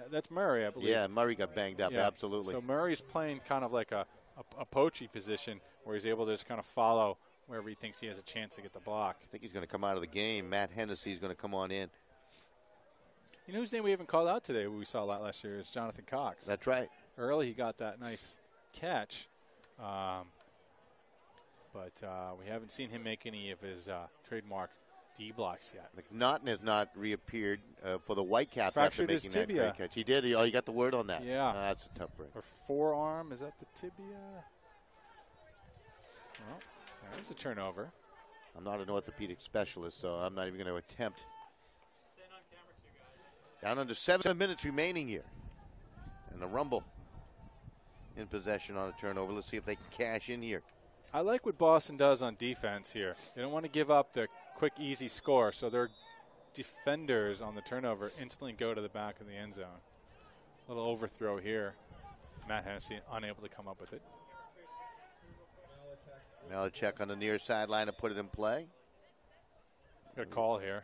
That's Murray, I believe. Yeah, Murray got banged up, yeah. Absolutely. So Murray's playing kind of like a poachy position where he's able to just kind of follow wherever he thinks he has a chance to get the block. I think he's going to come out of the game. Matt Hennessy is going to come on in. You know whose name we haven't called out today, who we saw a lot last year, is Jonathan Cox. That's right. Early he got that nice catch, but we haven't seen him make any of his trademark D blocks yet. McNaughton has not reappeared for the Whitecaps Fractured after making his that tibia. great catch. He did. You got the word on that. Yeah. That's a tough break. Or forearm, is that the tibia? Well, there's a turnover. I'm not an orthopedic specialist, so I'm not even going to attempt. Down under 7 minutes remaining here. And the Rumble in possession on a turnover. Let's see if they can cash in here. I like what Boston does on defense here. They don't want to give up the quick, easy score, so their defenders on the turnover instantly go to the back of the end zone. A little overthrow here. Matt Hennessy unable to come up with it. Malachek on the near sideline to put it in play. Good call here.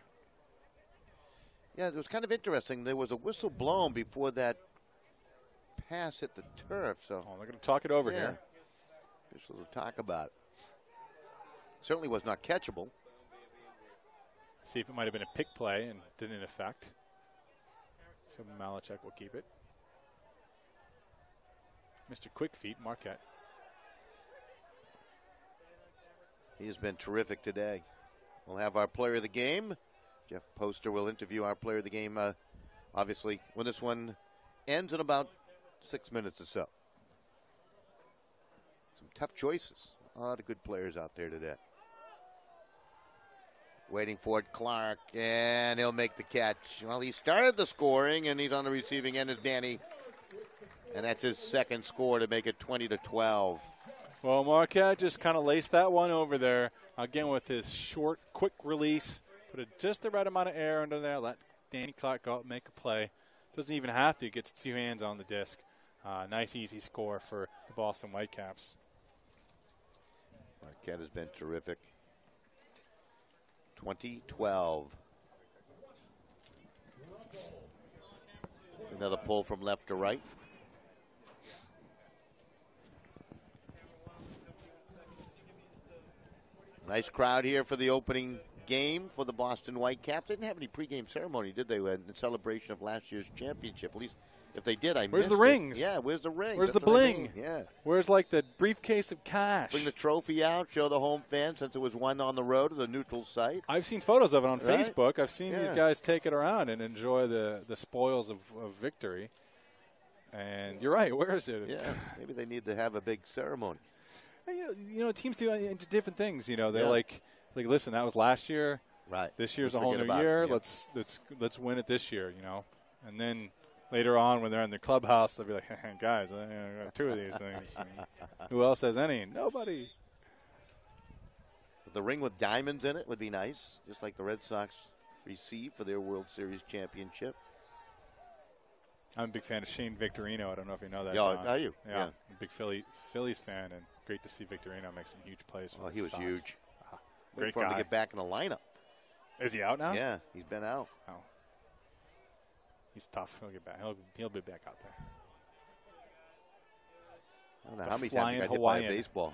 Yeah, it was kind of interesting. There was a whistle blown before that pass hit the turf. So they're going to talk it over yeah. here. Officials will talk about it. Certainly was not catchable. See if it might have been a pick play and didn't affect. So Malachek will keep it. Mr. Quick Feet, Marquette. He has been terrific today. We'll have our player of the game. Jeff Poster will interview our player of the game, obviously, when this one ends in about 6 minutes or so. Some tough choices. A lot of good players out there today. Waiting for it, Clark, and he'll make the catch. Well, he started the scoring, and he's on the receiving end as Danny. And that's his second score to make it 20-12. Well, Marquette just kind of laced that one over there. Again, with his short, quick release. Put just the right amount of air under there. Let Danny Clark go out and make a play. Doesn't even have to. Gets two hands on the disc. Nice, easy score for the Boston Whitecaps. Marquette has been terrific. 20-12. Another pull from left to right. Nice crowd here for the opening game for the Boston Whitecaps. They didn't have any pregame ceremony, did they, in celebration of last year's championship? At least if they did, Where's the rings? Yeah, where's the ring? Where's That's the bling? I mean. Yeah. Where's, like, the briefcase of cash? Bring the trophy out, show the home fans, since it was won on the road to the neutral site. I've seen photos of it on Right? Facebook. I've seen these guys take it around and enjoy the spoils of victory. And you're right. Where is it? Yeah, maybe they need to have a big ceremony. You know, teams do different things. You know, they're like, listen, that was last year. Right. This year's Let's a whole forget new about year. it. Yeah. Let's win it this year. You know, and then later on when they're in the clubhouse, they'll be like, hey, guys, I got two of these things. Who else has any? Nobody. But the ring with diamonds in it would be nice, just like the Red Sox received for their World Series championship. I'm a big fan of Shane Victorino. I don't know if you know that. Yeah, John. are you? Yeah. I'm a big Phillies fan, and great to see Victorino make some huge plays. Oh, he was Sox. huge. Wait Great for him guy. to get back in the lineup. Is he out now? Yeah, he's been out. Oh. He's tough. He'll get back. He'll be back out there. I don't know The how many times he flying got Hawaiian. hit by a baseball.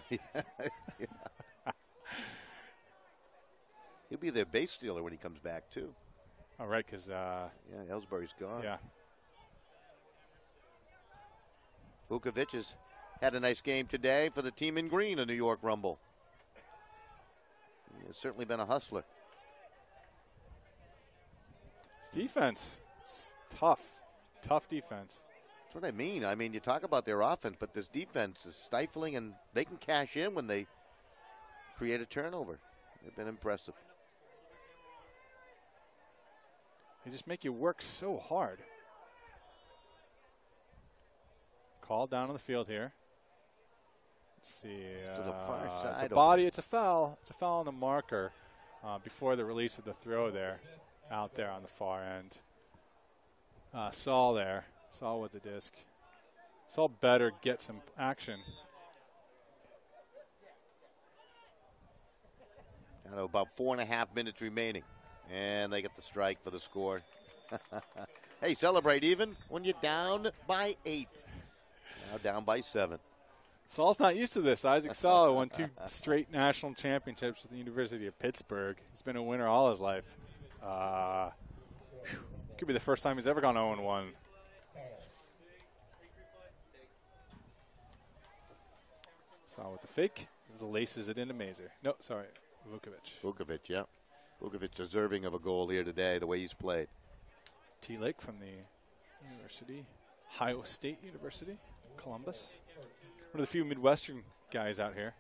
He'll be their base stealer when he comes back, too. All right, because Ellsbury's gone. yeah. Vukovic has had a nice game today for the team in green, the New York Rumble. He has certainly been a hustler. It's defense. It's tough defense. That's what I mean. I mean, you talk about their offense, but this defense is stifling, and they can cash in when they create a turnover. They've been impressive. They just make you work so hard. Call down on the field here. Let's see. To the far It's side. a body. It's a foul. It's a foul on the marker before the release of the throw there, out there on the far end. Saul there. Saul with the disc. Saul better get some action. I know about 4.5 minutes remaining, and they get the strike for the score. Hey, celebrate even when you're down by 8. Now down by 7. Saul's not used to this. Isaac Saul won 2 straight national championships with the University of Pittsburgh. He's been a winner all his life. Could be the first time he's ever gone 0-1. Saul with the fake. The laces it into Mazer. No, sorry. Vukovic, yeah. Vukovic deserving of a goal here today, the way he's played. T. Lake from the University. Ohio State University. Columbus. One of the few Midwestern guys out here.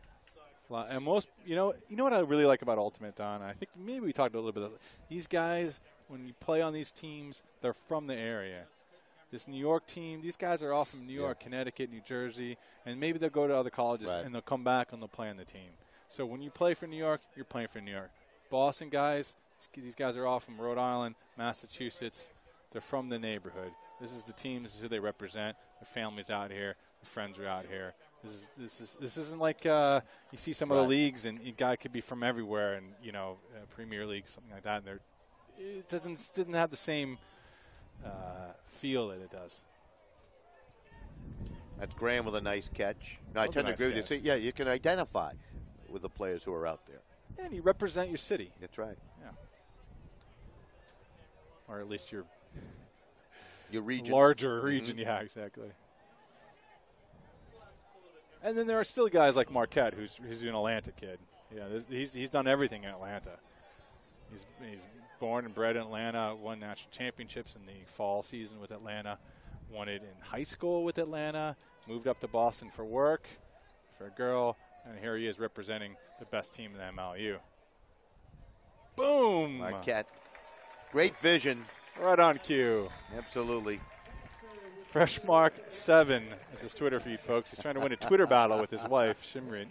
And most, you know what I really like about Ultimate, Don? I think maybe we talked a little bit about these guys, when you play on these teams, they're from the area. This New York team, these guys are all from New York, Connecticut, New Jersey, and maybe they'll go to other colleges and they'll come back and they'll play on the team. So when you play for New York, you're playing for New York. Boston guys, these guys are all from Rhode Island, Massachusetts. They're from the neighborhood. This is the team. This is who they represent. Their families out here. Their friends are out here. This isn't like you see some of the leagues and a guy could be from everywhere and Premier League, something like that. And it doesn't have the same feel that it does. That's Graham with a nice catch. No, I That was a tend to nice agree with you. catch. See, yeah, you can identify with the players who are out there. And you represent your city. That's right. Yeah. Or at least your region. larger region. Yeah, exactly. And then there are still guys like Marquette, who's an Atlanta kid. Yeah, he's done everything in Atlanta. He's born and bred in Atlanta, won national championships in the fall season with Atlanta, won it in high school with Atlanta, moved up to Boston for work, for a girl, and here he is representing the best team in the MLU. Boom! Marquette. Great vision. Right on cue. Absolutely. Freshmark7 is his Twitter feed, folks. He's trying to win a Twitter battle with his wife, Shimrit.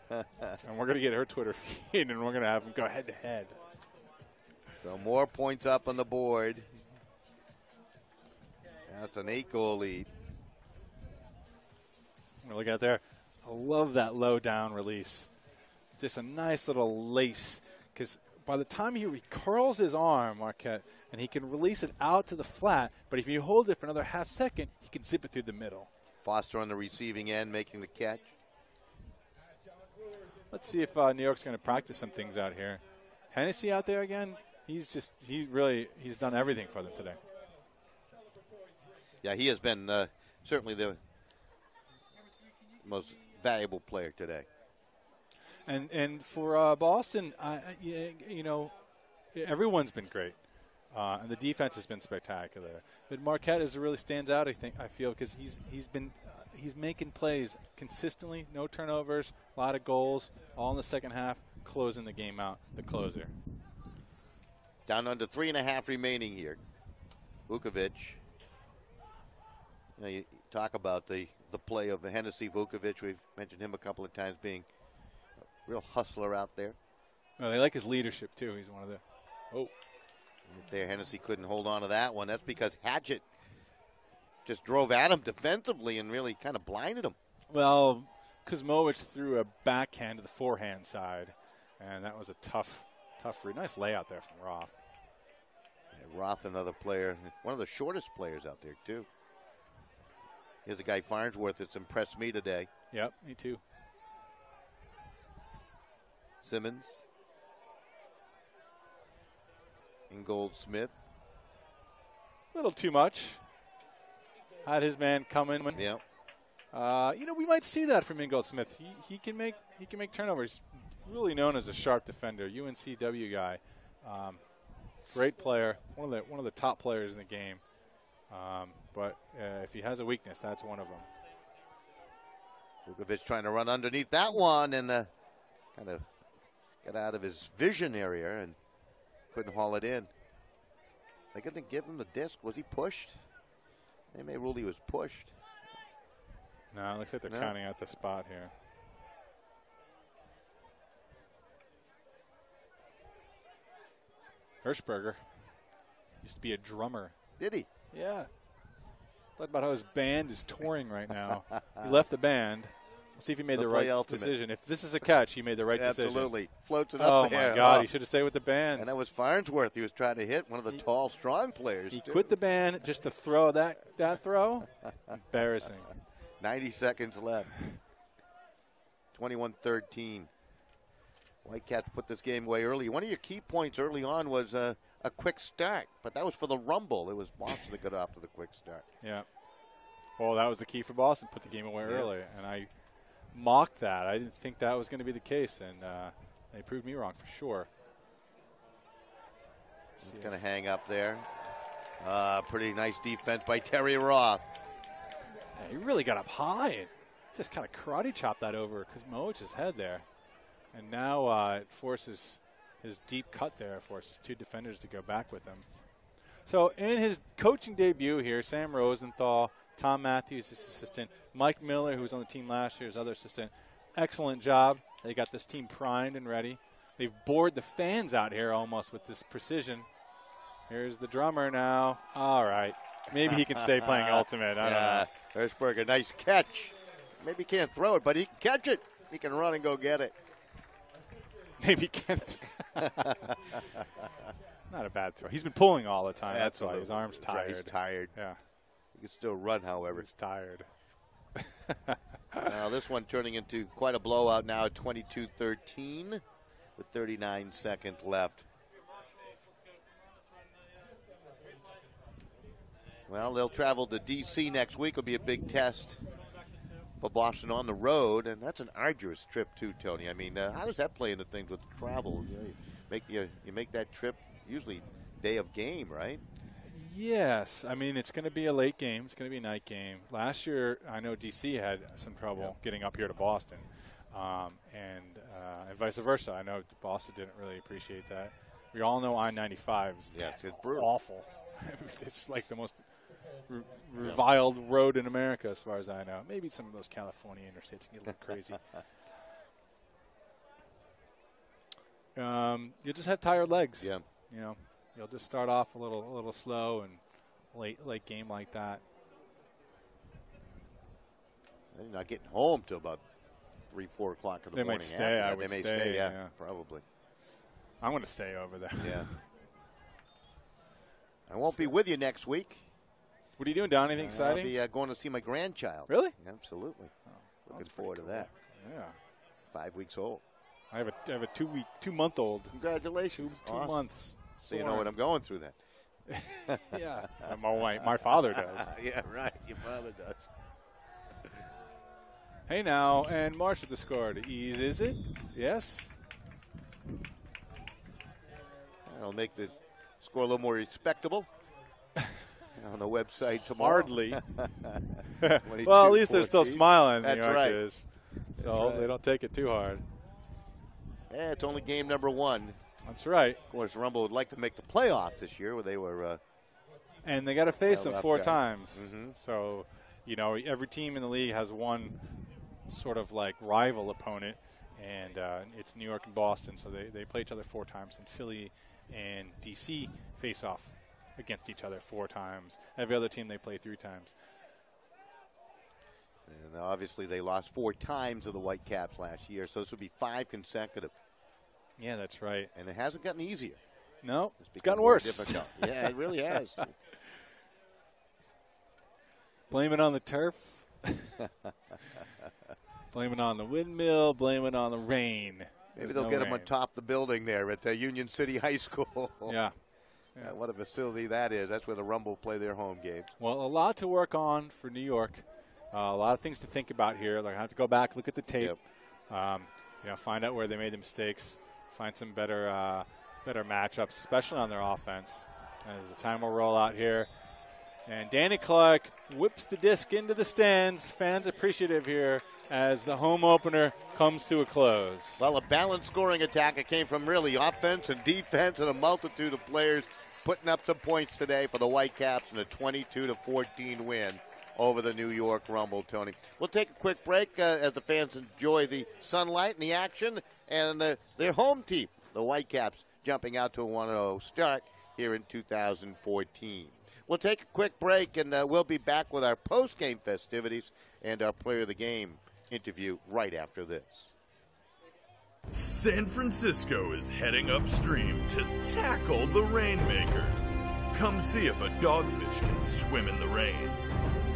And we're going to get her Twitter feed, and we're going to have them go head-to-head. So more points up on the board. That's an 8-goal lead. Look at there. I love that low-down release. Just a nice little lace. Because by the time he curls his arm, Marquette, and he can release it out to the flat, but if you hold it for another half second, he can zip it through the middle. Foster on the receiving end making the catch. Let's see if New York's going to practice some things out here. Hennessy out there again. He's done everything for them today. Yeah, he has been certainly the most valuable player today. And for Boston, everyone's been great, and the defense has been spectacular. But Marquette really stands out. I feel because he's making plays consistently, no turnovers, a lot of goals, all in the second half, closing the game out. The closer. Down under 3.5 remaining here. Vukovic. You talk about the play of Hennessy Vukovic. We've mentioned him a couple of times being a real hustler out there. Well, they like his leadership, too. He's one of the There, Hennessy couldn't hold on to that one. That's because Hatchett just drove at him defensively and really kind of blinded him. Well, Kuzmowicz threw a backhand to the forehand side, and that was a tough read. Nice layout there from Roth. Yeah, Roth, another player, one of the shortest players out there, too. Here's a guy, Farnsworth, that's impressed me today. Yep, me too. Simmons. Ingold Smith. A little too much. Had his man coming. Yeah. We might see that from Ingold Smith. He can make turnovers. Really known as a sharp defender, UNCW guy. Great player, one of the top players in the game. But if he has a weakness, that's one of them. Vukovic trying to run underneath that one and kind of got out of his vision area and couldn't haul it in. They couldn't give him the disc. Was he pushed? They may rule he was pushed. No, it looks like they're counting out the spot here. Hirschberger used to be a drummer. Did he? Yeah. Thought about how his band is touring right now. He left the band. We'll see if he made the right decision. If this is a catch, he made the right decision. Absolutely. Floats it up there. Oh, my God. He should have stayed with the band. And that was Farnsworth he was trying to hit, one of the tall, strong players. He quit the band just to throw that throw. Embarrassing. 90 seconds left. 21-13. Whitecaps put this game away early. One of your key points early on was a quick start, but that was for the Rumble. It was Boston that got off to the quick start. Yeah. Well, that was the key for Boston, put the game away early, and I mocked that. I didn't think that was going to be the case, and they proved me wrong for sure. It's going to hang up there. Pretty nice defense by Terry Roth. Yeah, he really got up high and just kind of karate chopped that over Kuzmowicz's head there. And now it forces his deep cut there, forces two defenders to go back with him. So in his coaching debut here, Sam Rosenthal, Tom Matthews, his assistant, Mike Miller, who was on the team last year, his other assistant. Excellent job. They got this team primed and ready. They've bored the fans out here almost with this precision. Here's the drummer now. All right. Maybe he can stay playing Ultimate. I don't know. Hirschberger, nice catch. Maybe he can't throw it, but he can catch it. He can run and go get it. Maybe he can't. Not a bad throw. He's been pulling all the time. That's why his arm's tired. He's tired. Yeah. He can still run, however. He's tired. Now this one turning into quite a blowout now at 22-13 with 39 seconds left. Well, they'll travel to D.C. next week. It'll be a big test for Boston on the road, and that's an arduous trip too, Tony. I mean, how does that play into things with travel? You make that trip usually day of game, right? Yes. I mean, it's going to be a late game. It's going to be a night game. Last year, I know D.C. had some trouble getting up here to Boston, and vice versa. I know Boston didn't really appreciate that. We all know I-95 is it's brutal. Awful. It's like the most reviled road in America, as far as I know. Maybe some of those California interstates can get a little crazy. You just have tired legs. Yeah. You know, you'll just start off a little slow and late game like that. They're not getting home till about 3-4 o'clock in the morning. They might stay. I would they may stay. Yeah, probably. I'm going to stay over there. Yeah. I won't be with you next week. What are you doing, Don? Anything exciting? I'll be going to see my grandchild. Really? Absolutely. Oh, Looking forward to that. Yeah. 5 weeks old. I have a 2-month-old. Congratulations. Two Awesome. months. So you know what I'm going through then. Yeah. My father does. Yeah, right. Your father does. Hey now, and Marsh with the score to ease, is it? Yes. That'll make the score a little more respectable on the website tomorrow. Hardly. Well, at least they're still smiling. That's New York right. Is. So they don't take it too hard. Yeah, it's only game number 1. That's right. Of course, Rumble would like to make the playoffs this year, where they were. And they got to face them 4 guy. times. Mm-hmm. So, you know, every team in the league has one sort of like rival opponent, and it's New York and Boston. So they play each other 4 times, and Philly and D.C. face off against each other 4 times. Every other team they play 3 times. And obviously they lost 4 times to the Whitecaps last year, so this would be 5 consecutive. Yeah, that's right. And it hasn't gotten easier. No, it's become gotten more worse. Difficult. Yeah, it really has. Blame it on the turf. Blame it on the windmill. Blame it on the rain. Maybe they'll get them on top of the building there at Union City High School. Yeah. What a facility that is. That's where the Rumble play their home games. Well, a lot to work on for New York. A lot of things to think about here. Like I have to go back, look at the tape, find out where they made the mistakes, find some better matchups, especially on their offense. As the time will roll out here. And Danny Clark whips the disc into the stands. Fans appreciative here as the home opener comes to a close. Well, a balanced scoring attack. It came from really offense and defense and a multitude of players putting up some points today for the Whitecaps in a 22-14 win over the New York Rumble, Tony. We'll take a quick break as the fans enjoy the sunlight and the action and their home team, the Whitecaps, jumping out to a 1-0 start here in 2014. We'll take a quick break, and we'll be back with our post-game festivities and our player of the game interview right after this. San Francisco is heading upstream to tackle the Rainmakers. Come see if a dogfish can swim in the rain.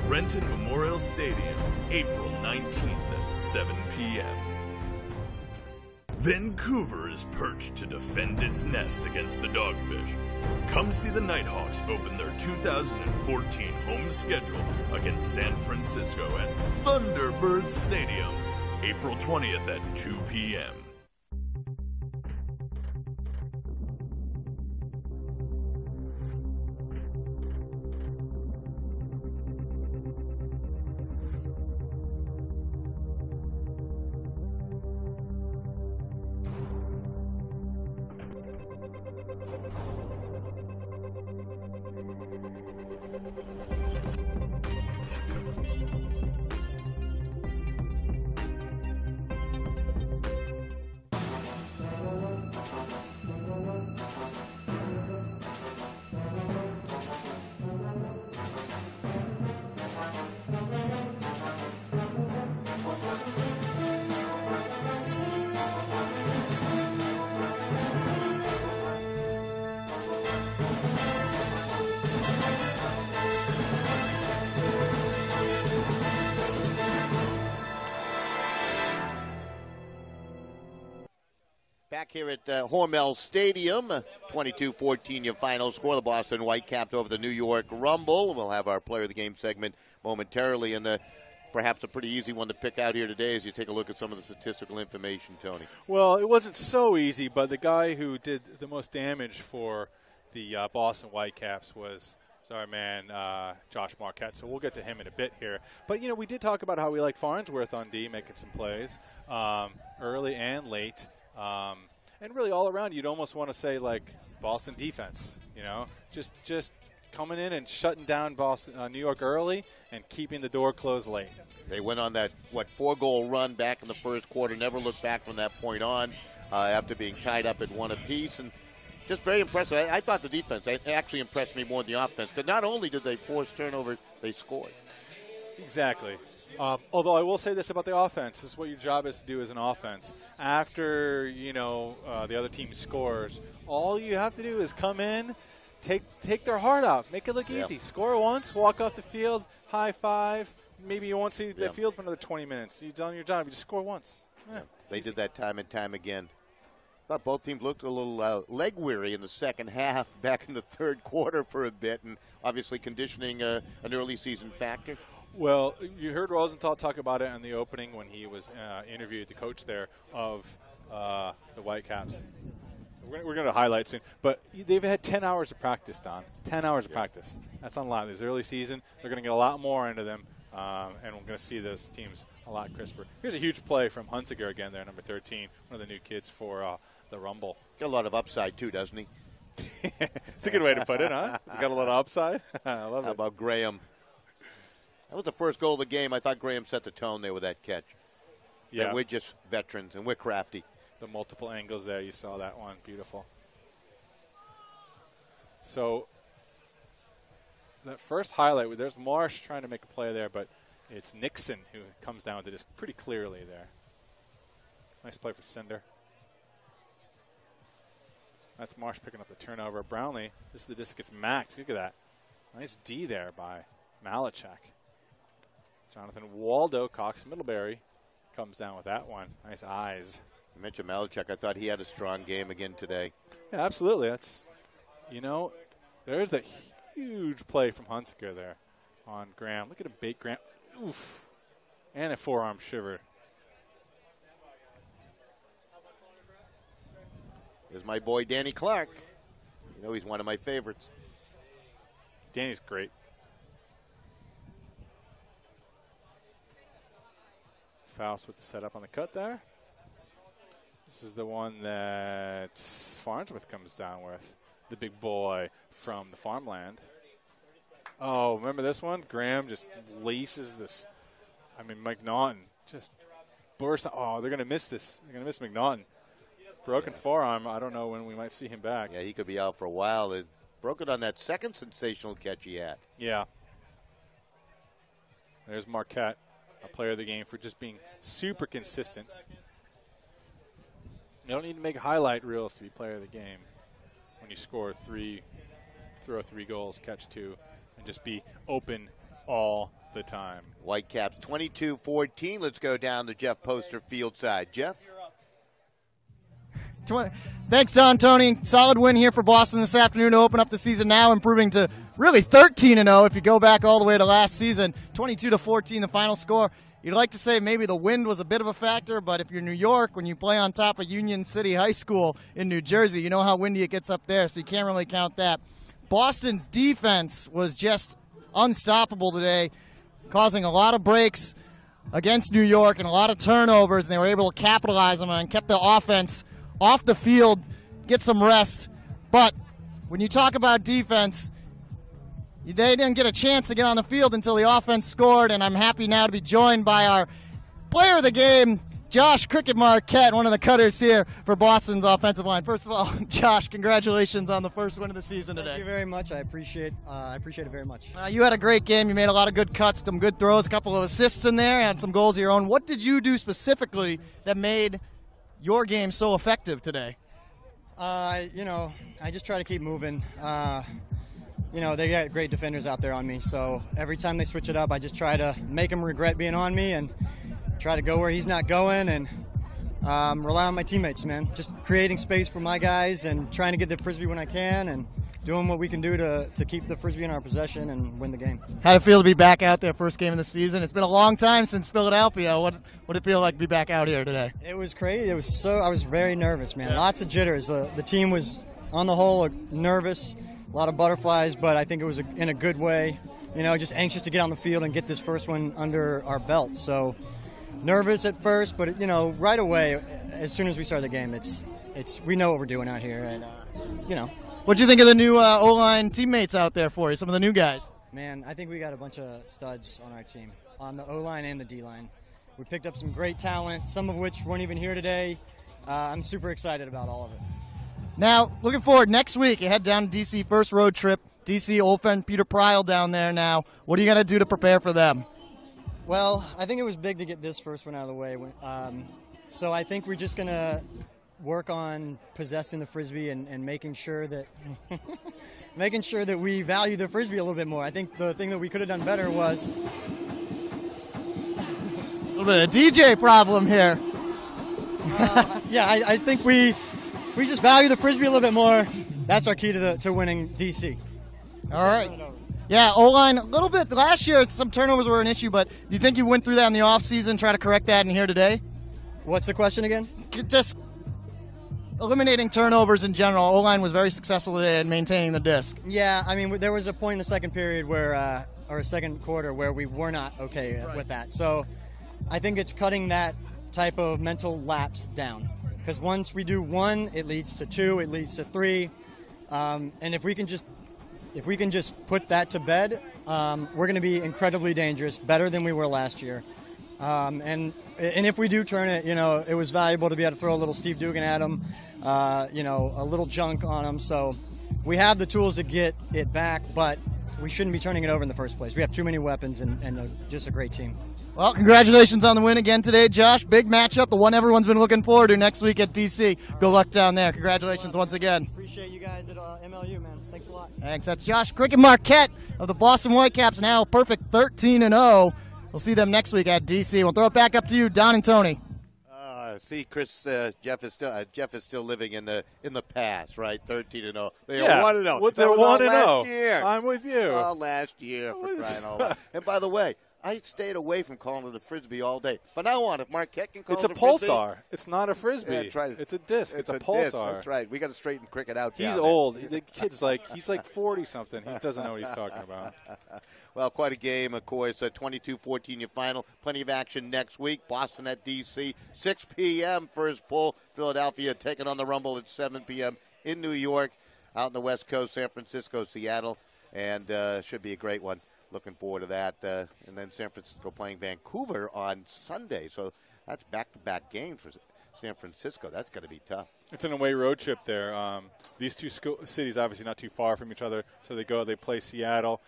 Renton Memorial Stadium, April 19th at 7 p.m. Vancouver is perched to defend its nest against the Dogfish. Come see the Nighthawks open their 2014 home schedule against San Francisco at Thunderbird Stadium, April 20th at 2 p.m. here at Hormel Stadium. 22-14 your final score. The Boston Whitecaps over the New York Rumble. We'll have our Player of the Game segment momentarily, and perhaps a pretty easy one to pick out here today as you take a look at some of the statistical information, Tony. Well, it wasn't so easy, but the guy who did the most damage for the Boston Whitecaps was our man, Josh Marquette. So we'll get to him in a bit here. But, we did talk about how we like Farnsworth on D, making some plays early and late. And really all around, you'd almost want to say, like, Boston defense, just coming in and shutting down New York early and keeping the door closed late. They went on that, 4-goal run back in the first quarter, never looked back from that point on after being tied up at 1 apiece. And just very impressive. I thought the defense actually impressed me more than the offense, because not only did they force turnovers, they scored. Exactly. Although I will say this about the offense. This is what your job is to do as an offense. After, the other team scores, all you have to do is come in, take their heart out, make it look easy. Score once, walk off the field, high five. Maybe you won't see the field for another 20 minutes. You've done your job. You just score once. Yeah. They did that time and time again. I thought both teams looked a little leg weary in the second half, back in the third quarter for a bit, and obviously conditioning an early season factor. Well, you heard Rosenthal talk about it in the opening when he was interviewed, the coach there of the Whitecaps. We're going to highlight soon. But they've had 10 hours of practice, Don. 10 hours of practice. That's on a lot. This early season, they're going to get a lot more into them, and we're going to see those teams a lot crisper. Here's a huge play from Hunziker again there, number 13, one of the new kids for the Rumble. Got a lot of upside, too, doesn't he? It's a good way to put it, huh? He's got a lot of upside. I love it. How about Graham? That was the first goal of the game. I thought Graham set the tone there with that catch. Yeah. And we're just veterans, and we're crafty. The multiple angles there, you saw that one. Beautiful. So that first highlight, there's Marsh trying to make a play there, but it's Nixon who comes down with the disc pretty clearly there. Nice play for Cinder. That's Marsh picking up the turnover. Brownlee, this is the disc gets maxed. Look at that. Nice D there by Malachek. Jonathan Waldo, Cox Middlebury, comes down with that one. Nice eyes. You mentioned Malachek. I thought he had a strong game again today. Yeah, absolutely. That's, there's that huge play from Hunziker there on Graham. Look at him bait Graham. Oof. And a forearm shiver. There's my boy Danny Clark. He's one of my favorites. Danny's great. Faust with the setup on the cut there. This is the one that Farnsworth comes down with. The big boy from the farmland. Oh, remember this one? Graham just laces this. McNaughton just burst. Oh, they're going to miss this. They're going to miss McNaughton. Broken forearm. I don't know when we might see him back. Yeah, he could be out for a while. It broke it on that second sensational catch he had. Yeah. There's Marquette, a player of the game, for just being super consistent. You don't need to make highlight reels to be player of the game when you throw 3 goals, catch 2, and just be open all the time. Whitecaps 22-14. Let's go down to Jeff Poster field side. Jeff? Thanks, Don, Tony. Solid win here for Boston this afternoon to open up the season, now improving to really 13-0 if you go back all the way to last season. 22-14 the final score. You'd like to say maybe the wind was a bit of a factor, but if you're New York, when you play on top of Union City High School in New Jersey, you know how windy it gets up there, so you can't really count that. Boston's defense was just unstoppable today, causing a lot of breaks against New York and a lot of turnovers, and they were able to capitalize on them and kept the offense off the field, get some rest. But when you talk about defense, they didn't get a chance to get on the field until the offense scored, and I'm happy now to be joined by our player of the game, Josh "Cricket" Marquette, one of the cutters here for Boston's offensive line. First of all, Josh, congratulations on the first win of the season today. Thank you very much. I appreciate it very much. You had a great game. You made a lot of good cuts, some good throws, a couple of assists in there, and some goals of your own. What did you do specifically that made your game so effective today? I just try to keep moving. They got great defenders out there on me, so every time they switch it up, I just try to make them regret being on me and try to go where he's not going and rely on my teammates, man. Just creating space for my guys and trying to get the Frisbee when I can and doing what we can do to keep the Frisbee in our possession and win the game. How'd it feel to be back out there first game of the season? It's been a long time since Philadelphia. What did it feel like to be back out here today? It was crazy. I was very nervous, man. Lots of jitters. The team was, on the whole, nervous, a lot of butterflies, but I think it was in a good way. Just anxious to get on the field and get this first one under our belt. So nervous at first, but right away, as soon as we start the game, we know what we're doing out here, and What'd you think of the new O-line teammates out there for you, some of the new guys? Man, I think we got a bunch of studs on our team, on the O-line and the D-line. We picked up some great talent, some of which weren't even here today. I'm super excited about all of it. Now, looking forward, next week, you head down to D.C., first road trip. D.C., old friend Peter Pryl down there now. What are you going to do to prepare for them? Well, I think it was big to get this first one out of the way. So I think we're just going to work on possessing the Frisbee and making sure that we value the Frisbee a little bit more. I think the thing that we could have done better was a little bit of a DJ problem here. I think we just value the Frisbee a little bit more. That's our key to winning DC. All right. Yeah, O-line a little bit. Last year, some turnovers were an issue, but do you think you went through that in the offseason, try to correct that in here today? What's the question again? Just eliminating turnovers in general. O-line was very successful today in maintaining the disc. Yeah, I mean, there was a point in the second period or second quarter where we were not okay with that. So I think it's cutting that type of mental lapse down. Because once we do one, it leads to two, it leads to three. And if we can just put that to bed, we're going to be incredibly dangerous, better than we were last year. And if we do turn it, it was valuable to be able to throw a little Steve Dugan at him, a little junk on him. So we have the tools to get it back, but we shouldn't be turning it over in the first place. We have too many weapons and just a great team. Well, congratulations on the win again today, Josh. Big matchup, the one everyone's been looking forward to next week at D.C. Good luck down there. Congratulations once again. Appreciate you guys at MLU, man. Thanks a lot. Thanks. That's Josh Cricket Marquette of the Boston Whitecaps, now perfect 13-0. We'll see them next week at D.C. We'll throw it back up to you, Don and Tony. See, Chris, Jeff is still living in the past, right? 13-0. They are 1-0. They're 1-0. I'm with you. Last year, for crying out loud. And by the way, I stayed away from calling it a Frisbee all day. From now on, if Marquette can call it a Frisbee. It's a pulsar. It's not a Frisbee. Yeah, that's right. It's a disc. It's a pulsar. Disc. That's right. We got to straighten cricket out. He's old. The kid's he's like 40-something. He doesn't know what he's talking about. Well, quite a game, of course. 22-14 your final. Plenty of action next week. Boston at D.C. 6 p.m. first pull. Philadelphia taking on the Rumble at 7 p.m. in New York. Out on the West Coast, San Francisco, Seattle. And should be a great one. Looking forward to that. And then San Francisco playing Vancouver on Sunday. So that's back-to-back games for San Francisco. That's going to be tough. It's an away road trip there. These two cities obviously not too far from each other. So they play Seattle,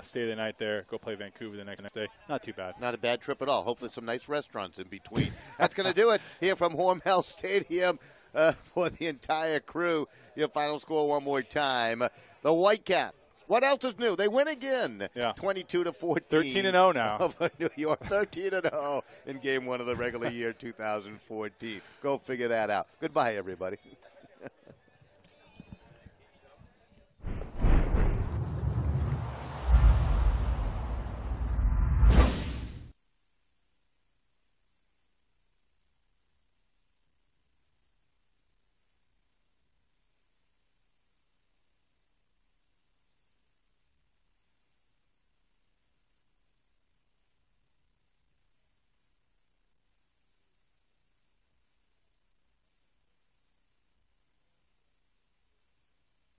stay the night there, go play Vancouver the next day. Not too bad. Not a bad trip at all. Hopefully some nice restaurants in between. That's going to do it here from Hormel Stadium for the entire crew. Your final score one more time. The Whitecaps. What else is new? They win again. Yeah. 22-14. 13-0 now. Over New York. 13-0 in game one of the regular year 2014. Go figure that out. Goodbye, everybody.